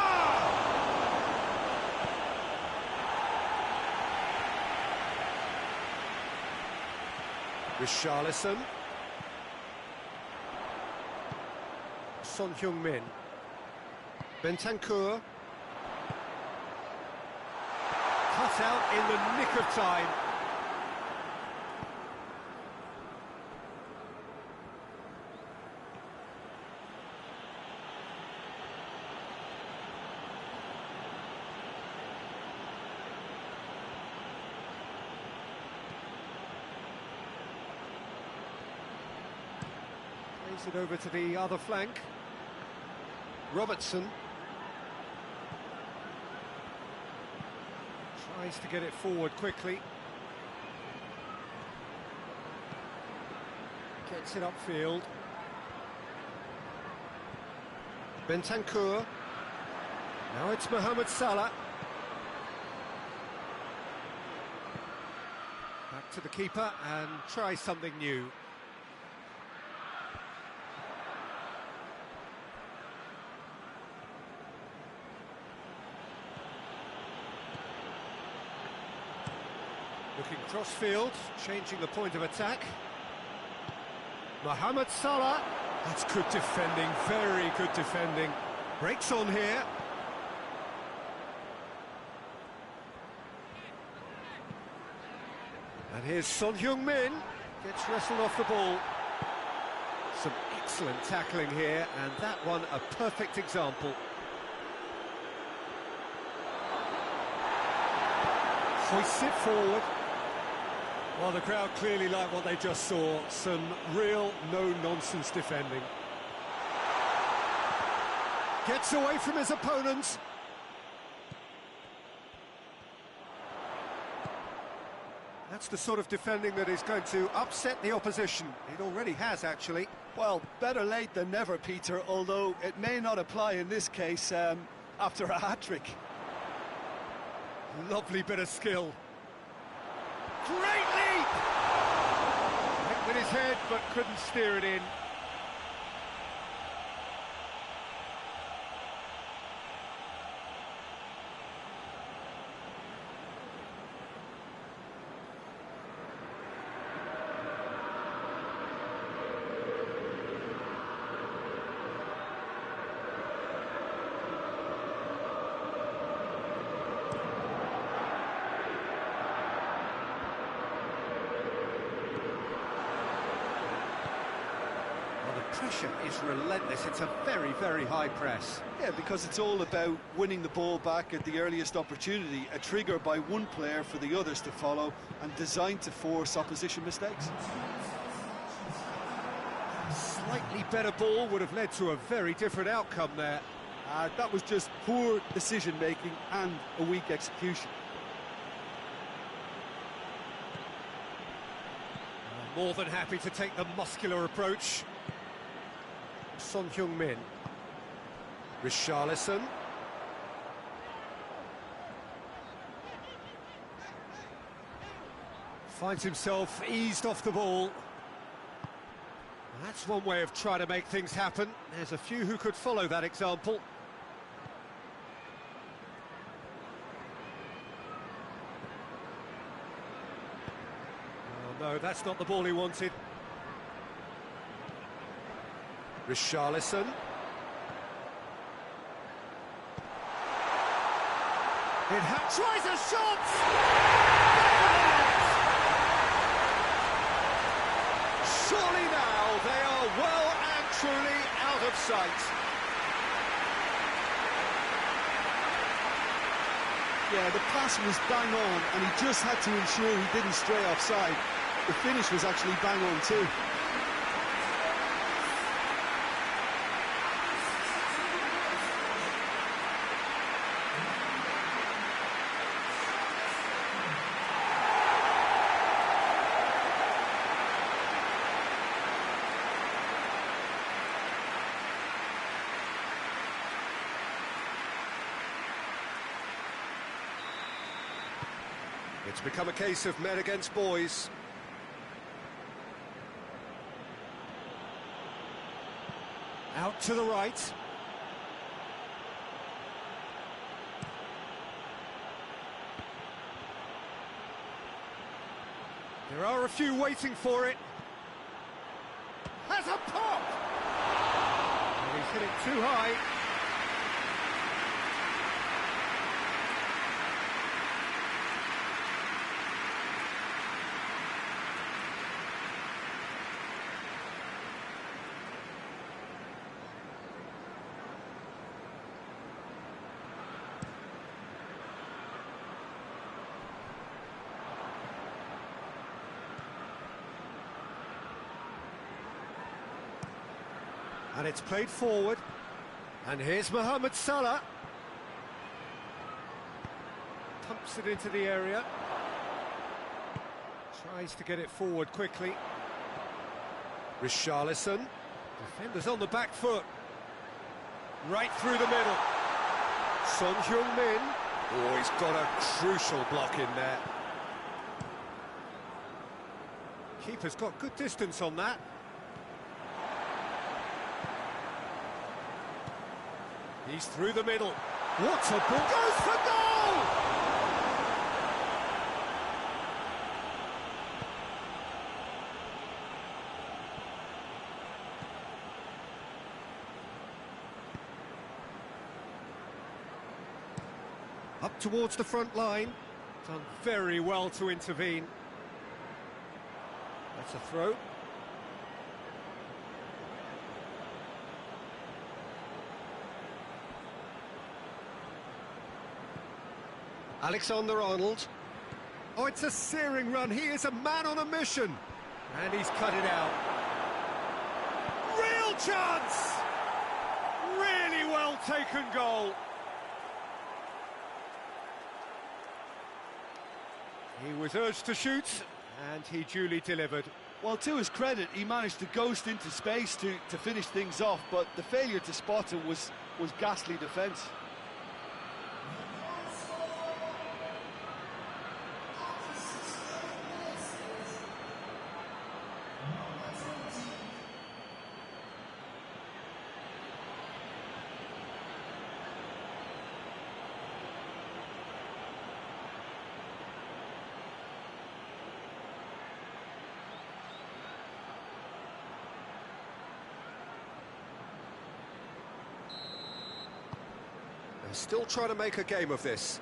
Richarlison. Son Heung-min. Bentancur. Cut out in the nick of time. Plays it over to the other flank. Robertson tries to get it forward quickly. Gets it upfield. Bentancur. Now it's Mohamed Salah. Back to the keeper and try something new. Looking cross-field, changing the point of attack. Mohamed Salah. That's good defending, very good defending. Breaks on here. And here's Son Heung-min. Gets wrestled off the ball. Some excellent tackling here, and that one a perfect example. hoists it forward. Well, the crowd clearly like what they just saw. Some real no-nonsense defending. Gets away from his opponents. That's the sort of defending that is going to upset the opposition. It already has, actually. Well, better late than never, Peter, although it may not apply in this case after a hat-trick. Lovely bit of skill. Great leap! Hit with his head, but couldn't steer it in. Pressure is relentless. It's a very, very high press. Yeah, because it's all about winning the ball back at the earliest opportunity, a trigger by one player for the others to follow, and designed to force opposition mistakes. A slightly better ball would have led to a very different outcome there. That was just poor decision-making and a weak execution. More than happy to take the muscular approach. Son Heung-min. Richarlison. Finds himself eased off the ball. That's one way of trying to make things happen. There's a few who could follow that example. Oh, no, that's not the ball he wanted. Richarlison. Tries a shot! Surely now they are well and truly out of sight. Yeah, the pass was bang on, and he just had to ensure he didn't stray offside. The finish was actually bang on too. It's become a case of men against boys. Out to the right. There are a few waiting for it. Has a pop! And he's hit it too high. And it's played forward. And here's Mohamed Salah. Pumps it into the area. Tries to get it forward quickly. Richarlison. Defenders on the back foot. Right through the middle. Son Heung-min. Oh, he's got a crucial block in there. Keeper's got good distance on that. He's through the middle. What a ball! Goes for goal! Up towards the front line. Done very well to intervene. That's a throw. Alexander-Arnold. Oh, it's a searing run. He is a man on a mission. And he's cut it out. Real chance! Really well taken goal. He was urged to shoot, and he duly delivered. Well, to his credit, he managed to ghost into space to finish things off, but the failure to spot him was ghastly defence. They're still trying to make a game of this.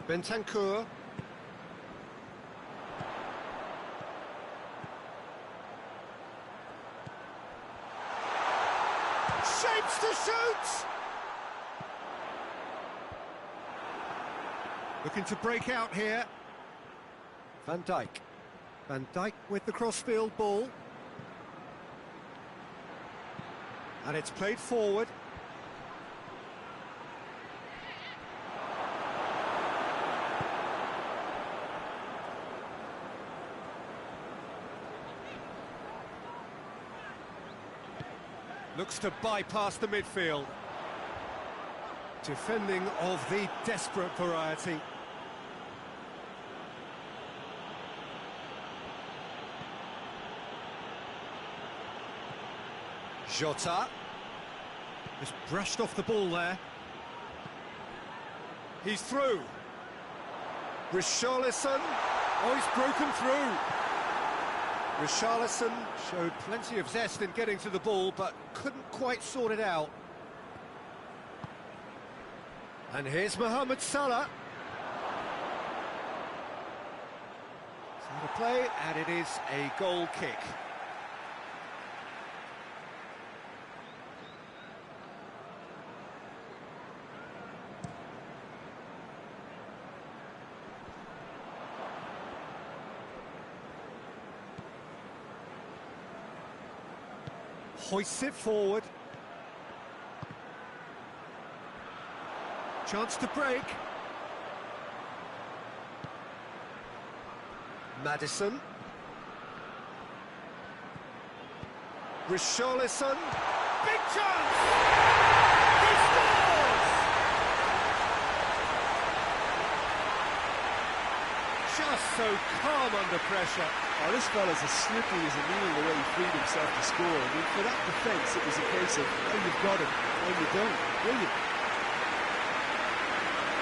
Bentancur. Shapes to shoot! Looking to break out here. Van Dijk. Van Dijk with the crossfield ball. And it's played forward. Looks to bypass the midfield. Defending of the desperate variety. Jota. Just brushed off the ball there. He's through. Richarlison. Oh, he's broken through. Richarlison showed plenty of zest in getting to the ball, but couldn't quite sort it out. And here's Mohamed Salah. So to play, and it is a goal kick. Hoists it forward. Chance to break. Maddison. Richarlison. Big chance! He scores! Just so calm under pressure. Oh, this fella's as slippery as a needle the way he freed himself to score. I mean, for that defence, it was a case of, oh, you've got him, oh, you don't. Brilliant.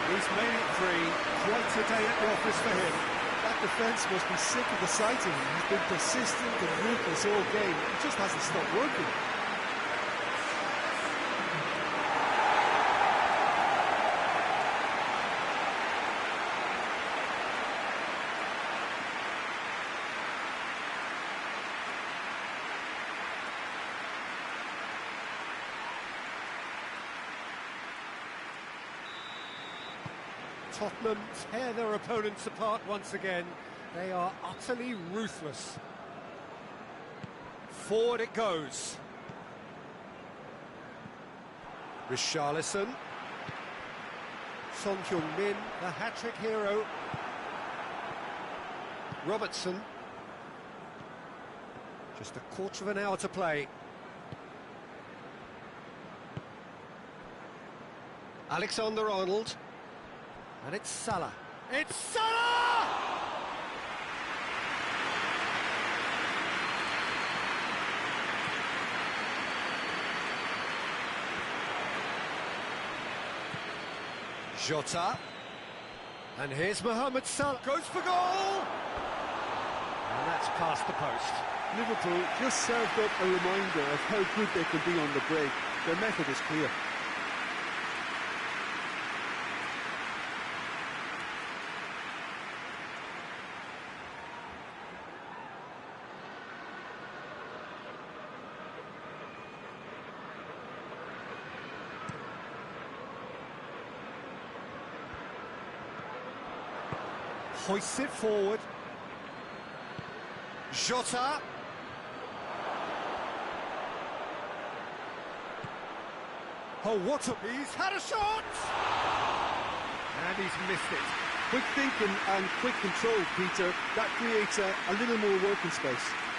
He's made it free. Quite a day at the office for him. That defence must be sick of the sight of him. He's been persistent and ruthless all game. He just hasn't stopped working. Tottenham tear their opponents apart once again. They are utterly ruthless. Forward it goes. Richarlison. Son Heung-min, the hat-trick hero. Robertson. Just a quarter of an hour to play. Alexander-Arnold. And it's Salah. It's Salah! Jota. And here's Mohamed Salah. Goes for goal! And that's past the post. Liverpool just served up a reminder of how good they can be on the break. Their method is clear. hoists it forward. Jota. Oh, what a... He's had a shot! And he's missed it. Quick thinking and quick control, Peter. That creates a little more working space.